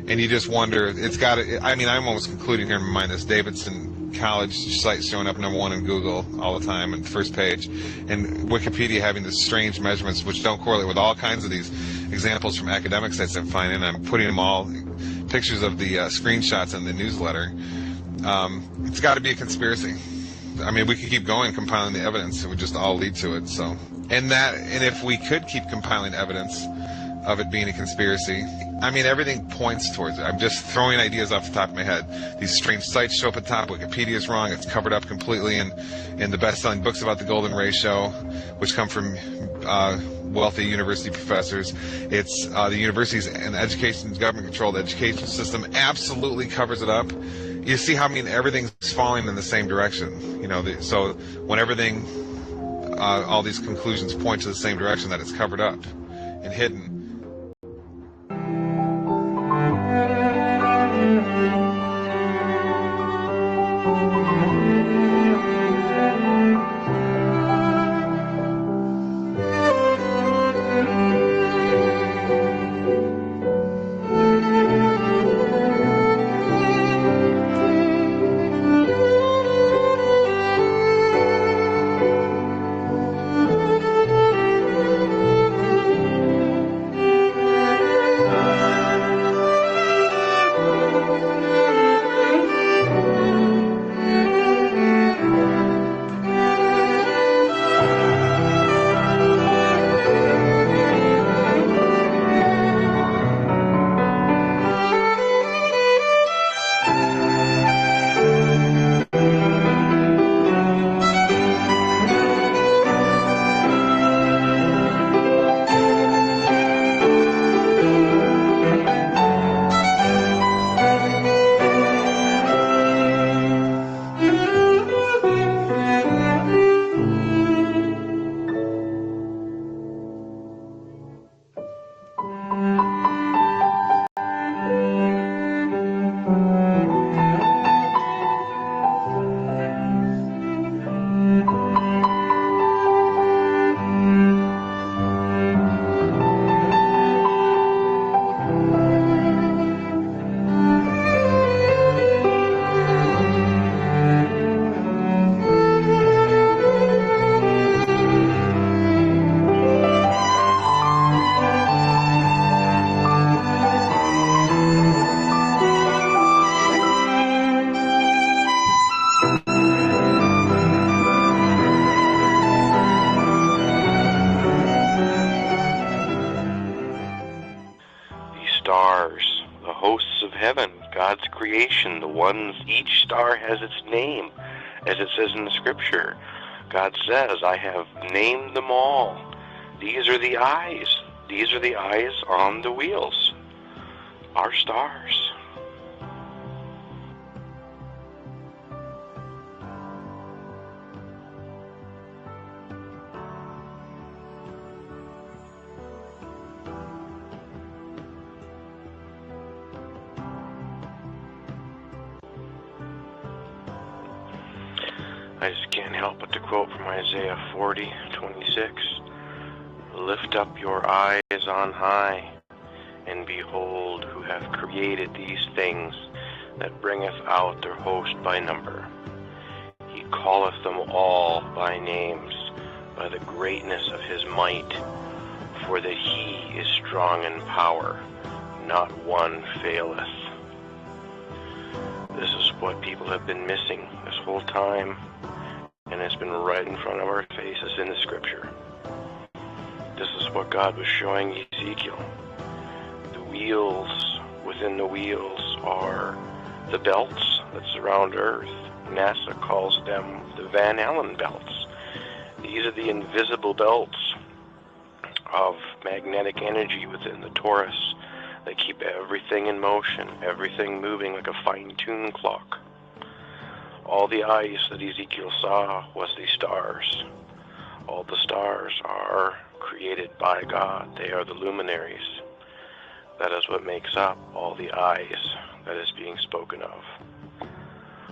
And you just wonder. It's got to. I mean, I'm almost concluding here in my mind this Davidson College site showing up #1 in Google all the time and first page, and Wikipedia having these strange measurements which don't correlate with all kinds of these examples from academic sites I'm finding. I'm putting them all, pictures of the screenshots in the newsletter. It's got to be a conspiracy. I mean, we could keep going compiling the evidence; it would just all lead to it. So, and if we could keep compiling evidence of it being a conspiracy, I mean, everything points towards it. I'm just throwing ideas off the top of my head. These strange sites show up at the top. Wikipedia is wrong. It's covered up completely in the best-selling books about the golden ratio, which come from wealthy university professors. It's the universities and the government-controlled education system absolutely covers it up. You see how, everything's falling in the same direction. So when everything, all these conclusions point to the same direction, that it's covered up and hidden. God's creation, the ones, each star has its name, as it says in the scripture. God says, I have named them all. These are the eyes. These are the eyes on the wheels. Our stars. I just can't help but to quote from Isaiah 40:26. Lift up your eyes on high, and behold who hath created these things, that bringeth out their host by number. He calleth them all by names, by the greatness of his might, for that he is strong in power, not one faileth. This is what people have been missing this whole time, and it's been right in front of our faces in the scripture. This is what God was showing Ezekiel. The wheels within the wheels are the belts that surround Earth. NASA calls them the Van Allen belts. These are the invisible belts of magnetic energy within the torus. They keep everything in motion, everything moving like a fine-tuned clock. All the eyes that Ezekiel saw was the stars. All the stars are created by God. They are the luminaries. That is what makes up all the eyes that is being spoken of.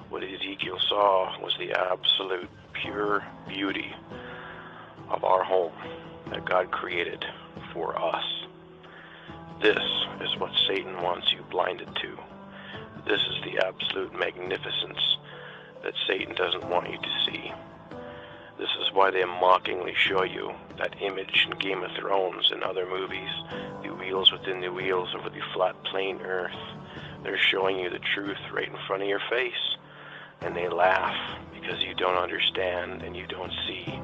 What Ezekiel saw was the absolute pure beauty of our home that God created for us. This is what Satan wants you blinded to. This is the absolute magnificence that Satan doesn't want you to see. This is why they mockingly show you that image in Game of Thrones and other movies, the wheels within the wheels over the flat plain earth. They're showing you the truth right in front of your face, and they laugh because you don't understand and you don't see.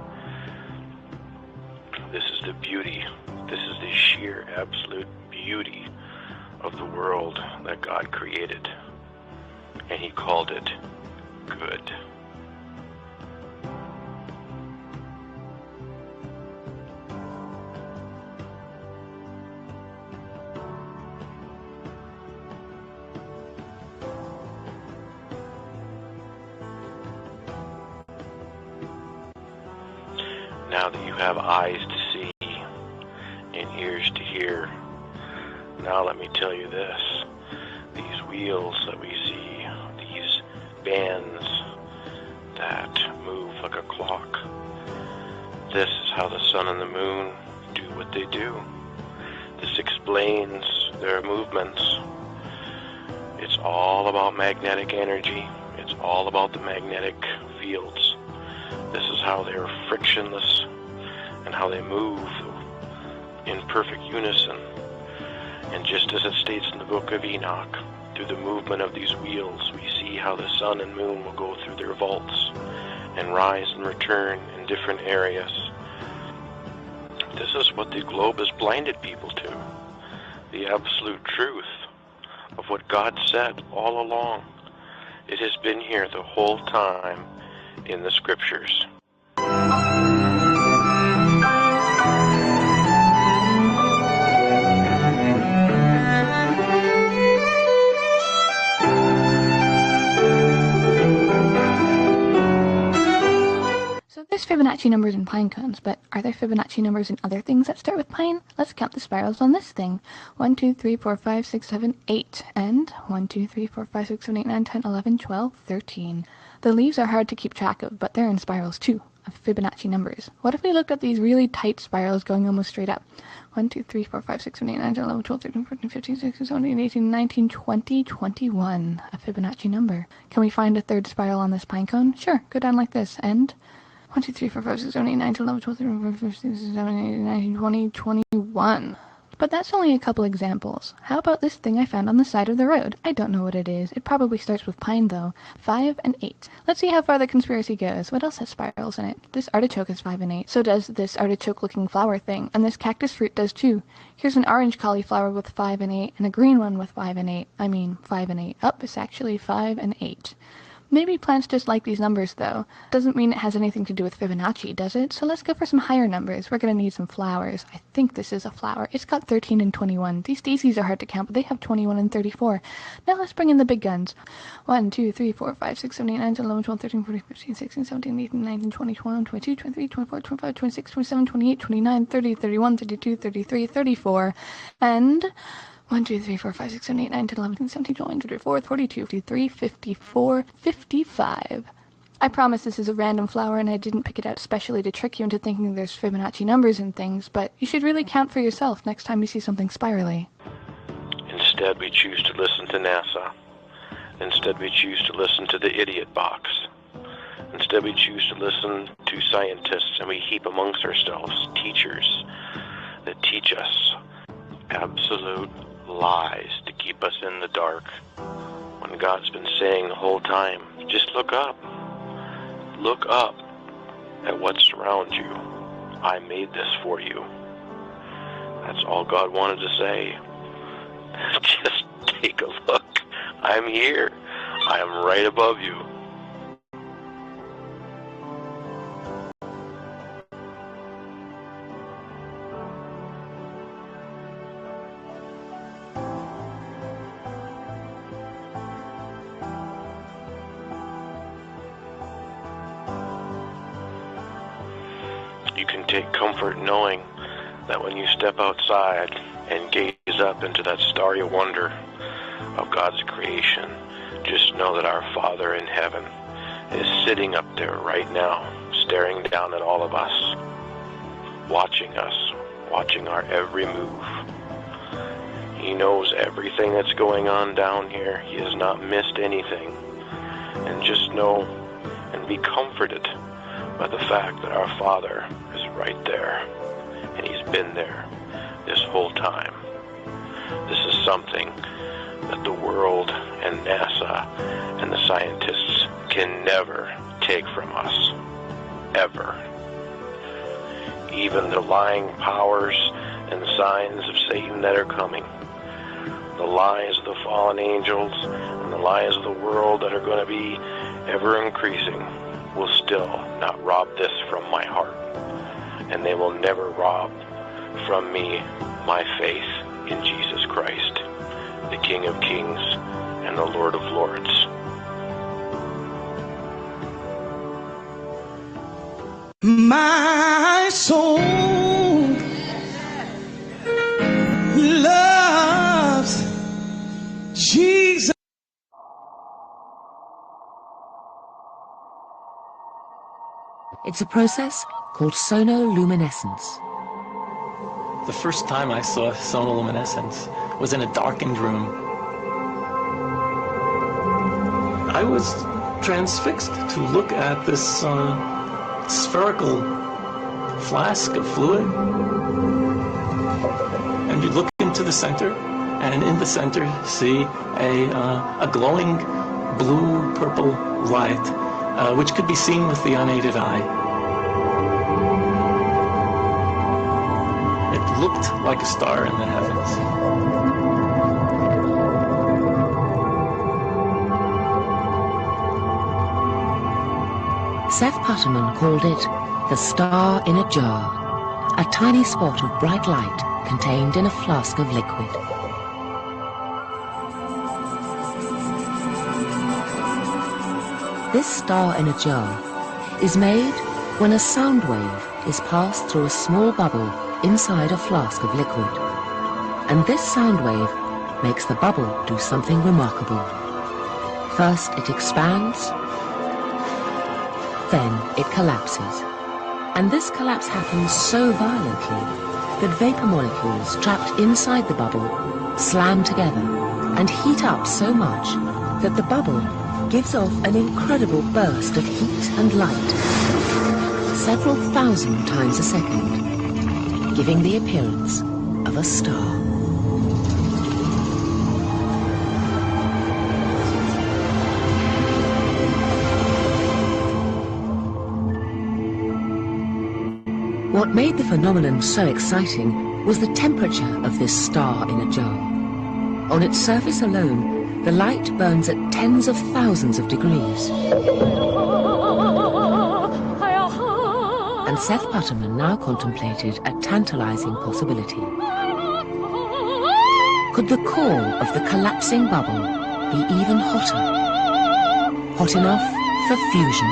This is the beauty. This is the sheer absolute beauty of the world that God created, and he called it good. Now that you have eyes to see and ears to hear, now let me tell you this. These wheels that we see, these bands that move like a clock, this is how the sun and the moon do what they do. This explains their movements. It's all about magnetic energy. It's all about the magnetic fields. This is how they're frictionless and how they move in perfect unison. And just as it states in the book of Enoch, through the movement of these wheels, we see how the sun and moon will go through their vaults and rise and return in different areas. This is what the globe has blinded people to. The absolute truth of what God said all along. It has been here the whole time in the scriptures. So there's Fibonacci numbers in pine cones, but are there Fibonacci numbers in other things that start with pine? Let's count the spirals on this thing. 1, 2, 3, 4, 5, 6, 7, 8. And 1, 2, 3, 4, 5, 6, 7, 8, 9, 10, 11, 12, 13. The leaves are hard to keep track of, but they're in spirals too, of Fibonacci numbers. What if we looked at these really tight spirals going almost straight up? 1, 2, 3, 4, 5, 6, 7, 8, 9, 10, 11, 12, 13, 14, 15, 16, 17, 18, 19, 20, 21. A Fibonacci number. Can we find a third spiral on this pine cone? Sure, go down like this, and 1, 2, 3, 4, 5, 6, 7, 8, 9, 10, 11, 12, 13, 14, 15, 16, 17, 18, 19, 20, 21. But that's only a couple examples. How about this thing I found on the side of the road? I don't know what it is. It probably starts with pine, though. 5 and 8. Let's see how far the conspiracy goes. What else has spirals in it? This artichoke is 5 and 8. So does this artichoke-looking flower thing. And this cactus fruit does too. Here's an orange cauliflower with 5 and 8, and a green one with 5 and 8. I mean, 5 and 8. It's actually 5 and 8. Maybe plants just like these numbers, though. Doesn't mean it has anything to do with Fibonacci, does it? So let's go for some higher numbers. We're going to need some flowers. I think this is a flower. It's got 13 and 21. These daisies are hard to count, but they have 21 and 34. Now let's bring in the big guns. 1, 2, 3, 4, 5, 6, 7, 8, 9, 10, 11, 12, 13, 14, 15, 16, 17, 18, 19, 20, 21, 22, 23, 24, 25, 26, 27, 28, 29, 30, 31, 32, 33, 34, and 1, 2, 3, 4, 5, 6, 7, 8, 9, 10, 11, 17, 20, 24, 42, 53, 54, 55. I promise this is a random flower and I didn't pick it out specially to trick you into thinking there's Fibonacci numbers and things, but you should really count for yourself next time you see something spirally. Instead, we choose to listen to NASA. Instead, we choose to listen to the idiot box. Instead, we choose to listen to scientists, and we heap amongst ourselves teachers that teach us absolute lies to keep us in the dark, when God's been saying the whole time, just look up at what surrounds you. I made this for you. That's all God wanted to say. Just take a look. I'm here. I am right above you. You can take comfort knowing that when you step outside and gaze up into that starry wonder of God's creation, just know that our Father in heaven is sitting up there right now, staring down at all of us, watching our every move. He knows everything that's going on down here. He has not missed anything. And just know and be comforted by the fact that our Father is right there, and He's been there this whole time. This is something that the world and NASA and the scientists can never take from us, ever. Even the lying powers and signs of Satan that are coming, the lies of the fallen angels and the lies of the world that are going to be ever increasing, will still not rob this from my heart, and they will never rob from me my faith in Jesus Christ, the King of Kings and the Lord of Lords. My soul loves Jesus. It's a process called sonoluminescence. The first time I saw sonoluminescence was in a darkened room. I was transfixed to look at this spherical flask of fluid. And you look into the center, and in the center see a glowing blue-purple light, which could be seen with the unaided eye. It looked like a star in the heavens. Seth Putterman called it the star in a jar, a tiny spot of bright light contained in a flask of liquid. This star in a jar is made when a sound wave is passed through a small bubble inside a flask of liquid. And this sound wave makes the bubble do something remarkable. First it expands, then it collapses. And this collapse happens so violently that vapor molecules trapped inside the bubble slam together and heat up so much that the bubble gives off an incredible burst of heat and light, several thousand times a second, giving the appearance of a star. What made the phenomenon so exciting was the temperature of this star in a jar. On its surface alone, the light burns at tens of thousands of degrees. And Seth Putterman now contemplated a tantalizing possibility. Could the core of the collapsing bubble be even hotter? Hot enough for fusion?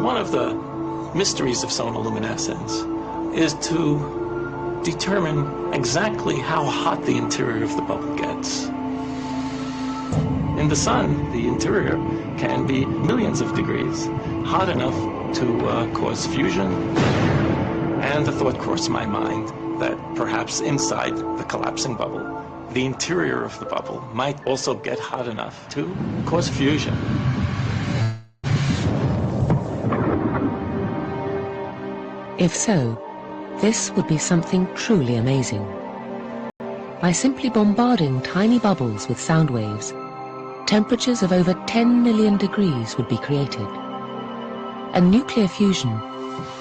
One of the mysteries of sonoluminescence is to determine exactly how hot the interior of the bubble gets. In the sun, the interior can be millions of degrees, hot enough to cause fusion. And the thought crossed my mind that perhaps inside the collapsing bubble, the interior of the bubble might also get hot enough to cause fusion. If so, this would be something truly amazing. By simply bombarding tiny bubbles with sound waves, temperatures of over 10 million degrees would be created. And nuclear fusion,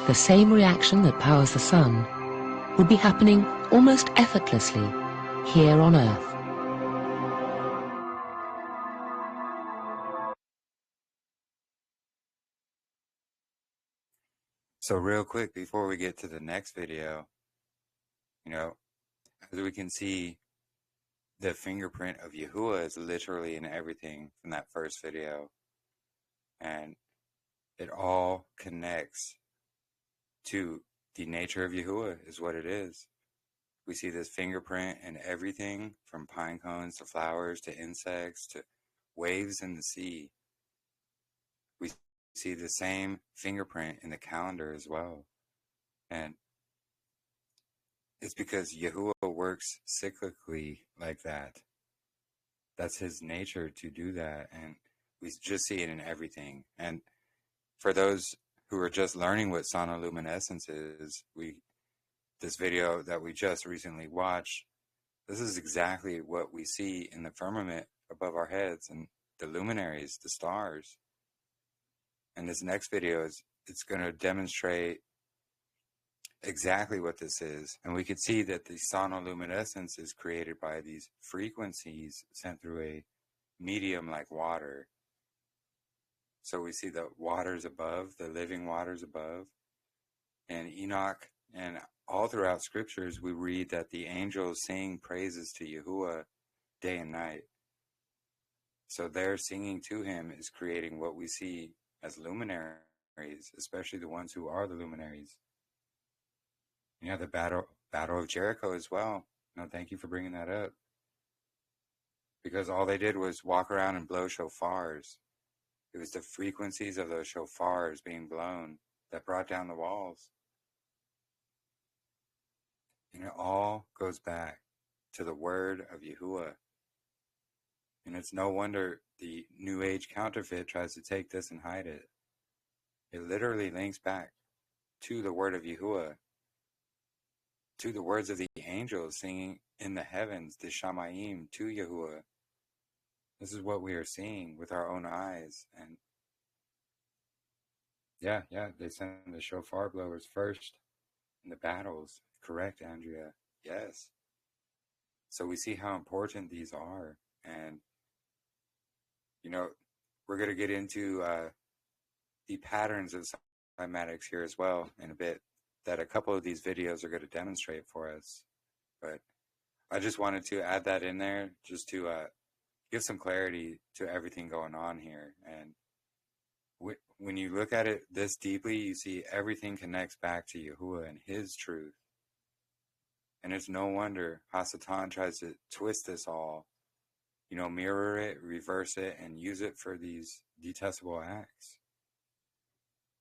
the same reaction that powers the sun, would be happening almost effortlessly here on Earth. So real quick, before we get to the next video, as we can see, the fingerprint of Yahuwah is literally in everything from that first video. And it all connects to the nature of Yahuwah is what it is. We see this fingerprint in everything from pine cones to flowers to insects to waves in the sea. We see the same fingerprint in the calendar as well. And it's because Yahuwah works cyclically like that. That's his nature to do that. And we just see it in everything. And for those who are just learning what sonoluminescence is, this video that we just recently watched, this is exactly what we see in the firmament above our heads and the luminaries, the stars. And this next video it's going to demonstrate exactly what this is. And we can see that the sonoluminescence is created by these frequencies sent through a medium like water. So we see the waters above, the living waters above. And Enoch, and all throughout scriptures, we read that the angels sing praises to Yahuwah day and night. So their singing to him is creating what we see as luminaries, especially the ones who are the luminaries. The battle of Jericho as well. Thank you for bringing that up. Because all they did was walk around and blow shofars. It was the frequencies of those shofars being blown that brought down the walls. And it all goes back to the word of Yahuwah. And it's no wonder the New Age counterfeit tries to take this and hide it. It literally links back to the word of Yahuwah, to the words of the angels singing in the heavens, the Shamayim, to Yahuwah. This is what we are seeing with our own eyes. And yeah, they send the shofar blowers first in the battles. Correct, Andrea. Yes. So we see how important these are. And, we're going to get into the patterns of cymatics here as well in a bit, that a couple of these videos are going to demonstrate for us. But I just wanted to add that in there just to give some clarity to everything going on here. And when you look at it this deeply, you see everything connects back to Yahuwah and his truth. And it's no wonder Hasatan tries to twist this all, mirror it, reverse it, and use it for these detestable acts.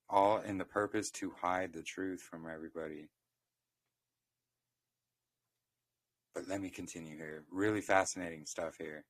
All in the purpose to hide the truth from everybody. But let me continue here. Really fascinating stuff here.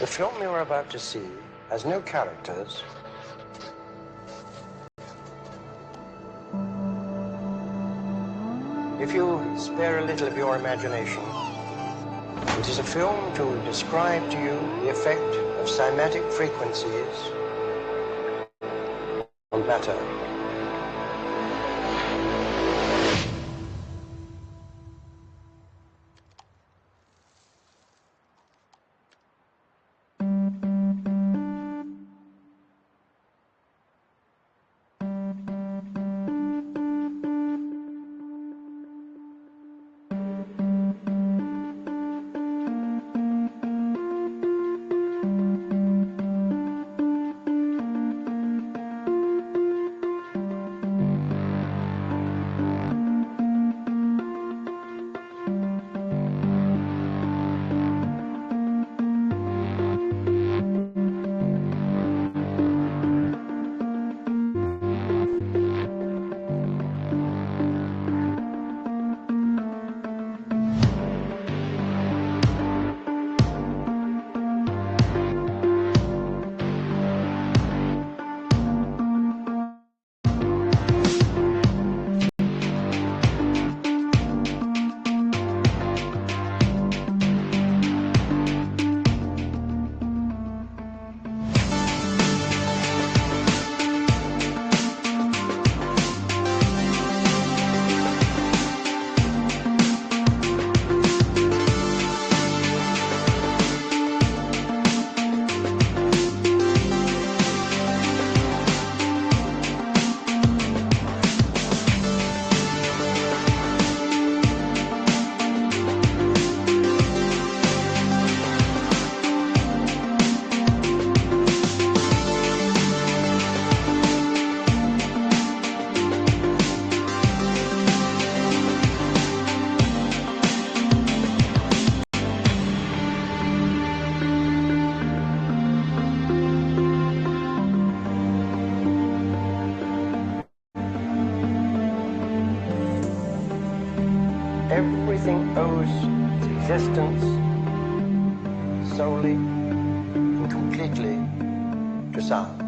The film you're about to see has no characters. If you spare a little of your imagination, it is a film to describe to you the effect of cymatic frequencies on matter. Everything owes its existence solely and completely to sound.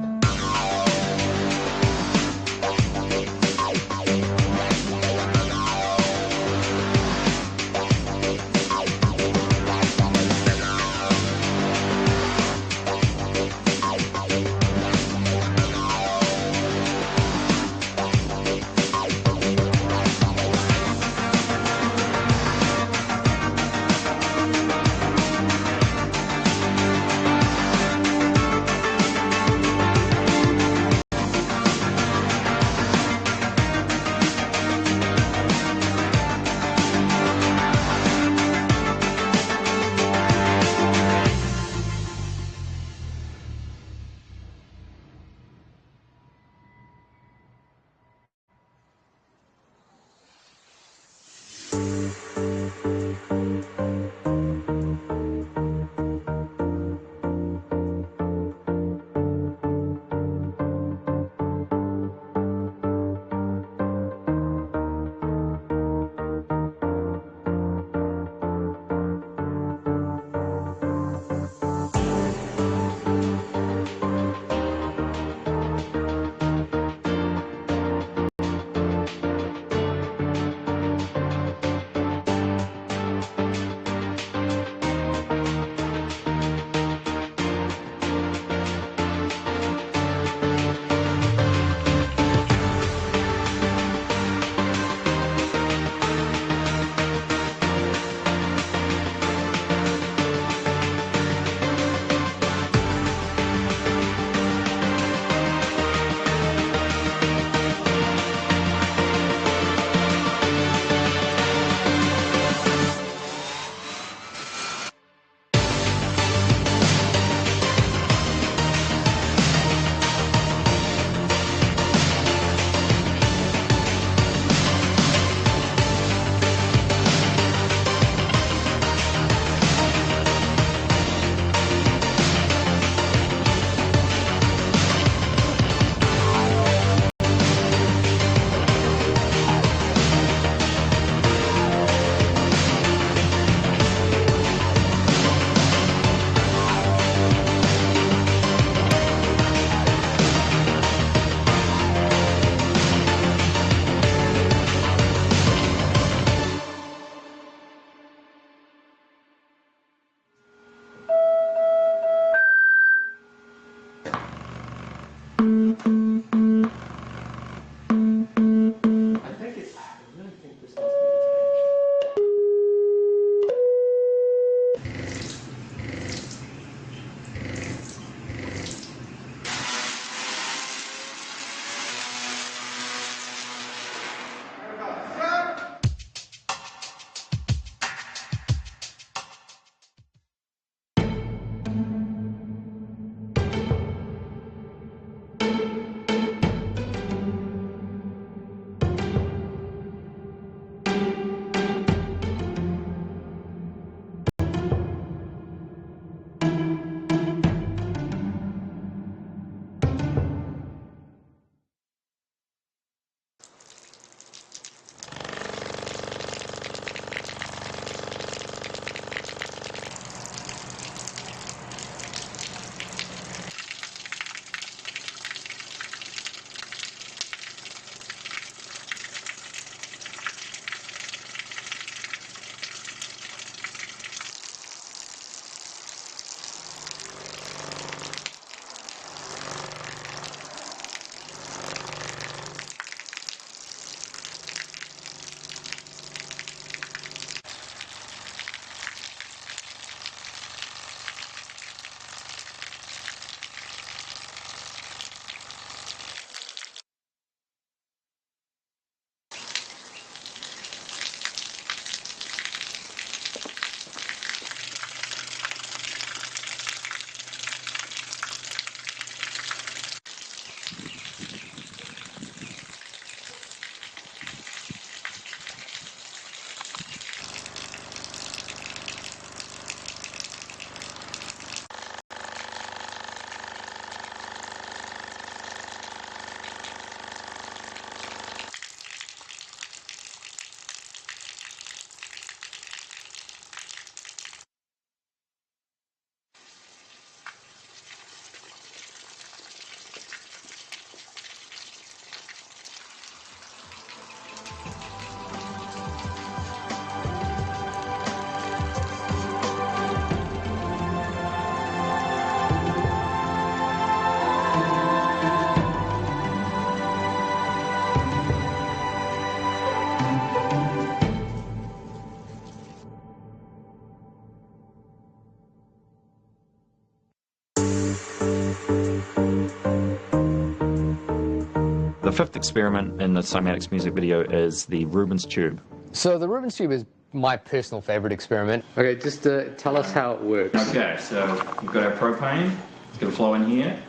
The fifth experiment in the Cymatics music video is the Rubens tube. So the Rubens tube is my personal favorite experiment. Okay, just tell us how it works. Okay, so we've got our propane. It's going to flow in here.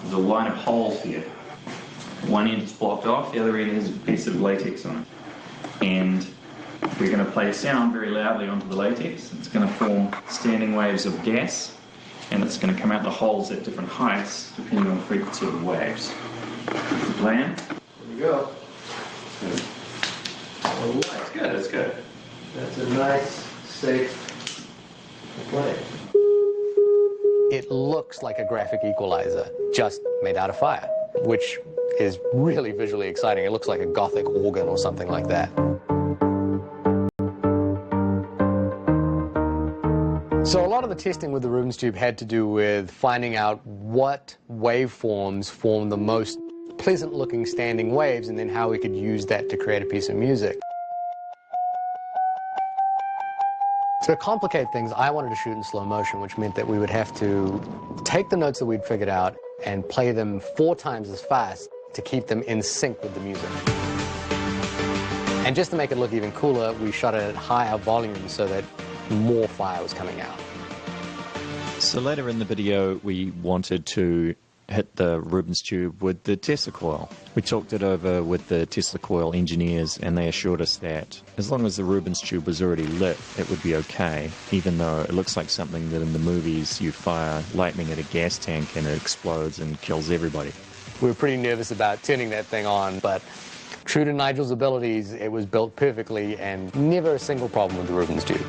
There's a line of holes here. One end is blocked off, the other end has a piece of latex on it. And we're going to play a sound very loudly onto the latex. It's going to form standing waves of gas, and it's going to come out the holes at different heights depending on the frequency of the waves. That's the plan. Here we go. Oh, that's good, that's good. That's a nice, safe play. It looks like a graphic equalizer, just made out of fire, which is really visually exciting. It looks like a Gothic organ or something like that. So a lot of the testing with the Rubens tube had to do with finding out what waveforms form the most pleasant looking standing waves, and then how we could use that to create a piece of music. To complicate things, I wanted to shoot in slow motion, which meant that we would have to take the notes that we'd figured out and play them 4 times as fast to keep them in sync with the music. And just to make it look even cooler, we shot it at higher volume so that more fire was coming out. So later in the video, we wanted to hit the Rubens tube with the Tesla coil. We talked it over with the Tesla coil engineers, and they assured us that as long as the Rubens tube was already lit, it would be okay, even though it looks like something that in the movies you fire lightning at a gas tank and it explodes and kills everybody. We were pretty nervous about turning that thing on, but true to Nigel's abilities, it was built perfectly and never a single problem with the Rubens tube.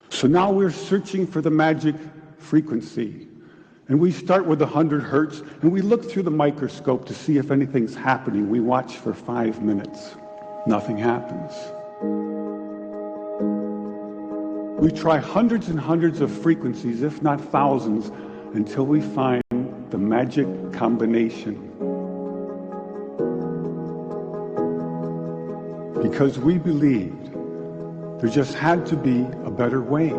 So now we're searching for the magic frequency. And we start with 100 hertz, and we look through the microscope to see if anything's happening. We watch for 5 minutes. Nothing happens. We try hundreds and hundreds of frequencies, if not thousands, until we find the magic combination. Because we believed there just had to be a better way.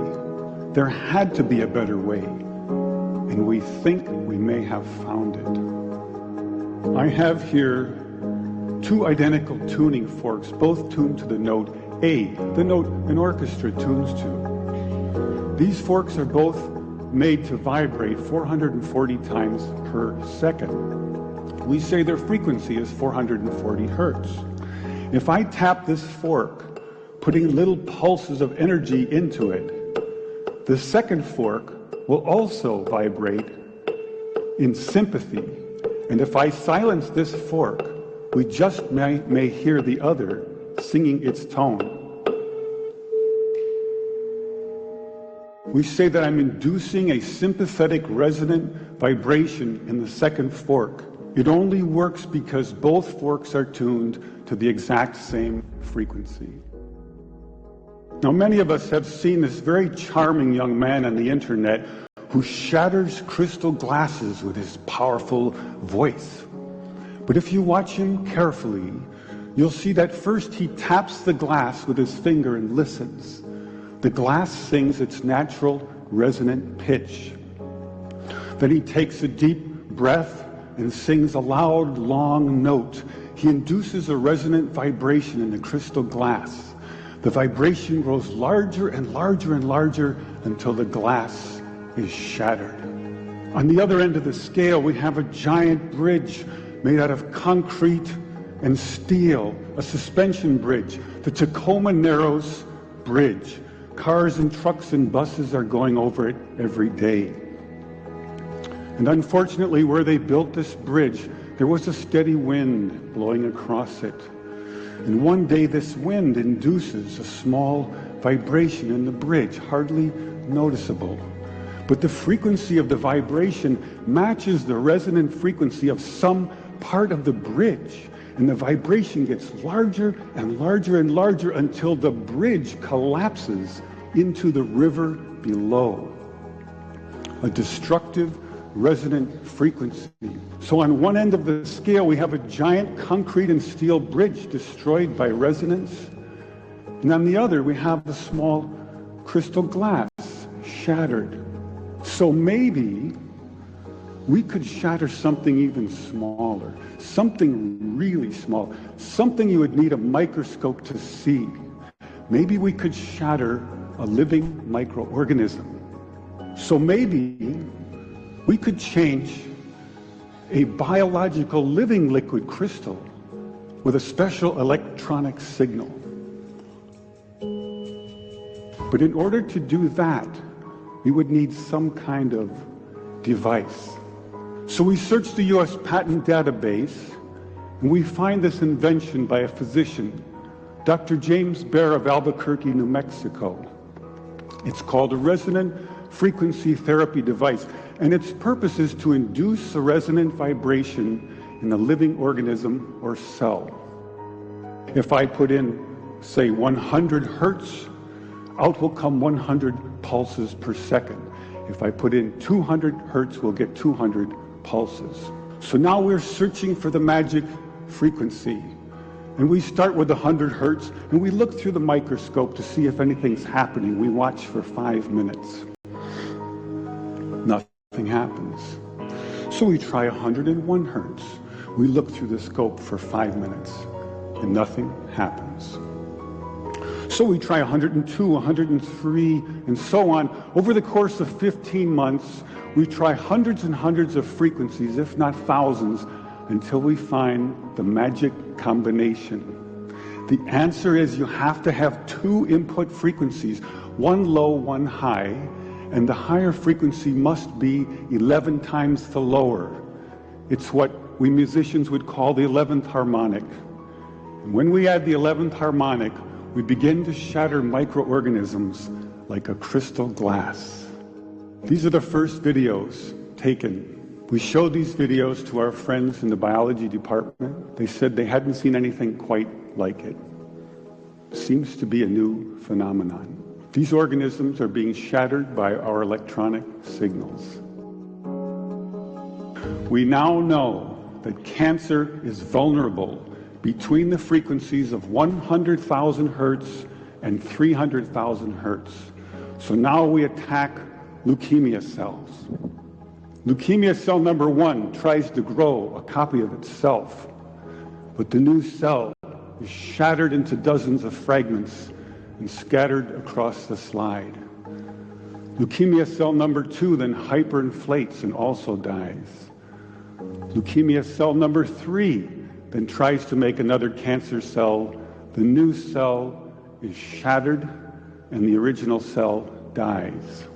There had to be a better way. And we think we may have found it. I have here 2 identical tuning forks, both tuned to the note A, the note an orchestra tunes to. These forks are both made to vibrate 440 times per second. We say their frequency is 440 hertz. If I tap this fork, putting little pulses of energy into it, the second fork will also vibrate in sympathy. And if I silence this fork, we just may hear the other singing its tone. We say that I'm inducing a sympathetic resonant vibration in the second fork. It only works because both forks are tuned to the exact same frequency. Now, many of us have seen this very charming young man on the internet who shatters crystal glasses with his powerful voice. But if you watch him carefully, you'll see that first he taps the glass with his finger and listens. The glass sings its natural resonant pitch. Then he takes a deep breath and sings a loud, long note. He induces a resonant vibration in the crystal glass. The vibration grows larger and larger and larger until the glass is shattered. On the other end of the scale, we have a giant bridge made out of concrete and steel, a suspension bridge, the Tacoma Narrows Bridge. Cars and trucks and buses are going over it every day. And unfortunately, where they built this bridge, there was a steady wind blowing across it. And one day this wind induces a small vibration in the bridge, hardly noticeable. But the frequency of the vibration matches the resonant frequency of some part of the bridge. And the vibration gets larger and larger and larger until the bridge collapses into the river below. A destructive resonant frequency. So on one end of the scale, we have a giant concrete and steel bridge destroyed by resonance. And on the other, we have the small crystal glass shattered. So maybe we could shatter something even smaller, something really small, something you would need a microscope to see. Maybe we could shatter a living microorganism. So maybe we could change a biological living liquid crystal with a special electronic signal. But in order to do that, we would need some kind of device. So we searched the US patent database, and we find this invention by a physician, Dr. James Baer of Albuquerque, New Mexico. It's called a resonant frequency therapy device, and its purpose is to induce a resonant vibration in a living organism or cell. If I put in, say, 100 hertz, out will come 100 pulses per second. If I put in 200 hertz, we'll get 200 pulses. So now we're searching for the magic frequency. And we start with 100 hertz, and we look through the microscope to see if anything's happening. We watch for 5 minutes. Nothing happens. So we try 101 hertz. We look through the scope for 5 minutes, and nothing happens. So we try 102, 103, and so on. Over the course of 15 months, we try hundreds and hundreds of frequencies, if not thousands, until we find the magic combination. The answer is you have to have 2 input frequencies, one low, one high, and the higher frequency must be 11 times the lower. It's what we musicians would call the 11th harmonic. And when we add the 11th harmonic, we begin to shatter microorganisms like a crystal glass. These are the first videos taken. We showed these videos to our friends in the biology department. They said they hadn't seen anything quite like it. Seems to be a new phenomenon. These organisms are being shattered by our electronic signals. We now know that cancer is vulnerable between the frequencies of 100,000 hertz and 300,000 hertz. So now we attack leukemia cells. Leukemia cell number 1 tries to grow a copy of itself, but the new cell is shattered into dozens of fragments and scattered across the slide. Leukemia cell number 2 then hyperinflates and also dies. Leukemia cell number 3 then tries to make another cancer cell. The new cell is shattered and the original cell dies.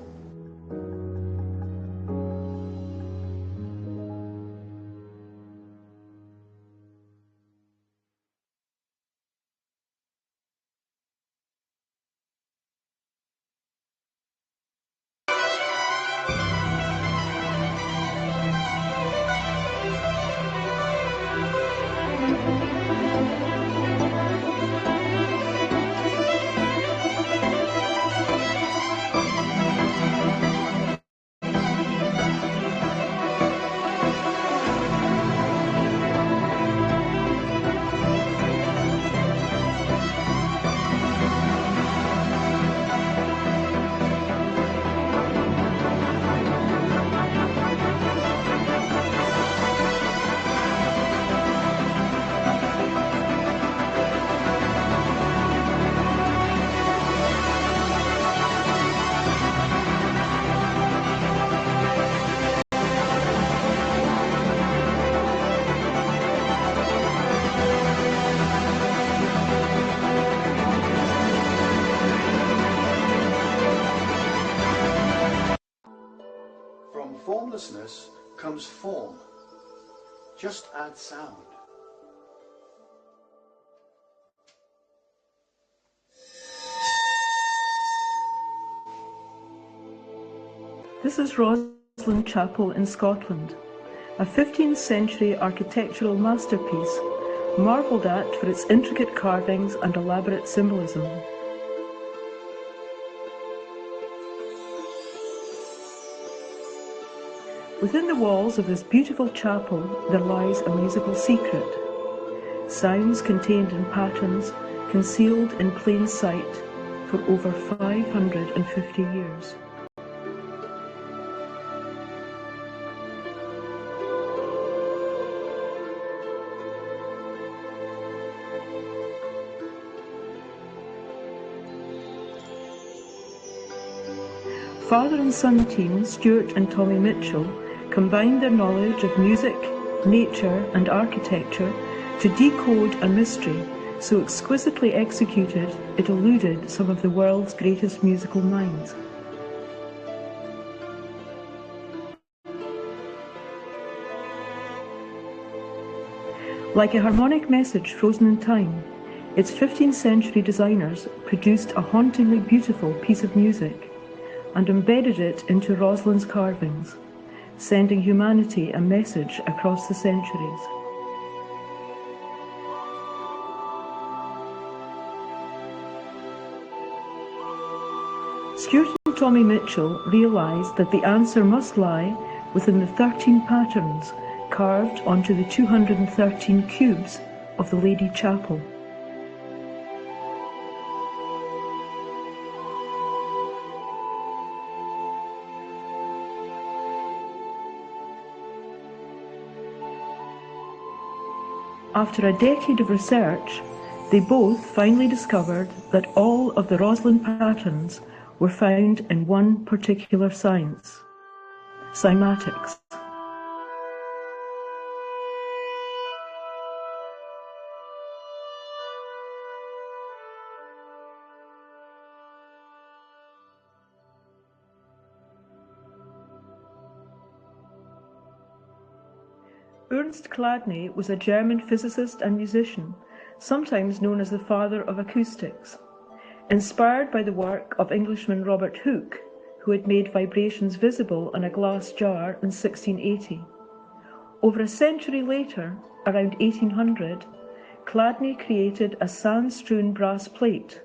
Formlessness comes form. Just add sound. This is Roslin Chapel in Scotland, a 15th century architectural masterpiece, marvelled at for its intricate carvings and elaborate symbolism. Within the walls of this beautiful chapel there lies a musical secret. Sounds contained in patterns concealed in plain sight for over 550 years. Father and son team, Stuart and Tommy Mitchell, combined their knowledge of music, nature and architecture to decode a mystery so exquisitely executed it eluded some of the world's greatest musical minds. Like a harmonic message frozen in time, its 15th century designers produced a hauntingly beautiful piece of music and embedded it into Rosalind's carvings, sending humanity a message across the centuries. Stuart and Tommy Mitchell realised that the answer must lie within the 13 patterns carved onto the 213 cubes of the Lady Chapel. After a decade of research, they both finally discovered that all of the Rosalind patterns were found in one particular science, cymatics. Ernst Chladni was a German physicist and musician, sometimes known as the father of acoustics. Inspired by the work of Englishman Robert Hooke, who had made vibrations visible in a glass jar in 1680. Over a century later, around 1800, Chladni created a sand-strewn brass plate,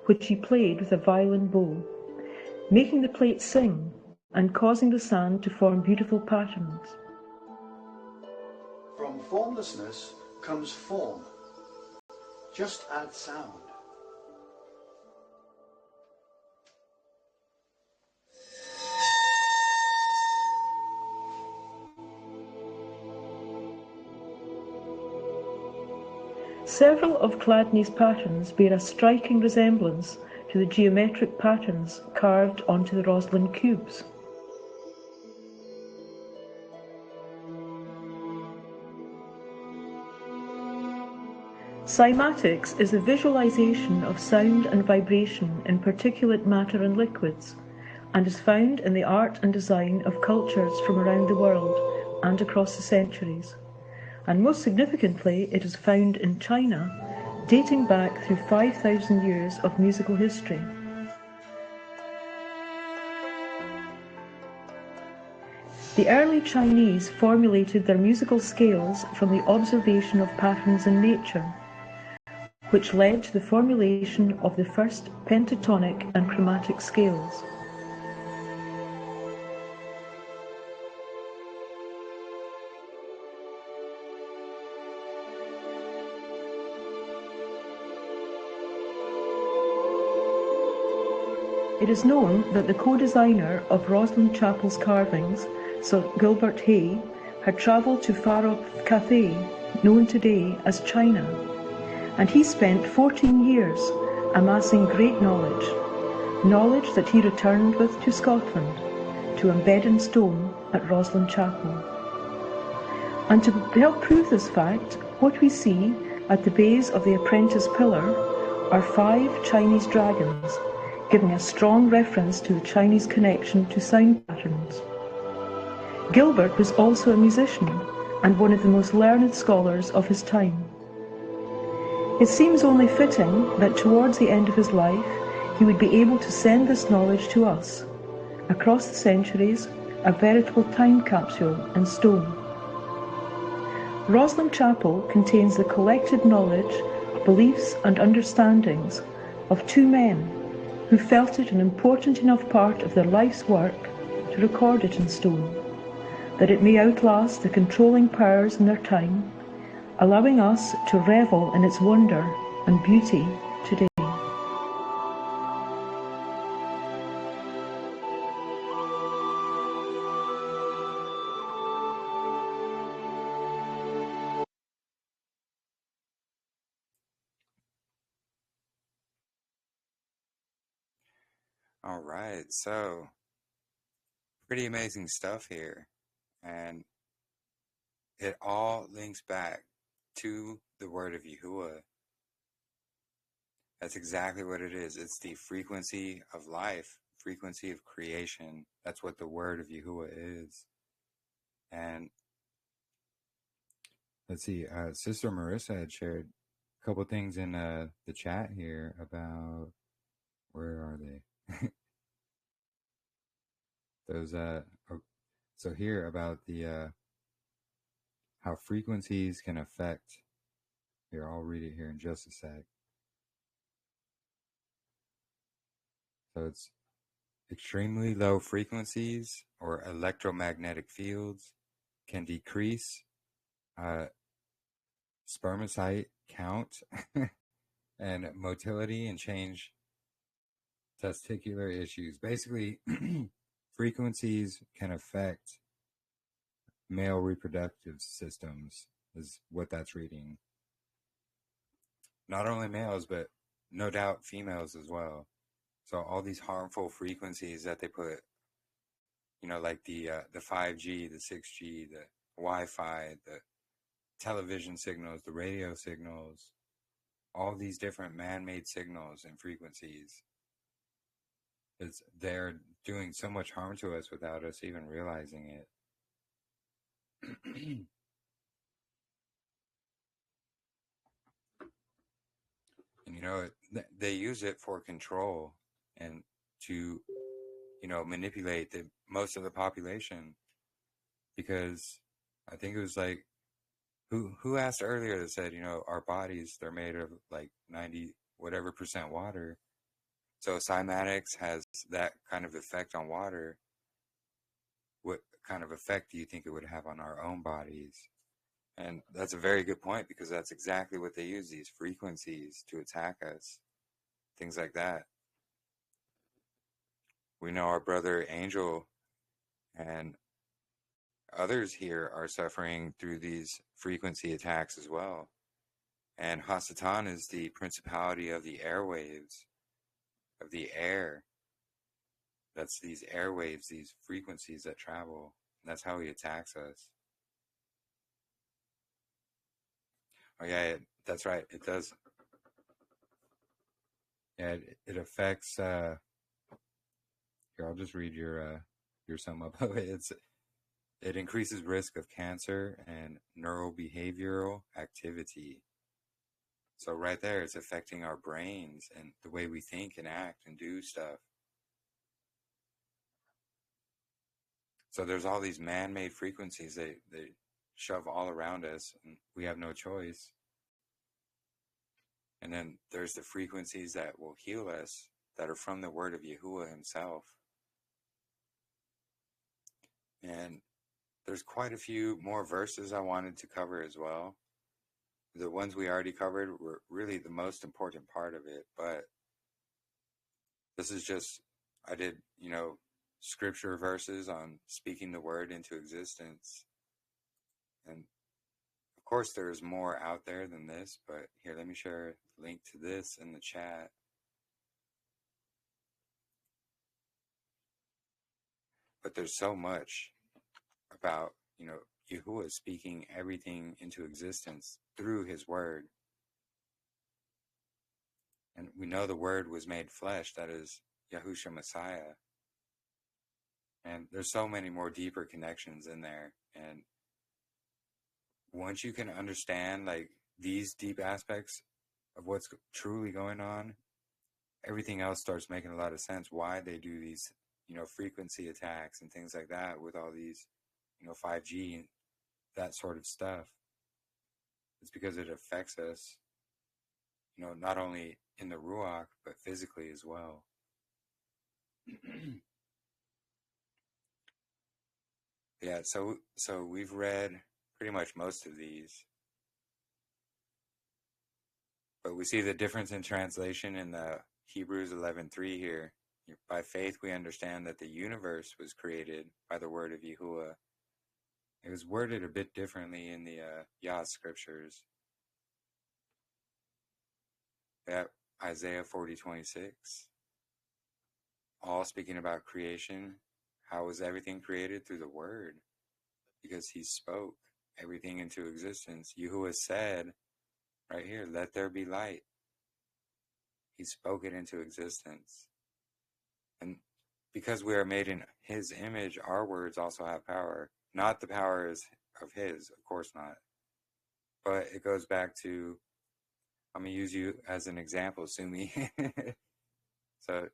which he played with a violin bow, making the plate sing and causing the sand to form beautiful patterns. From formlessness comes form. Just add sound. Several of Chladni's patterns bear a striking resemblance to the geometric patterns carved onto the Rosalind cubes. Cymatics is a visualization of sound and vibration in particulate matter and liquids, and is found in the art and design of cultures from around the world and across the centuries. And most significantly, it is found in China, dating back through 5,000 years of musical history. The early Chinese formulated their musical scales from the observation of patterns in nature, which led to the formulation of the first pentatonic and chromatic scales. It is known that the co-designer of Rosalind Chapel's carvings, Sir Gilbert Hay, had travelled to far-off Cathay, known today as China, and he spent 14 years amassing great knowledge that he returned with to Scotland to embed in stone at Rosalind Chapel. And to help prove this fact, what we see at the base of the apprentice pillar are 5 Chinese dragons, giving a strong reference to the Chinese connection to sound patterns. Gilbert was also a musician and one of the most learned scholars of his time. It seems only fitting that towards the end of his life he would be able to send this knowledge to us, across the centuries, a veritable time capsule in stone. Rosalind Chapel contains the collected knowledge, beliefs and understandings of 2 men who felt it an important enough part of their life's work to record it in stone. that it may outlast the controlling powers in their time, allowing us to revel in its wonder and beauty today. All right, so pretty amazing stuff here, and it all links back to the Word of Yahuah. That's exactly what it is. It's the frequency of life, frequency of creation. That's what the Word of Yahuah is. And let's see, Sister Marissa had shared a couple things in the chat here about, where are they? Those so here about the how frequencies can affect. Here, I'll read it here in just a sec. So it's extremely low frequencies or electromagnetic fields can decrease spermicide count and motility and change testicular issues. Basically, frequencies can affect male reproductive systems, is what that's reading. Not only males, but no doubt females as well. So all these harmful frequencies that they put, you know, like the 5G, the 6G, the Wi-Fi, the television signals, the radio signals, all these different man-made signals and frequencies, they're doing so much harm to us without us even realizing it. And, you know, they use it for control and to, you know, manipulate most of the population. Because I think it was like, who asked earlier that said, you know, our bodies, they're made of like 90 whatever % water. So cymatics has that kind of effect on water. What kind of effect do you think it would have on our own bodies? And that's a very good point, because that's exactly what they use, these frequencies, to attack us. Things like that. We know our brother Angel and others here are suffering through these frequency attacks as well. And Hasatan is the principality of the airwaves, of the air. That's these airwaves, these frequencies that travel. That's how he attacks us. Oh yeah, that's right. It does. Yeah, it affects. Here, I'll just read your sum up of it. It increases risk of cancer and neurobehavioral activity. So right there, it's affecting our brains and the way we think and act and do stuff. So there's all these man-made frequencies they shove all around us, and we have no choice. And then there's the frequencies that will heal us, that are from the Word of Yahuah himself. And there's quite a few more verses I wanted to cover as well. The ones we already covered were really the most important part of it, but this is just, I did, you know, scripture verses on speaking the word into existence. And of course there's more out there than this, but here, let me share a link to this in the chat. But there's so much about, you know, Yahuwah speaking everything into existence through his word. And we know the word was made flesh, that is Yahushua Messiah. And there's so many more deeper connections in there. And once you can understand like these deep aspects of what's truly going on, everything else starts making a lot of sense. Why they do these, you know, frequency attacks and things like that with all these, you know, 5G and that sort of stuff. It's because it affects us, you know, not only in the Ruach, but physically as well. Yeah, so we've read pretty much most of these. But we see the difference in translation in the Hebrews 11:3 here. By faith we understand that the universe was created by the word of Yahuwah. It was worded a bit differently in the Yah scriptures. That Isaiah 40:26, all speaking about creation. How was everything created? Through the word, because he spoke everything into existence. Yahuwah said right here, let there be light. He spoke it into existence. And because we are made in his image, our words also have power. Not the power of his, of course not. But it goes back to, I'm going to use you as an example, Sumi. So,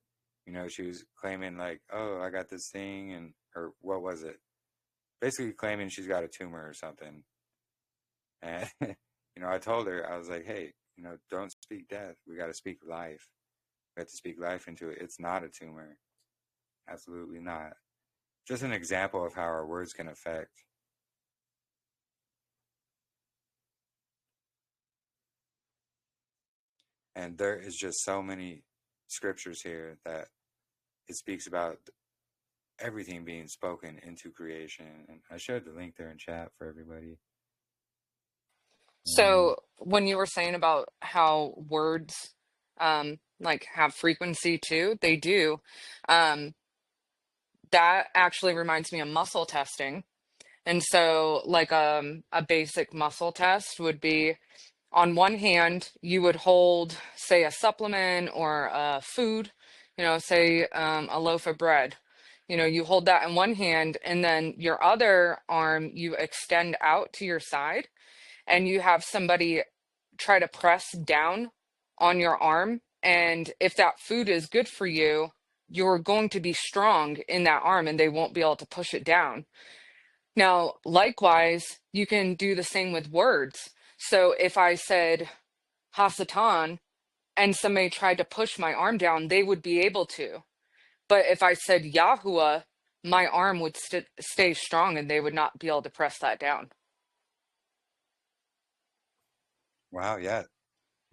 she was claiming like, oh, I got this thing, or what was it? Basically claiming she's got a tumor or something. And, I told her, I was like, hey, don't speak death. We got to speak life. We have to speak life into it. It's not a tumor. Absolutely not. Just an example of how our words can affect. And there is just so many scriptures here that it speaks about everything being spoken into creation. And I shared the link there in chat for everybody. So when you were saying about how words like have frequency too, they do. That actually reminds me of muscle testing. And so like a basic muscle test would be, on one hand, you would hold, say, a supplement or a food, say a loaf of bread. You hold that in one hand, and then your other arm you extend out to your side, and you have somebody try to press down on your arm. And if that food is good for you, you're going to be strong in that arm and they won't be able to push it down. Now, likewise, you can do the same with words. So if I said Hasatan and somebody tried to push my arm down, they would be able to. But if I said Yahuwah, my arm would stay strong and they would not be able to press that down. Wow, yeah.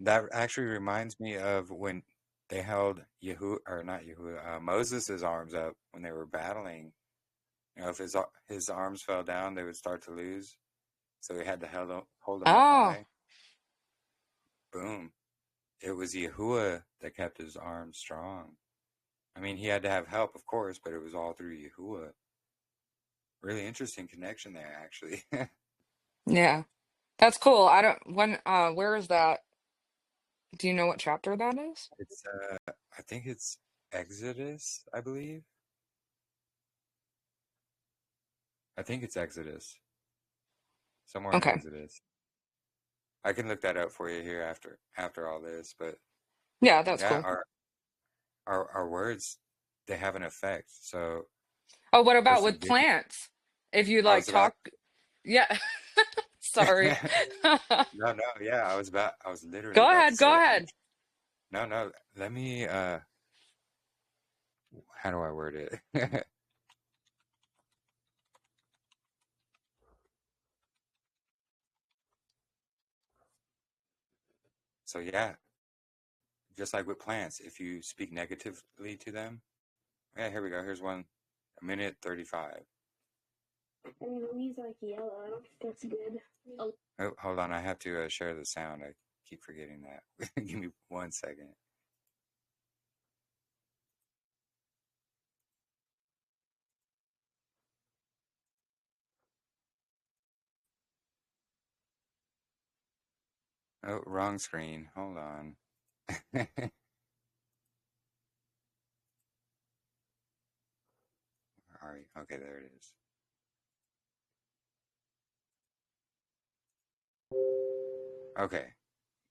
That actually reminds me of when they held Moses' arms up when they were battling. If his arms fell down, they would start to lose. So he had to hold them up high. Boom. It was Yahuwah that kept his arms strong. I mean, he had to have help, of course, but it was all through Yahuwah. Really interesting connection there, actually. Yeah, that's cool. Where is that? Do you know what chapter that is? It's, I think it's Exodus, I believe. I think it's Exodus. Somewhere in Exodus. I can look that up for you here after all this, but yeah, that's cool. Our words, they have an effect. So what about with plants? If you talk, yeah. Sorry. No, yeah, I was literally Go about to say ahead. No, let me how do I word it? So yeah, just like with plants, if you speak negatively to them, yeah, here we go. Here's one, 1:35. I mean, the leaves are like yellow. I don't think that's good. Oh, hold on. I have to share the sound. I keep forgetting that. Give me 1 second. Oh, wrong screen. Hold on. All right. Okay, there it is. Okay.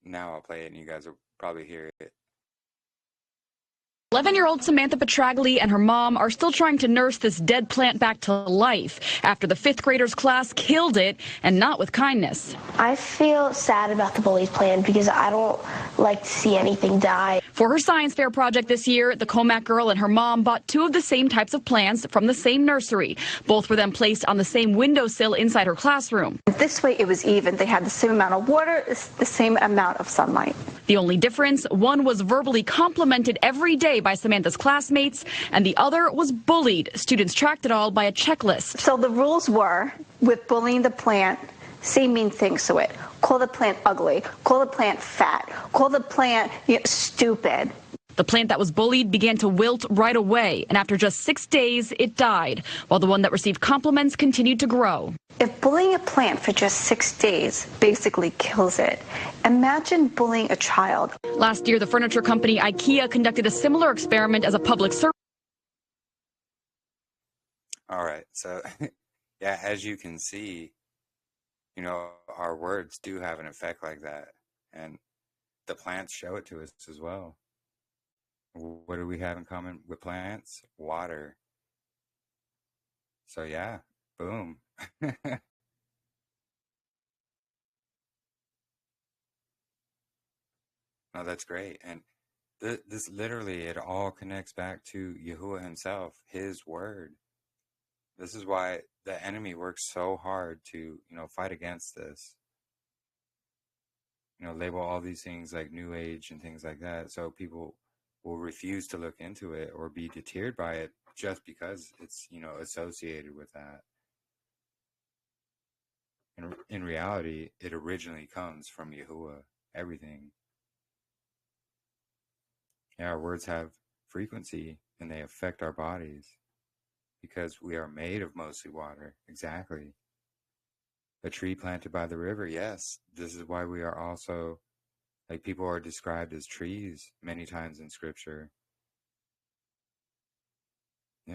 Now I'll play it and you guys will probably hear it. 11-year-old Samantha Petragli and her mom are still trying to nurse this dead plant back to life after the 5th graders class killed it, and not with kindness. I feel sad about the bullies plant because I don't like to see anything die. For her science fair project this year, the Comac girl and her mom bought 2 of the same types of plants from the same nursery. Both were then placed on the same windowsill inside her classroom. This way it was even. They had the same amount of water, the same amount of sunlight. The only difference, one was verbally complimented every day by Samantha's classmates, and the other was bullied. Students tracked it all by a checklist. So the rules were, with bullying the plant, say mean things to it. Call the plant ugly. Call the plant fat. Call the plant stupid. The plant that was bullied began to wilt right away, and after just 6 days, it died, while the one that received compliments continued to grow. If bullying a plant for just 6 days basically kills it, imagine bullying a child. Last year, the furniture company IKEA conducted a similar experiment as a public service. All right, so yeah, as you can see, our words do have an effect like that, and the plants show it to us as well. What do we have in common with plants? Water. So yeah, boom. No, that's great. And this literally, it all connects back to Yahuwah himself, his word. This is why the enemy works so hard to, fight against this. Label all these things like New Age and things like that, so people will refuse to look into it or be deterred by it just because it's, associated with that. And in reality, it originally comes from Yahuwah, everything. Yeah, our words have frequency and they affect our bodies because we are made of mostly water. Exactly. A tree planted by the river, yes. This is why we are also, people are described as trees many times in Scripture.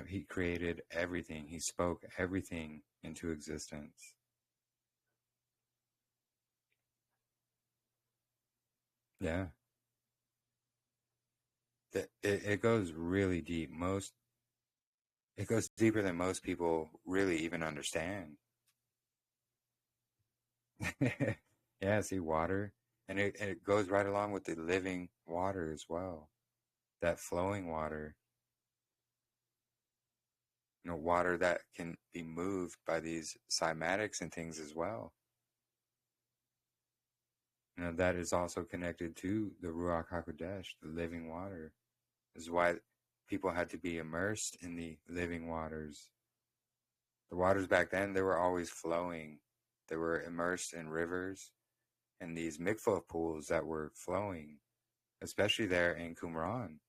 He created everything. He spoke everything into existence. Yeah. It goes really deep. It goes deeper than most people really even understand. Yeah, see, water. And it goes right along with the living water as well. That flowing water. Water that can be moved by these cymatics and things as well. That is also connected to the Ruach HaKodesh, the living water. This is why people had to be immersed in the living waters. The waters back then, they were always flowing. They were immersed in rivers and these mikvah pools that were flowing, especially there in Qumran.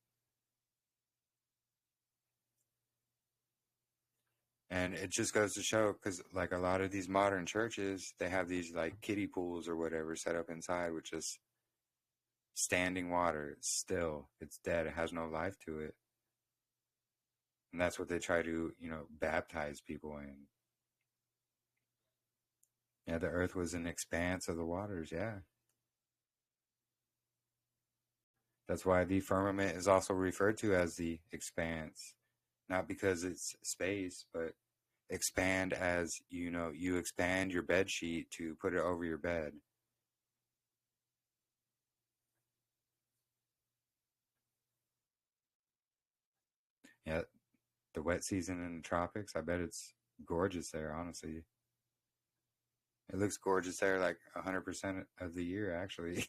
And it just goes to show, because a lot of these modern churches, they have these kiddie pools or whatever set up inside, which is standing water. It's still, it's dead. It has no life to it. And that's what they try to, baptize people in. Yeah, the earth was an expanse of the waters, yeah. That's why the firmament is also referred to as the expanse. Not because it's space, but expand as, you expand your bed sheet to put it over your bed. Yeah, the wet season in the tropics, I bet it's gorgeous there, honestly. It looks gorgeous there 100% of the year, actually.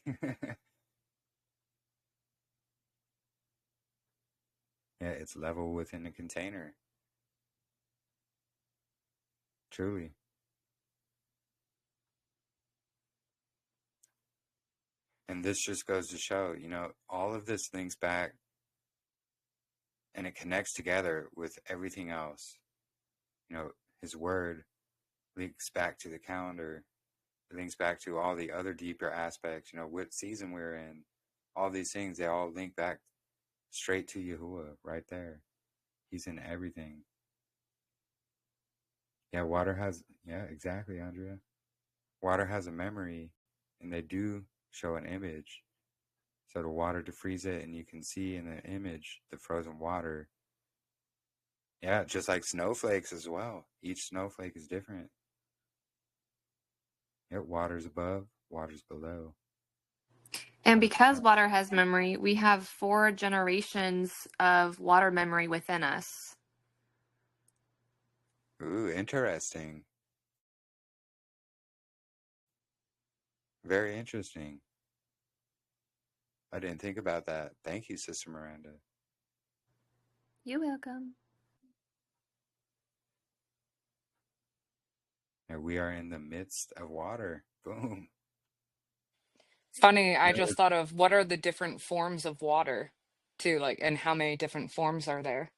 Yeah, it's level within a container. Truly. And this just goes to show, all of this links back and it connects together with everything else. His word links back to the calendar. It links back to all the other deeper aspects, what season we're in. All these things, they all link back straight to Yahuwah right there. He's in everything. Yeah, water has, yeah, exactly, Andrea. Water has a memory, and they do show an image. So the water defreeze it, and you can see in the image the frozen water. Yeah, just like snowflakes as well. Each snowflake is different. Yeah, water's above, water's below. And because water has memory, we have 4 generations of water memory within us. Ooh, interesting. Very interesting. I didn't think about that. Thank you, Sister Miranda. You're welcome. And we are in the midst of water. Boom. Funny, I That just is- thought of what are the different forms of water too, like, and how many different forms are there?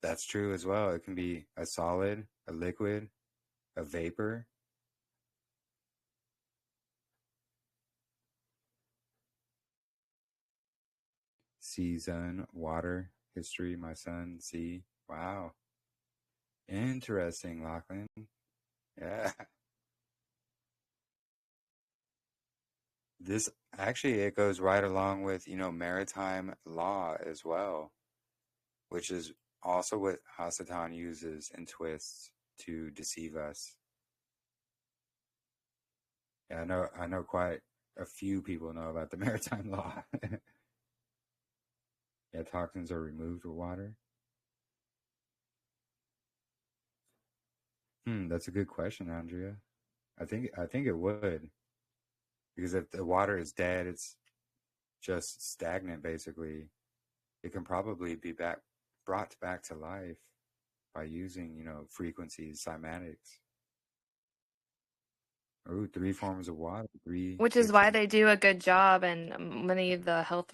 That's true as well. It can be a solid, a liquid, a vapor. Season, water, history, my son, sea. Wow. Interesting, Lachlan. Yeah. This actually, it goes right along with, maritime law as well, which is also what Hasatan uses and twists to deceive us. Yeah, I know quite a few people know about the maritime law. Yeah, toxins are removed with water. That's a good question, Andrea. I think it would. Because if the water is dead, it's just stagnant basically. It can probably be brought back to life by using, frequencies, cymatics. Ooh, 3 forms of water, 3 Which is why different. they do a good job, and many of the health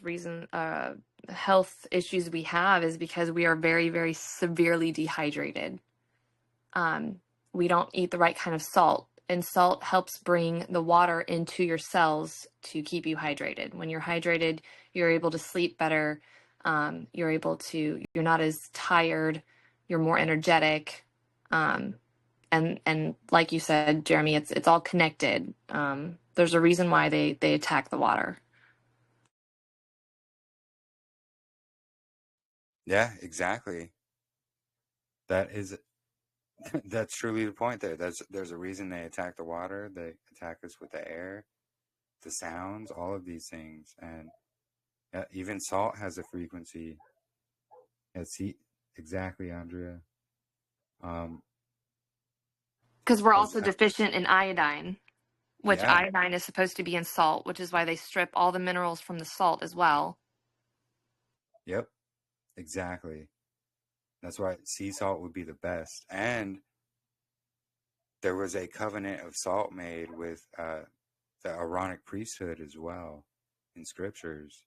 issues we have is because we are very, very severely dehydrated. We don't eat the right kind of salt, and salt helps bring the water into your cells to keep you hydrated. When you're hydrated, you're able to sleep better. You're not as tired. You're more energetic. And like you said, Jeremy, it's all connected. There's a reason why they attack the water. Yeah, exactly. That is that's truly the point there. There's a reason they attack the water. They attack us with the air, the sounds, all of these things. And even salt has a frequency. See, exactly, Andrea. Because we're As also deficient in iodine, which Yeah, iodine is supposed to be in salt, which is why they strip all the minerals from the salt as well. yep, exactly. That's why sea salt would be the best. And there was a covenant of salt made with the Aaronic priesthood as well in scriptures.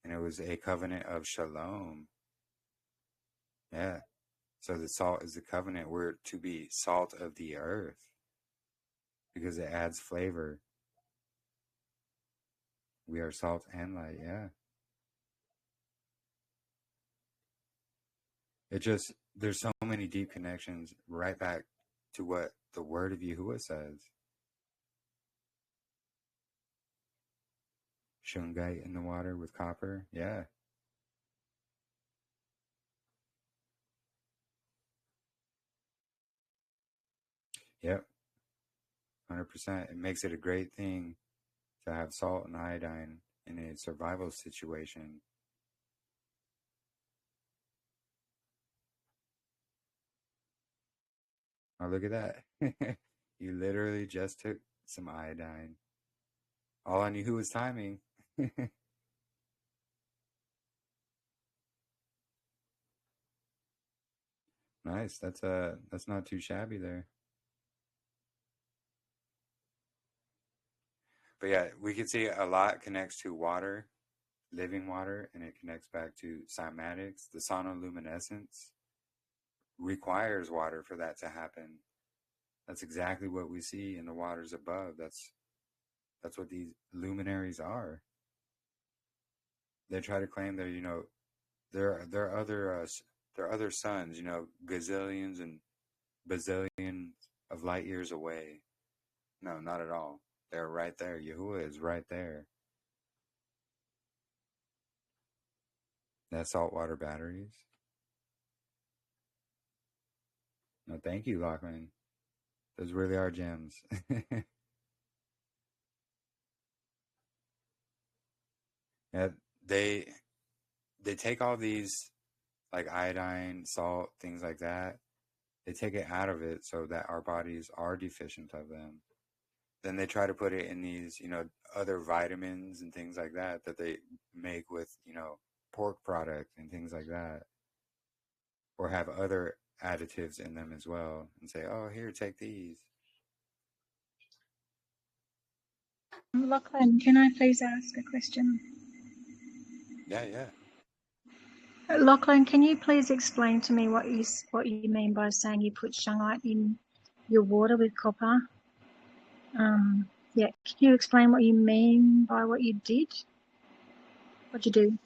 And it was a covenant of Shalom. Yeah. So the salt is the covenant. We're to be salt of the earth because it adds flavor. We are salt and light. Yeah. There's so many deep connections right back to what the Word of Yahuah says. Shungite in the water with copper. Yeah. Yep. 100%. It makes it a great thing to have salt and iodine in a survival situation. Oh, look at that. You literally just took some iodine. All I knew was timing. Nice. That's not too shabby there. But yeah, we can see a lot connects to water, living water, and it connects back to cymatics. The sonoluminescence requires water for that to happen. That's exactly what we see in the waters above. That's what these luminaries are. They try to claim they're other suns, gazillions and bazillions of light years away. No, not at all. They're right there. Yahuah is right there. That's saltwater batteries. No, thank you, Lachlan. Those really are gems. Yeah, they take all these like iodine, salt, things like that. They take it out of it so that our bodies are deficient of them. Then they try to put it in these, other vitamins and things like that they make with, pork product and things like that, or have other additives in them as well, and say, "Oh, here, take these." Lachlan, can I please ask a question? Yeah. Lachlan, can you please explain to me what you mean by saying you put shungite in your water with copper? Yeah, can you explain what you mean by what you did? What'd you do?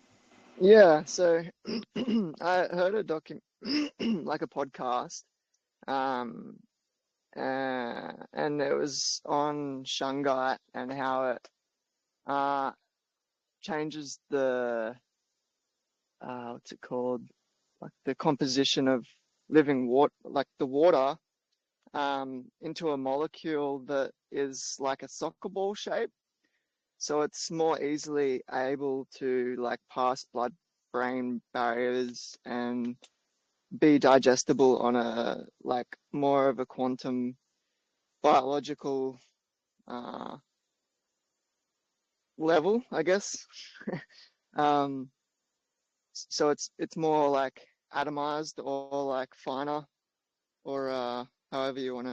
Yeah, so I heard a like a podcast, and it was on shungite and how it changes the what's it called, like the composition of living water, like the water, into a molecule that is like a soccer ball shape. So it's more easily able to like pass blood-brain barriers and be digestible on a like more of a quantum biological level, I guess. So it's more like atomized or like finer, or however you want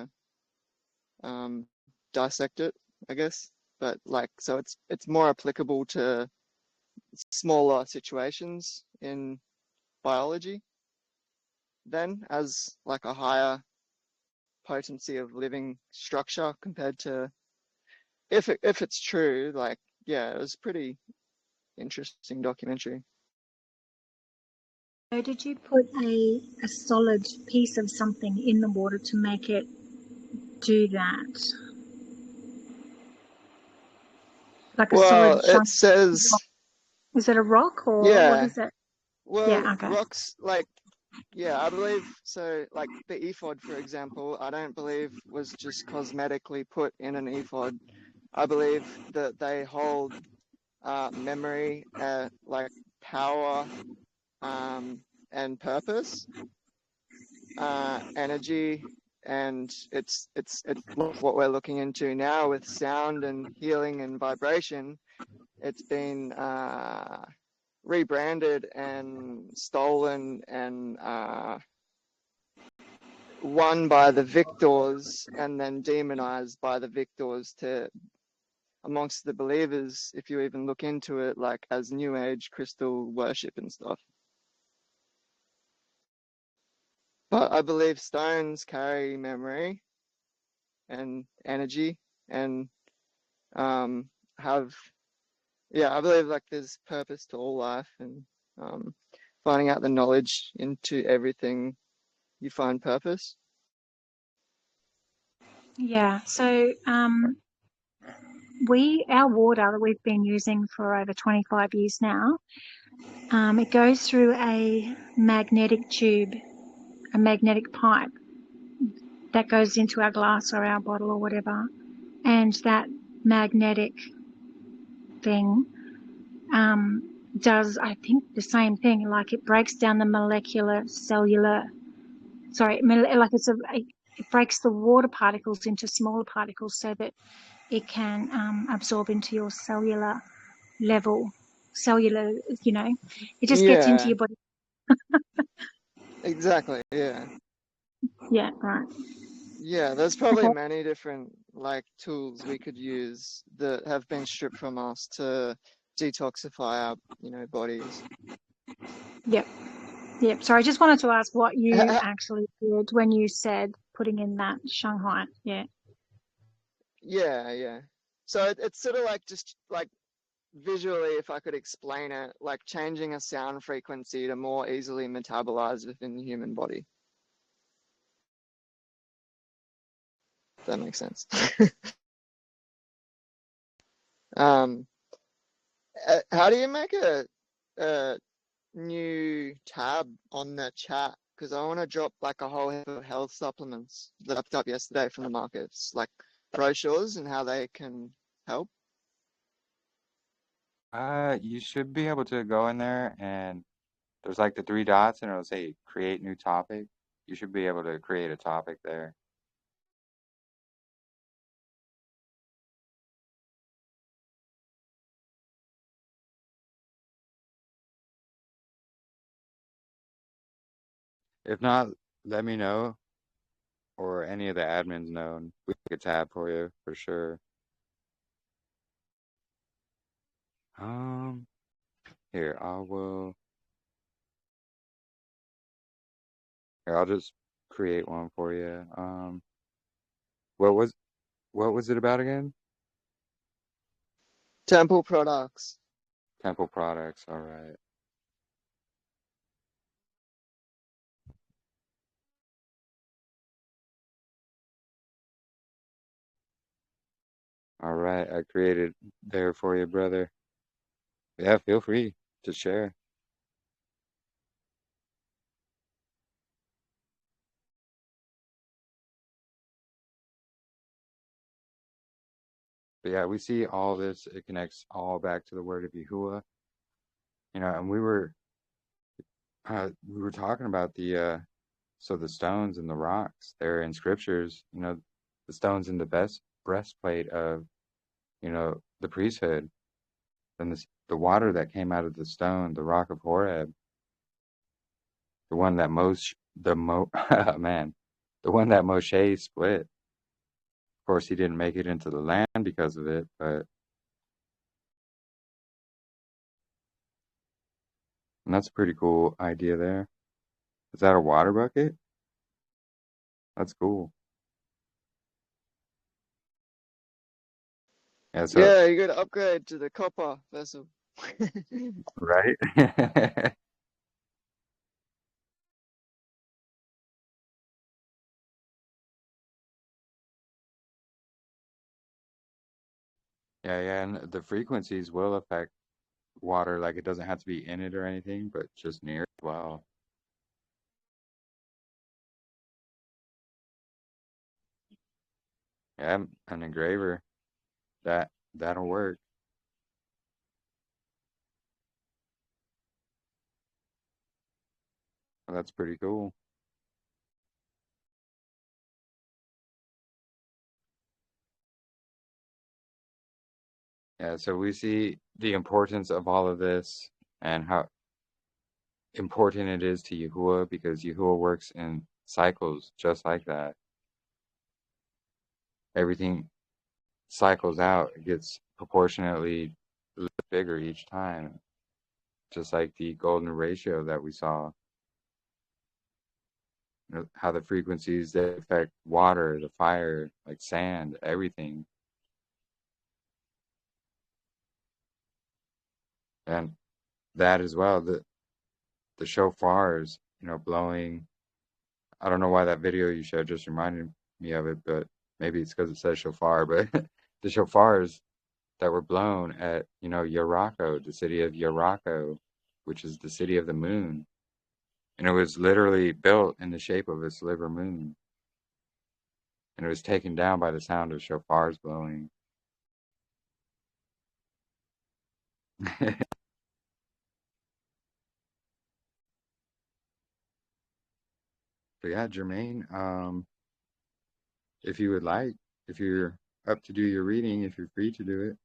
to dissect it, I guess. But like, so it's more applicable to smaller situations in biology then, as like a higher potency of living structure compared to, if it's true, like, yeah, it was pretty interesting documentary. So did you put a solid piece of something in the water to make it do that? Like a Well, solid it says, is it a rock or yeah, what is it? well, Yeah, okay. rocks, like, yeah, I believe so. Like the ephod, for example, I don't believe was just cosmetically put in an ephod. I believe that they hold memory, like power, and purpose, energy, and it's what we're looking into now with sound and healing and vibration. It's been rebranded and stolen and won by the victors and then demonized by the victors to amongst the believers, if you even look into it, like as new age crystal worship and stuff. But I believe stones carry memory and energy and have, yeah, I believe like there's purpose to all life, and finding out the knowledge into everything, you find purpose. Yeah, so our water that we've been using for over 25 years now, it goes through a magnetic tube, a magnetic pipe that goes into our glass or our bottle or whatever, and that magnetic thing does, I think, the same thing. Like it breaks down the it breaks the water particles into smaller particles so that it can absorb into your cellular level. It just gets into Yeah, your body. exactly. Yeah. Yeah, right. Yeah, there's probably Okay. many different like tools we could use that have been stripped from us to detoxify our, bodies. Yep. So I just wanted to ask what you actually did when you said putting in that Shanghai. Yeah. Yeah. So it's sort of like just like visually, if I could explain it, like changing a sound frequency to more easily metabolize within the human body. If that makes sense. How do you make a new tab on the chat? Because I want to drop like a whole heap of health supplements that I picked up yesterday from the markets, like brochures and how they can help. You should be able to go in there and there's like the three dots and it'll say create new topic. You should be able to create a topic there. If not, let me know or any of the admins know and we make a tab for you for sure. Here, I'll just create one for you. What was it about again? Temple products. Temple products, all right. All right, I created there for you, brother. Yeah, feel free to share. But yeah, we see all this, it connects all back to the word of Yahuwah. You know, and we were talking about the stones and the rocks there in scriptures, you know, the stones in the best breastplate of, you know, the priesthood. And the water that came out of the stone, the rock of Horeb, the one that the one that Moshe split. Of course, he didn't make it into the land because of it, but and that's a pretty cool idea there. Is that a water bucket? That's cool. Yeah, so Yeah, you gotta upgrade to the copper vessel. right? Yeah, and the frequencies will affect water. Like it doesn't have to be in it or anything, but just near it as well. Yeah, an engraver that'll work. Well, that's pretty cool. Yeah, so we see the importance of all of this and how important it is to Yahuwah because Yahuwah works in cycles just like that. Everything cycles out, it gets proportionately bigger each time, just like the golden ratio that we saw. You know, how the frequencies that affect water, the fire, like sand, everything. And that as well, the shofars, you know, blowing. I don't know why that video you showed just reminded me of it, but maybe it's because it says shofar, but the shofars that were blown at, you know, Yarako, the city of Yarako, which is the city of the moon. And it was literally built in the shape of a sliver moon. And it was taken down by the sound of shofars blowing. But yeah, Jermaine, if you would like, if you're up to do your reading, if you're free to do it,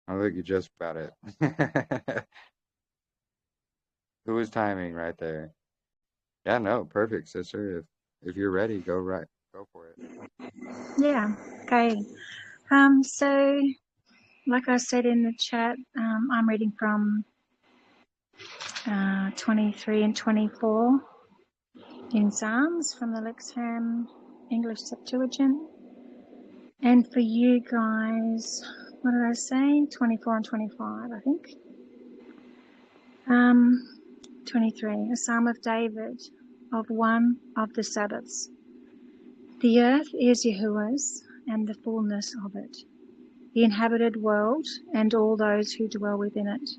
I'll let you just about it. Who was timing right there? Yeah, no, perfect, sister. If you're ready, go for it. Yeah, okay. So, like I said in the chat, I'm reading from 23 and 24 in Psalms from the Lexham English Septuagint. And for you guys, what did I say? 24 and 25, I think. 23, a Psalm of David of one of the Sabbaths. The earth is Yahuwah's and the fullness of it, the inhabited world and all those who dwell within it.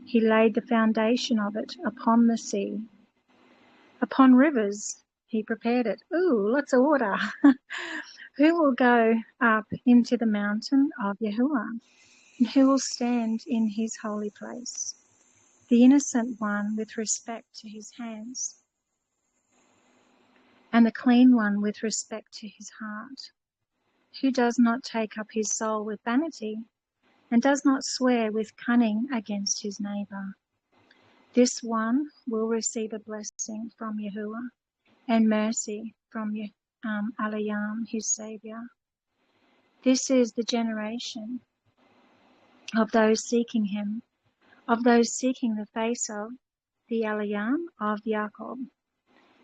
He laid the foundation of it upon the sea. Upon rivers he prepared it. Ooh, lots of water. Who will go up into the mountain of Yahuwah? And who will stand in his holy place? The innocent one with respect to his hands, and the clean one with respect to his heart, who does not take up his soul with vanity, and does not swear with cunning against his neighbour. This one will receive a blessing from Yahuwah, and mercy from Elohim, his Saviour. This is the generation of those seeking him, of those seeking the face of the Elohim of Jacob.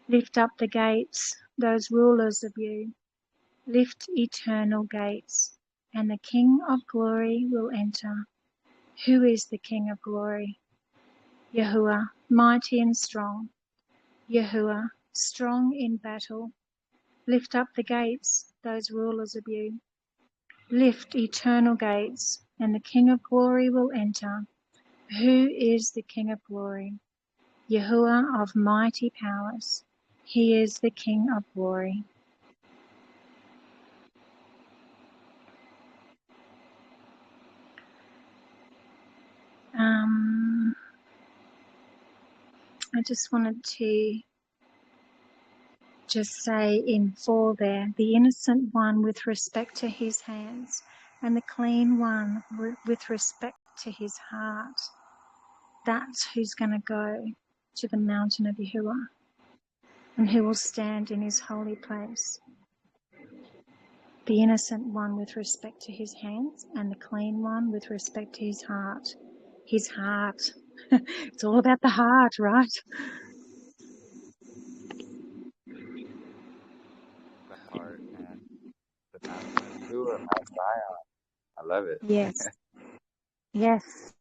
Lift up the gates, those rulers of you. Lift eternal gates, and the King of glory will enter. Who is the King of glory? Yahuwah, mighty and strong. Yahuwah, strong in battle. Lift up the gates, those rulers of you. Lift eternal gates, and the King of glory will enter. Who is the King of glory? Yahuwah of mighty powers. He is the King of glory. I just wanted to just say in 4 there, the innocent one with respect to his hands, and the clean one with respect to his heart. That's who's going to go to the mountain of Yahuwah, and who will stand in his holy place. The innocent one with respect to his hands, and the clean one with respect to his heart. His heart. It's all about the heart, right? The heart and the mountain of Yahuwah, Mount Zion. I love it. Yes. Yes.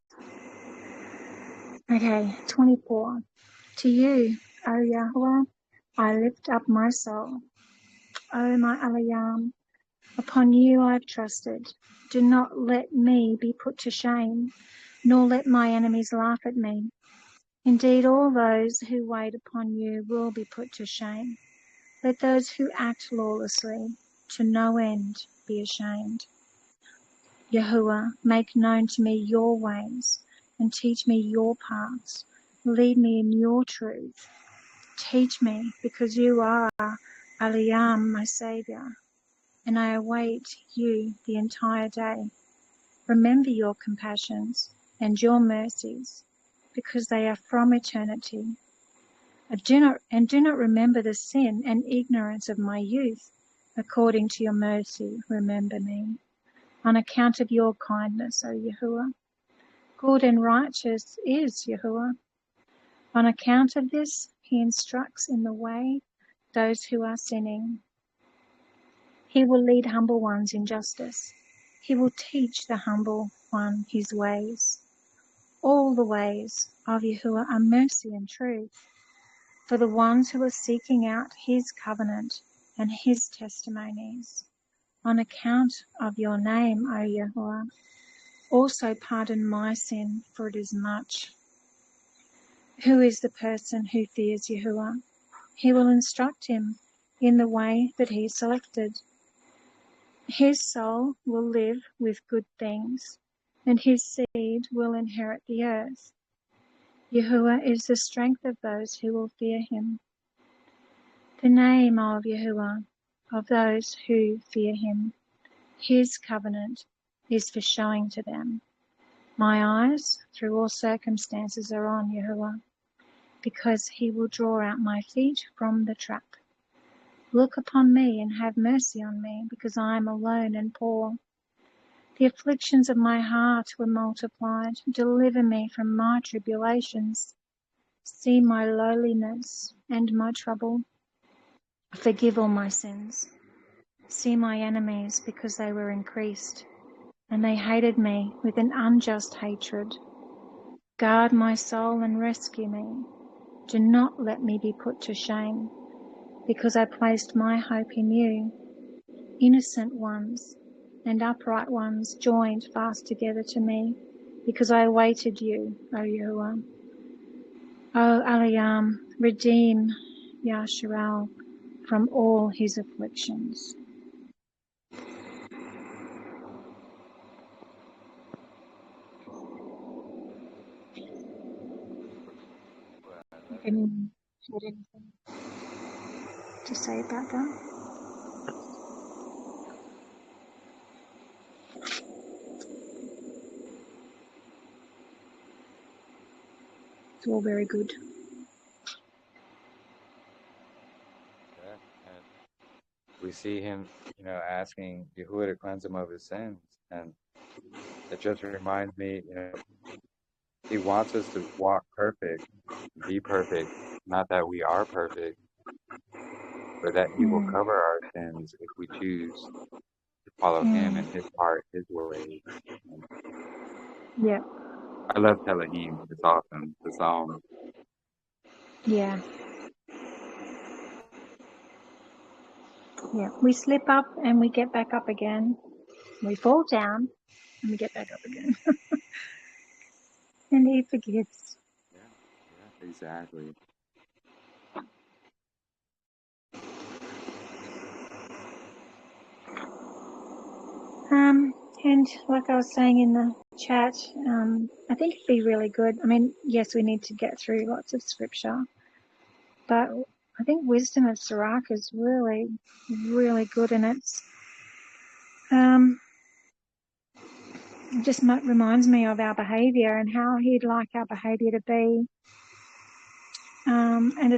Okay, 24. To you, O Yahuwah, I lift up my soul. O my Elohim, upon you I have trusted. Do not let me be put to shame, nor let my enemies laugh at me. Indeed, all those who wait upon you will be put to shame. Let those who act lawlessly to no end be ashamed. Yahuwah, make known to me your ways, and teach me your paths. Lead me in your truth. Teach me, because you are Elohim, my Saviour, and I await you the entire day. Remember your compassions and your mercies, because they are from eternity. Do not remember the sin and ignorance of my youth. According to your mercy, remember me. On account of your kindness, O Yahuwah. Good and righteous is Yahuwah. On account of this, he instructs in the way those who are sinning. He will lead humble ones in justice. He will teach the humble one his ways. All the ways of Yahuwah are mercy and truth for the ones who are seeking out his covenant and his testimonies. On account of your name, O Yahuwah, also pardon my sin, for it is much. Who is the person who fears Yahuwah? He will instruct him in the way that he selected. His soul will live with good things, and his seed will inherit the earth. Yahuwah is the strength of those who will fear him. The name of Yahuwah, of those who fear him, his covenant is for showing to them. My eyes, through all circumstances, are on Yahuwah, because he will draw out my feet from the trap. Look upon me and have mercy on me, because I am alone and poor. The afflictions of my heart were multiplied. Deliver me from my tribulations. See my lowliness and my trouble. Forgive all my sins. See my enemies, because they were increased, and they hated me with an unjust hatred. Guard my soul and rescue me. Do not let me be put to shame, because I placed my hope in you. Innocent ones and upright ones joined fast together to me, because I awaited you, O Yahuwah. O Elohim, redeem Yasharal from all his afflictions. Anyone had anything to say about that? It's all very good. Yeah. And we see him, asking Yahuwah to cleanse him of his sins. And it just reminds me, he wants us to walk perfect, be perfect. Not that we are perfect, but that he will cover our sins if we choose to follow him and his heart, his way. Yeah. I love Telahim. It's awesome. The Psalm. Yeah. Yeah. We slip up and we get back up again. We fall down and we get back up again. And he forgives. Yeah, exactly. And like I was saying in the chat, I think it'd be really good. I mean, yes, we need to get through lots of scripture, but I think wisdom of Sirach is really, really good, and it just reminds me of our behaviour and how he'd like our behaviour to be, and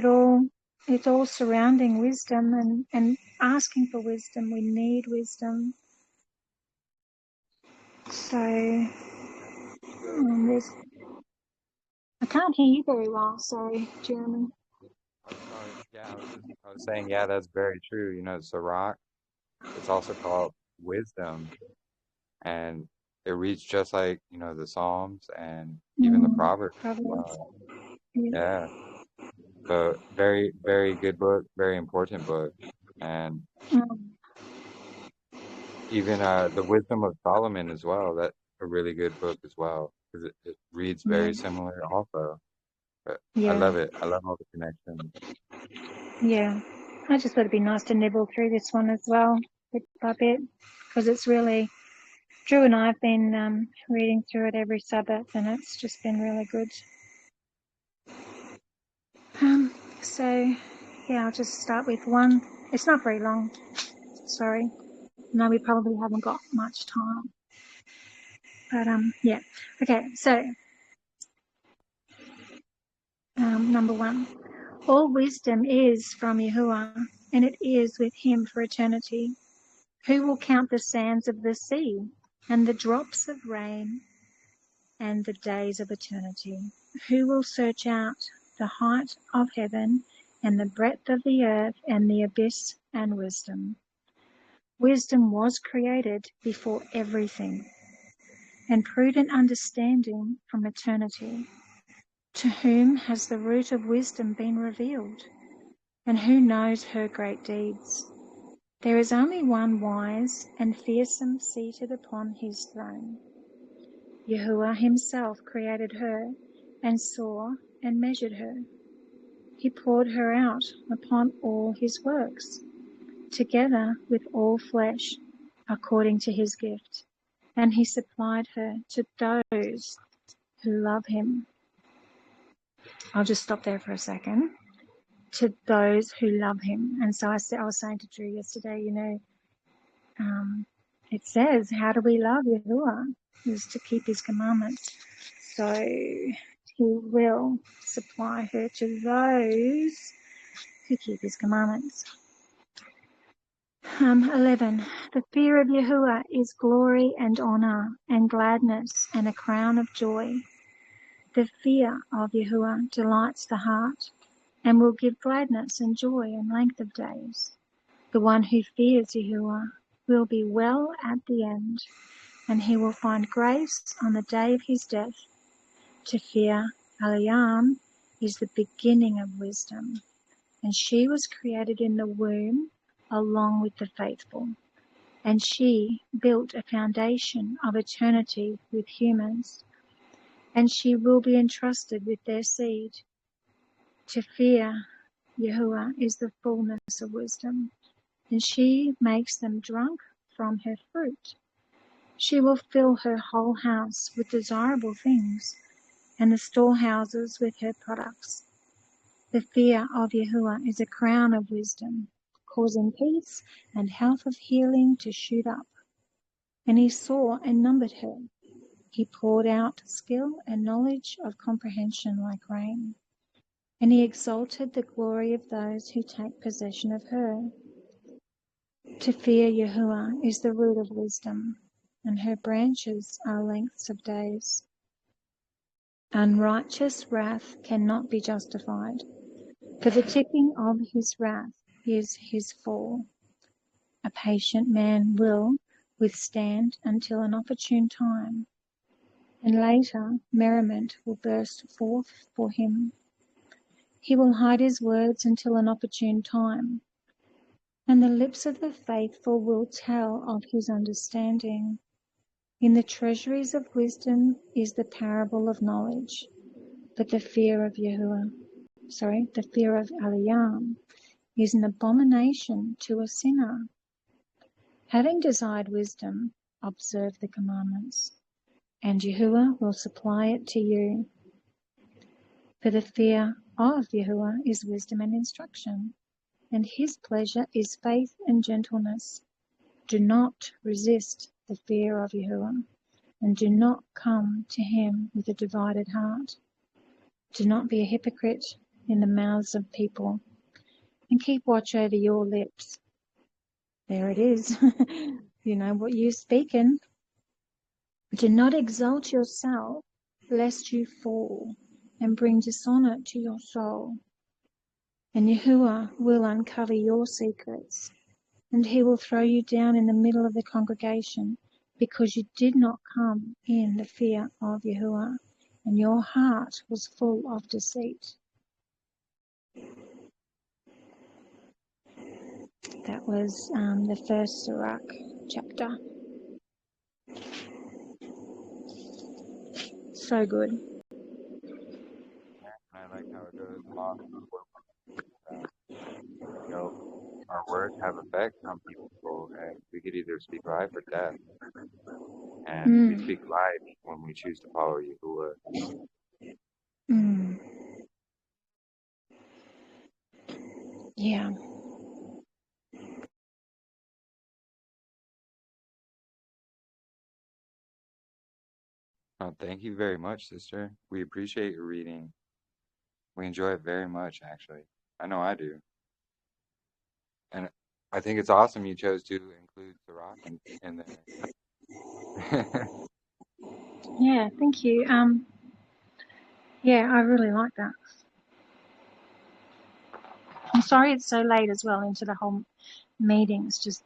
it's all surrounding wisdom and asking for wisdom. We need wisdom. So I can't hear you very well. Sorry, Jeremy. Yeah, I was saying, yeah, that's very true. Sirach, it's also called wisdom, and it reads just like, the Psalms and even the Proverbs. Yeah. But very, very good book, very important book. And even the Wisdom of Solomon as well, that's a really good book as well, because it reads very similar also. But I love it. I love all the connections. Yeah. I just thought it'd be nice to nibble through this one as well, bit by bit, because it's really, Drew and I have been reading through it every Sabbath, and it's just been really good. So, yeah, I'll just start with one. It's not very long. Sorry. No, we probably haven't got much time. But, yeah. Okay, so, number one. All wisdom is from Yahuwah, and it is with him for eternity. Who will count the sands of the sea, and the drops of rain, and the days of eternity? Who will search out the height of heaven, and the breadth of the earth, and the abyss, and wisdom? Wisdom was created before everything, and prudent understanding from eternity. To whom has the root of wisdom been revealed, and who knows her great deeds? There is only one wise and fearsome seated upon his throne. Yahuwah himself created her, and saw and measured her. He poured her out upon all his works, together with all flesh, according to his gift, and he supplied her to those who love him. I'll just stop there for a second. To those who love him. And so I was saying to Drew yesterday, it says, how do we love Yahuwah? Is to keep his commandments. So he will supply her to those who keep his commandments. 11. The fear of Yahuwah is glory and honor and gladness and a crown of joy. The fear of Yahuwah delights the heart and will give gladness and joy and length of days. The one who fears Yahuwah will be well at the end, and he will find grace on the day of his death. To fear Aliyam is the beginning of wisdom, and she was created in the womb along with the faithful, and she built a foundation of eternity with humans, and she will be entrusted with their seed. To fear Yahuwah is the fullness of wisdom, and she makes them drunk from her fruit. She will fill her whole house with desirable things, and the storehouses with her products. The fear of Yahuwah is a crown of wisdom, causing peace and health of healing to shoot up. And he saw and numbered her. He poured out skill and knowledge of comprehension like rain. And he exalted the glory of those who take possession of her. To fear Yahuwah is the root of wisdom, and her branches are lengths of days. Unrighteous wrath cannot be justified, for the tipping of his wrath is his fall. A patient man will withstand until an opportune time, and later merriment will burst forth for him. He will hide his words until an opportune time, and the lips of the faithful will tell of his understanding. In the treasuries of wisdom is the parable of knowledge, but the fear of Eliam is an abomination to a sinner. Having desired wisdom, observe the commandments, and Yahuwah will supply it to you. For the fear of Yahuwah is wisdom and instruction, and his pleasure is faith and gentleness. Do not resist the fear of Yahuwah, and do not come to him with a divided heart. Do not be a hypocrite in the mouths of people, and keep watch over your lips. There it is. You know what you're speaking. Do not exalt yourself, lest you fall, and bring dishonor to your soul. And Yahuwah will uncover your secrets, and he will throw you down in the middle of the congregation, because you did not come in the fear of Yahuwah, and your heart was full of deceit. That was the first Sirach chapter. So good. I like how it goes off. You know, our words have effect on people, and we could either speak life or death. And we speak life when we choose to follow Yahuwah. Yeah. Oh, thank you very much, sister. We appreciate your reading. We enjoy it very much, actually. I know I do. And I think it's awesome you chose to include Sirach in there. Yeah, thank you. Yeah, I really like that. I'm sorry it's so late as well into the whole meeting. It's just,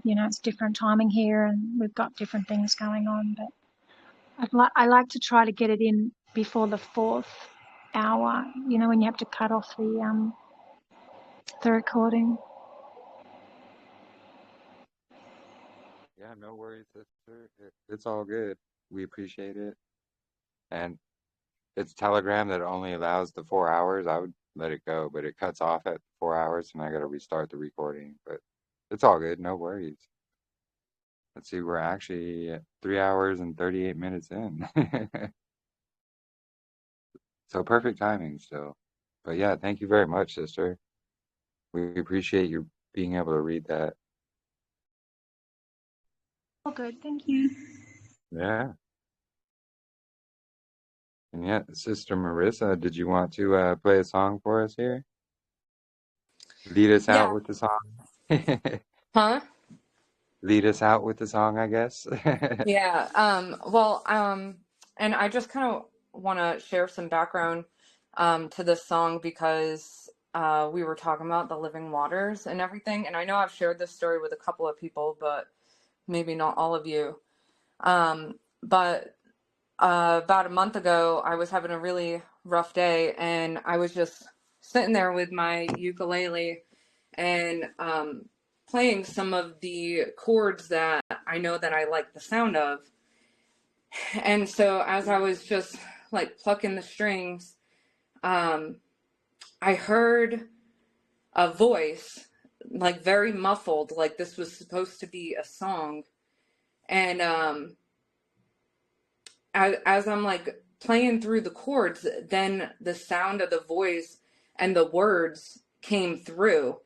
you know, it's different timing here and we've got different things going on. But I like to try to get it in before the 4th hour, you know, when you have to cut off the recording. Yeah, no worries, sister. It's all good. We appreciate it. And it's Telegram that only allows the 4 hours. I would let it go, but it cuts off at 4 hours and I got to restart the recording. But it's all good. No worries. Let's see. We're actually at 3 hours and 38 minutes in. So perfect timing still. But yeah, thank you very much, sister. We appreciate you being able to read that. All good. Thank you. Yeah. And yeah, Sister Marissa, did you want to play a song for us here? Lead us out Yeah. with the song. Huh? Lead us out with the song, I guess. Yeah. Well, and I just kind of want to share some background to this song because we were talking about the living waters and everything. And I know I've shared this story with a couple of people, but maybe not all of you. But about a month ago, I was having a really rough day, and I was just sitting there with my ukulele and playing some of the chords that I know that I like the sound of. And so as I was just like plucking the strings, I heard a voice, like very muffled, like this was supposed to be a song. And as I'm like playing through the chords, then the sound of the voice and the words came through.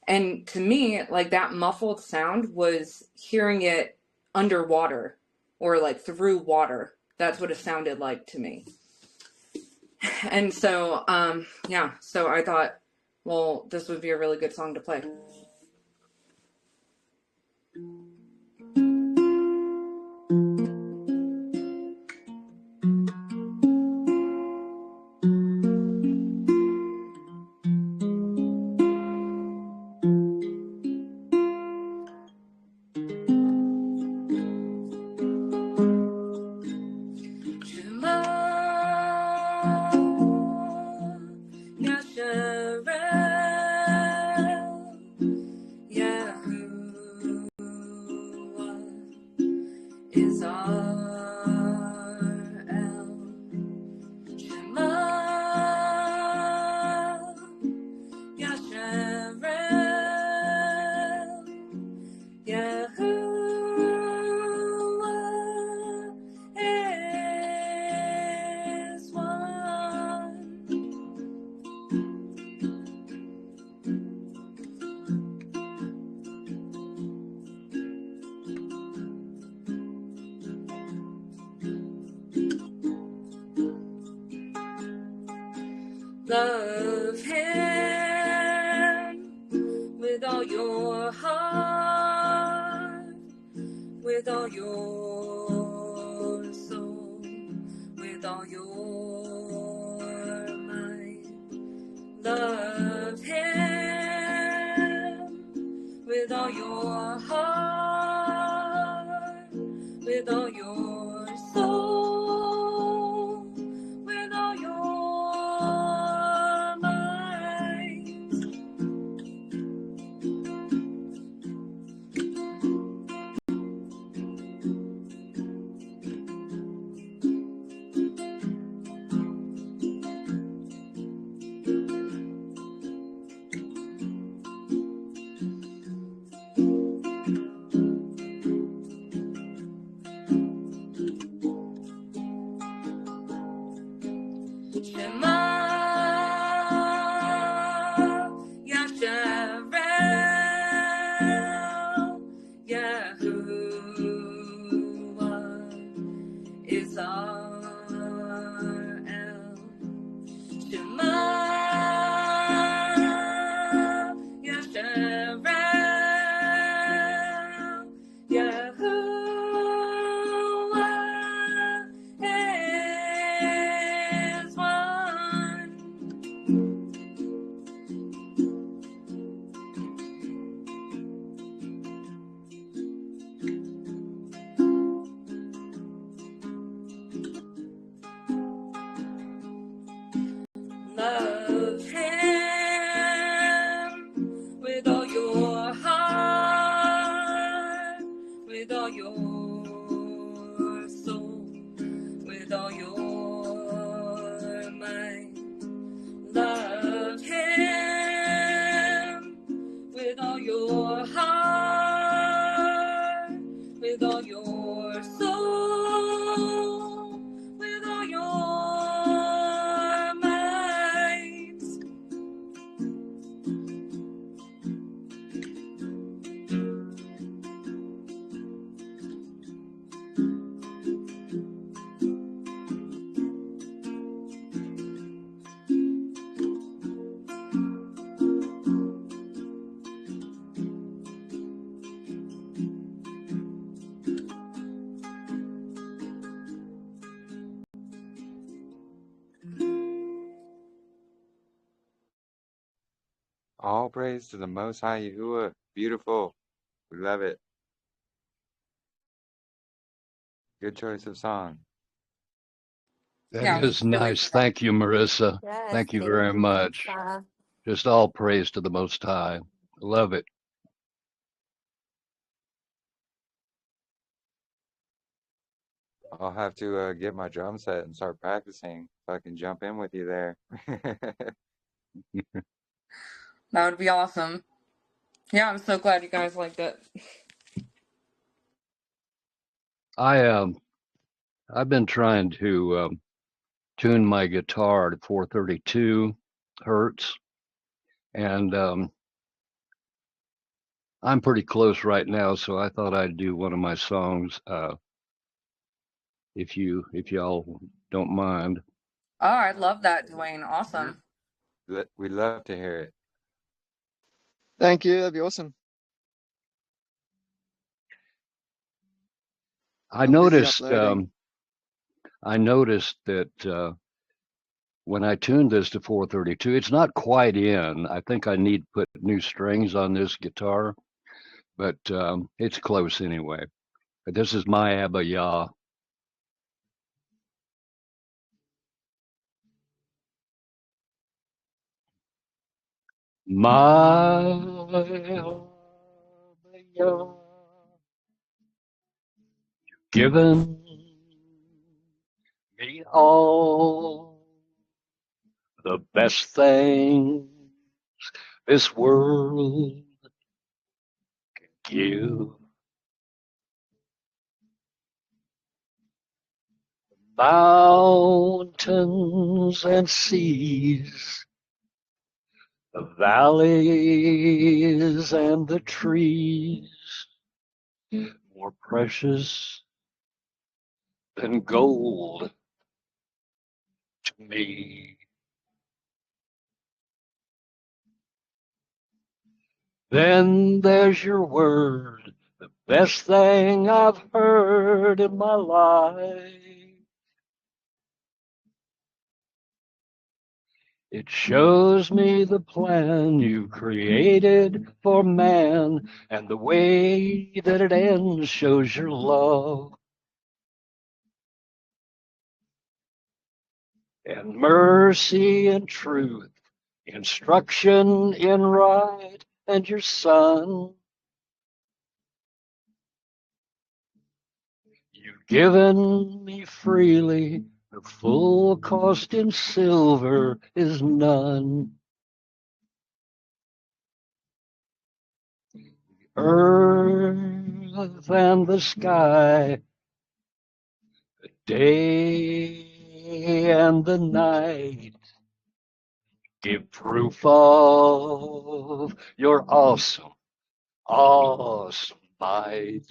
And to me, like, that muffled sound was hearing it underwater or like through water. That's what it sounded like to me. And so, yeah, so I thought, well, this would be a really good song to play. Love Him with all your heart, with all your soul, with all your might. Love Him with all your heart, with all your soul, with all your love Him with all your heart, with all your soul, with all your might. Love Him with all your heart, with all your soul, with all your All praise to the Most High Yahuwah. Beautiful. We love it. Good choice of song. That is nice. Thank you, Marissa. Yes, Thank you thank very you, much. Marissa. Just all praise to the Most High. Love it. I'll have to get my drum set and start practicing so I can jump in with you there. That would be awesome. Yeah, I'm so glad you guys liked it. I've been trying to tune my guitar to 432 hertz, And I'm pretty close right now, so I thought I'd do one of my songs, if y'all don't mind. Oh, I love that, Dwayne. Awesome. We'd love to hear it. Thank you. That'd be awesome. I I'm busy noticed uploading. that when I tuned this to 432, it's not quite in. I think I need to put new strings on this guitar, but it's close anyway. But this is my Abba Yah. My Abba Yah, given me all the best things this world can give. Mountains and seas, the valleys and the trees, more precious than gold to me. Then there's your word, the best thing I've heard in my life. It shows me the plan you created for man, and the way that it ends shows your love. And mercy and truth, instruction in right, and your Son. You've given me freely, the full cost in silver is none. Earth and the sky, the day and the night, give proof of your awesome might.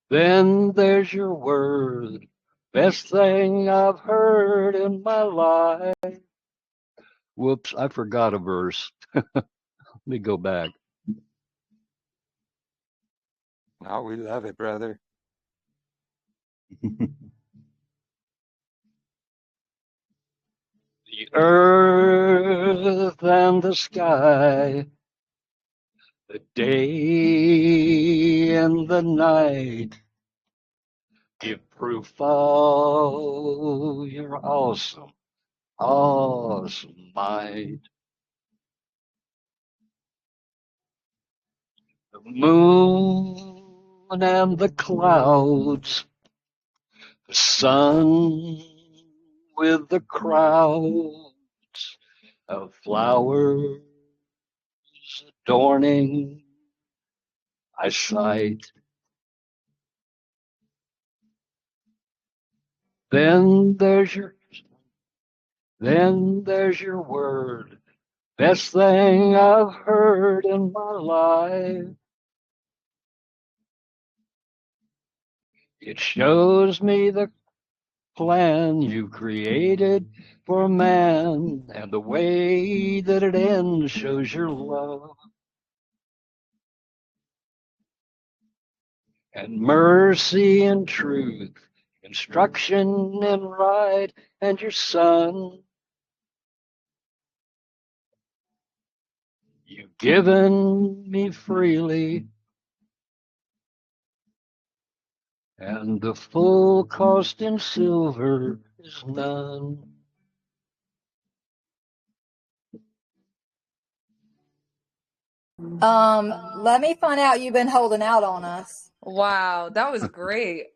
Then there's your word, best thing I've heard in my life. Whoops, I forgot a verse. Let me go back. Oh, we love it, brother. The earth and the sky, the day and the night, give proof of your awesome might. The moon and the clouds, the sun with the crowds of flowers adorning my sight. Then there's your word, best thing I've heard in my life. It shows me the plan you created for man, and the way that it ends shows your love. And mercy and truth, instruction and right, and your Son. You've given me freely, and the full cost in silver is none. Let me find out you've been holding out on us. Wow, that was great.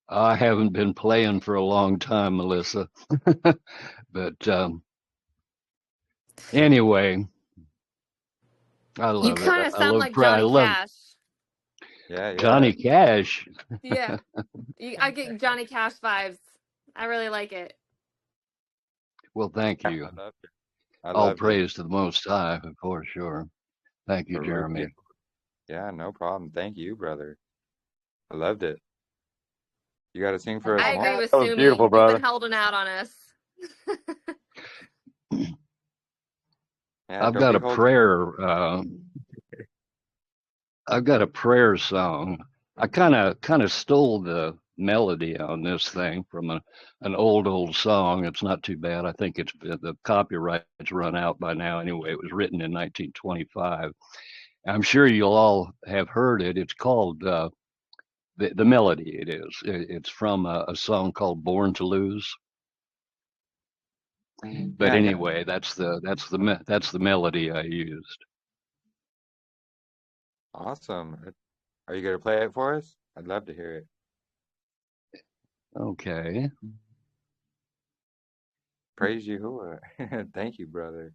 I haven't been playing for a long time, Melissa. But anyway, I You love it. kind of I sound love like Johnny Cash. Yeah. Johnny Cash. Yeah. I get Johnny Cash vibes. I really like it. Well, thank I you. loved it. I All loved it. praise to the Most High, for sure. Thank you, For real. Jeremy. Yeah, no problem. Thank you, brother. I loved it. You got to sing for us I more? agree with That was Sumi. beautiful, You've brother. been holding out on us. Yeah, I've don't got be a holding. prayer. I've got a prayer song. I kind of stole the melody on this thing from an old song. It's not too bad. I think it's the copyright's run out by now anyway. It was written in 1925. I'm sure you'll all have heard it. It's called the melody. It is. It's from a song called "Born to Lose." But Yeah, anyway, that's the melody I used. awesome. Are you going to play it for us? I'd love to hear it. Okay. Praise Yahuwah. Thank you, brother.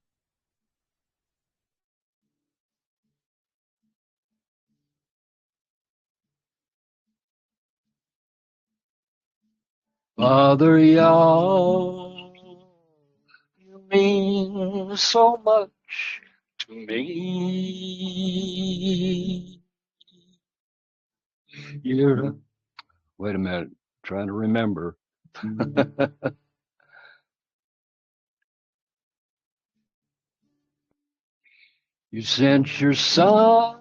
Father Yah, you mean so much to me. Wait a minute, trying to remember. You sent your son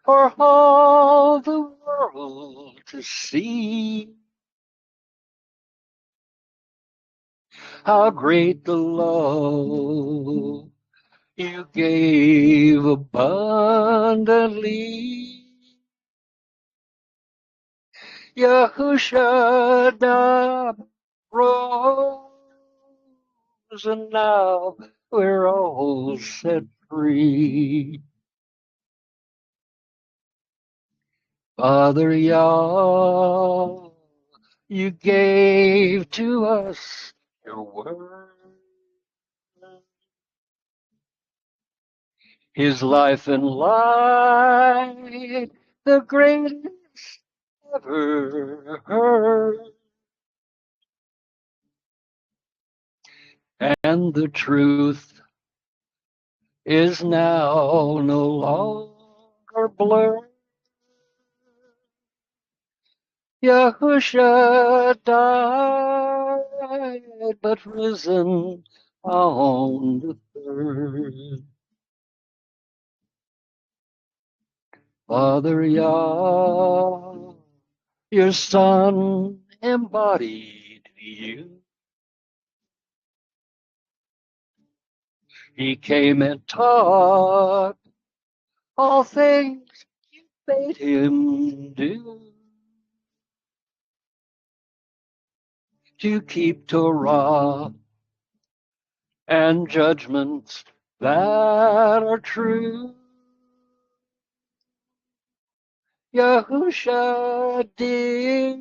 for all the world to see. How great the love you gave abundantly. Yahusha rose, and now we're all set free. Father Yah, you gave to us your word, His life and light, the greatest ever heard. And the truth is now no longer blurred. Yahusha died, but risen on the third. Father Yah, your Son embodied you. He came and taught all things you bade him do. To keep Torah and judgments that are true. Yahusha did.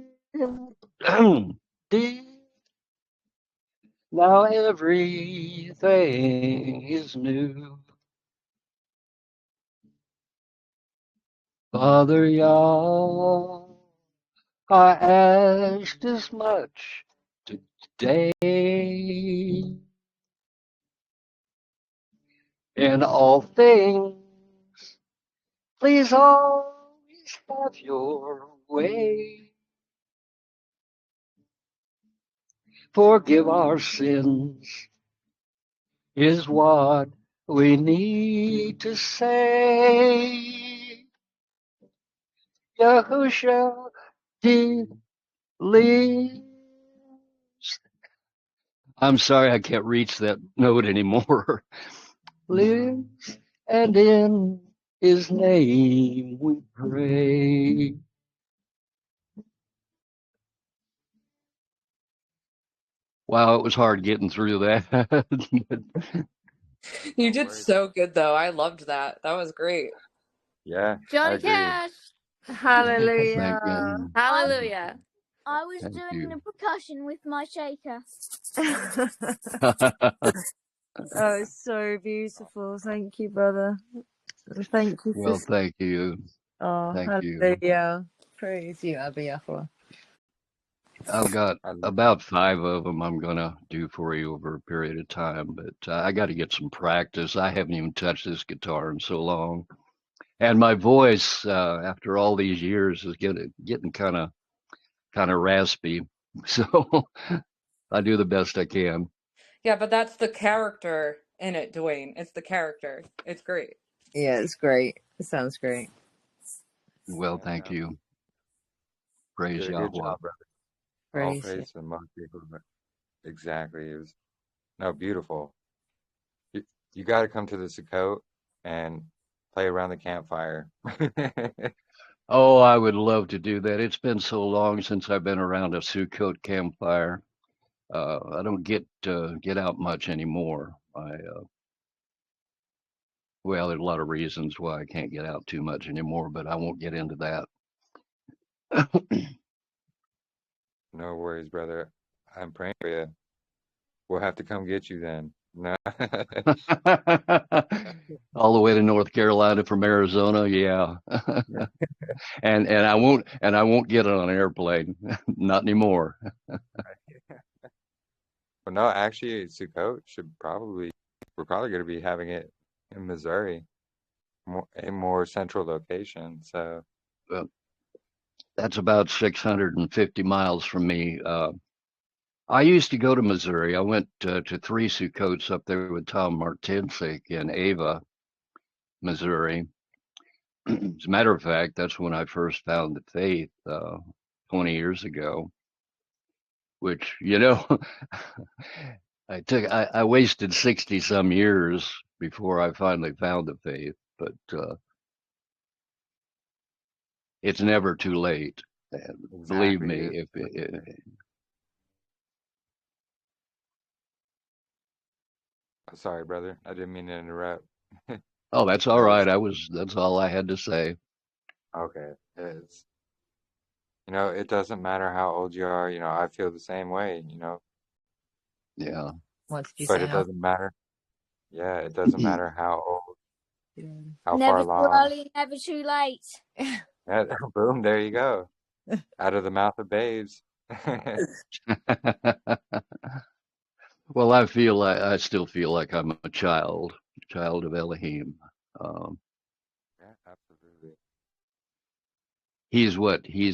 Now everything is new. Father Yah, I asked as much today. In all things, please always have your way. Forgive our sins is what we need to say. Yahusha lives. I'm sorry, I can't reach that note anymore. Lives, and in his name we pray. Wow, it was hard getting through that. You did so good, though. I loved that. That was great. Yeah, I Johnny agree. Cash. Hallelujah. Thank you. Hallelujah. I was Thank doing you. the percussion with my shaker. Oh, it's so beautiful. Thank you, brother. Thank you Well, for. thank you. Oh, Thank you. hallelujah. Praise you, Abba Yahuwah. I've got about 5 of them I'm going to do for you over a period of time, but I got to get some practice. I haven't even touched this guitar in so long. And my voice, after all these years, is getting kind of raspy. So I do the best I can. Yeah, but that's the character in it, Dwayne. It's the character. It's great. Yeah, it's great. It sounds great. Well, thank you. Praise Did a good Yahweh. job, brother. All Praise praise to the most people. Exactly. It was beautiful. You got to come to the Sukkot and play around the campfire. Oh, I would love to do that. It's been so long since I've been around a Sukkot campfire. I don't get out much anymore. Well, there's a lot of reasons why I can't get out too much anymore, but I won't get into that. No worries, brother. I'm praying for you. We'll have to come get you then. No. All the way to North Carolina from Arizona, yeah. and I won't get on an airplane, not anymore. Well, no, actually, Sukkot we're probably going to be having it in Missouri, a more central location. So that's about 650 miles from me. I used to go to Missouri. I went to 3 Sukkots up there with Tom Martinez in Ava, Missouri. As a matter of fact, that's when I first found the faith 20 years ago, which, I wasted 60 some years before I finally found the faith, but it's never too late. And believe me, sorry, brother. I didn't mean to interrupt. Oh, that's all right. That's all I had to say. Okay. It doesn't matter how old you are. I feel the same way, Yeah. What did you But say? it doesn't matter. Yeah, it doesn't matter how old, how Never far too along. early, never too late. Yeah, boom, there you go. Out of the mouth of babes. Well, I still feel like I'm a child of Elohim. Yeah, absolutely. He's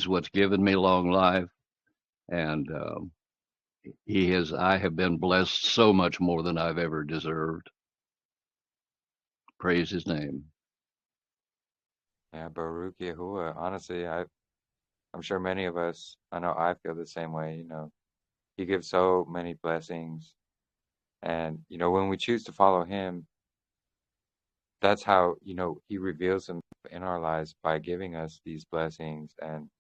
what's given me long life, and I have been blessed so much more than I've ever deserved. Praise his name. Yeah, Baruch Yahuwah. Honestly, I'm sure many of us, I know I feel the same way, He gives so many blessings. And, when we choose to follow him, that's how, he reveals himself in our lives by giving us these blessings and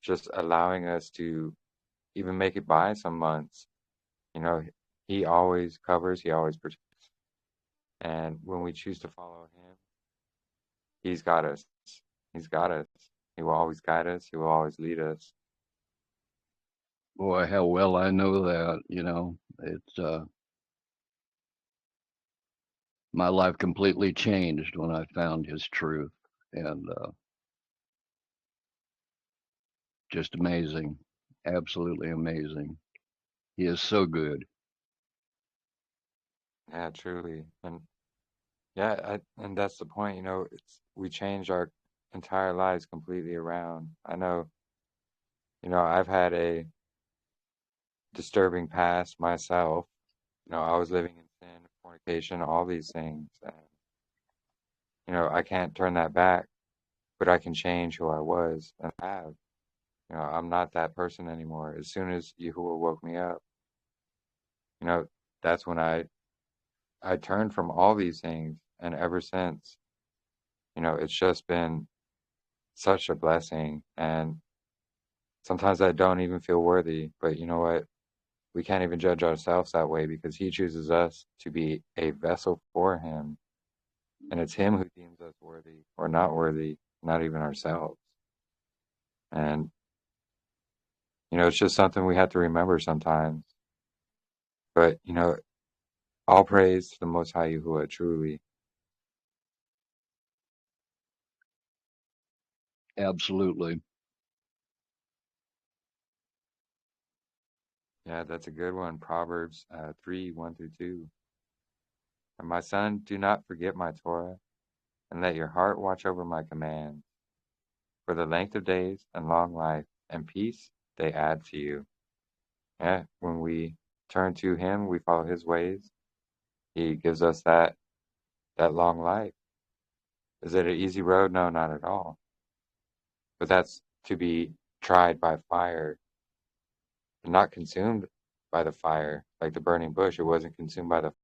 just allowing us to even make it by some months. He always covers, he always protects. And when we choose to follow him, he's got us. He's got us. He will always guide us. He will always lead us. Boy, how well I know that. It's my life completely changed when I found his truth, and just amazing, absolutely amazing. He is so good. Yeah, truly. And yeah, and that's the point, we change our entire lives completely around. I know, I've had a disturbing past myself. I was living in sin, fornication, all these things. And, I can't turn that back, but I can change who I was and have. I'm not that person anymore. As soon as Yahuwah woke me up, that's when I turned from all these things. And ever since, it's just been such a blessing. And sometimes I don't even feel worthy, but you know what? We can't even judge ourselves that way because he chooses us to be a vessel for him. And it's him who deems us worthy or not worthy, not even ourselves. And, it's just something we have to remember sometimes. But, all praise to the Most High Yahuwah, truly. Absolutely. Yeah, that's a good one. Proverbs 3, 1 through 2. And my son, do not forget my Torah, and let your heart watch over my commands. For the length of days and long life and peace they add to you. Yeah, when we turn to him, we follow his ways. He gives us that long life. Is it an easy road? No, not at all. But that's to be tried by fire, not consumed by the fire, like the burning bush. It wasn't consumed by the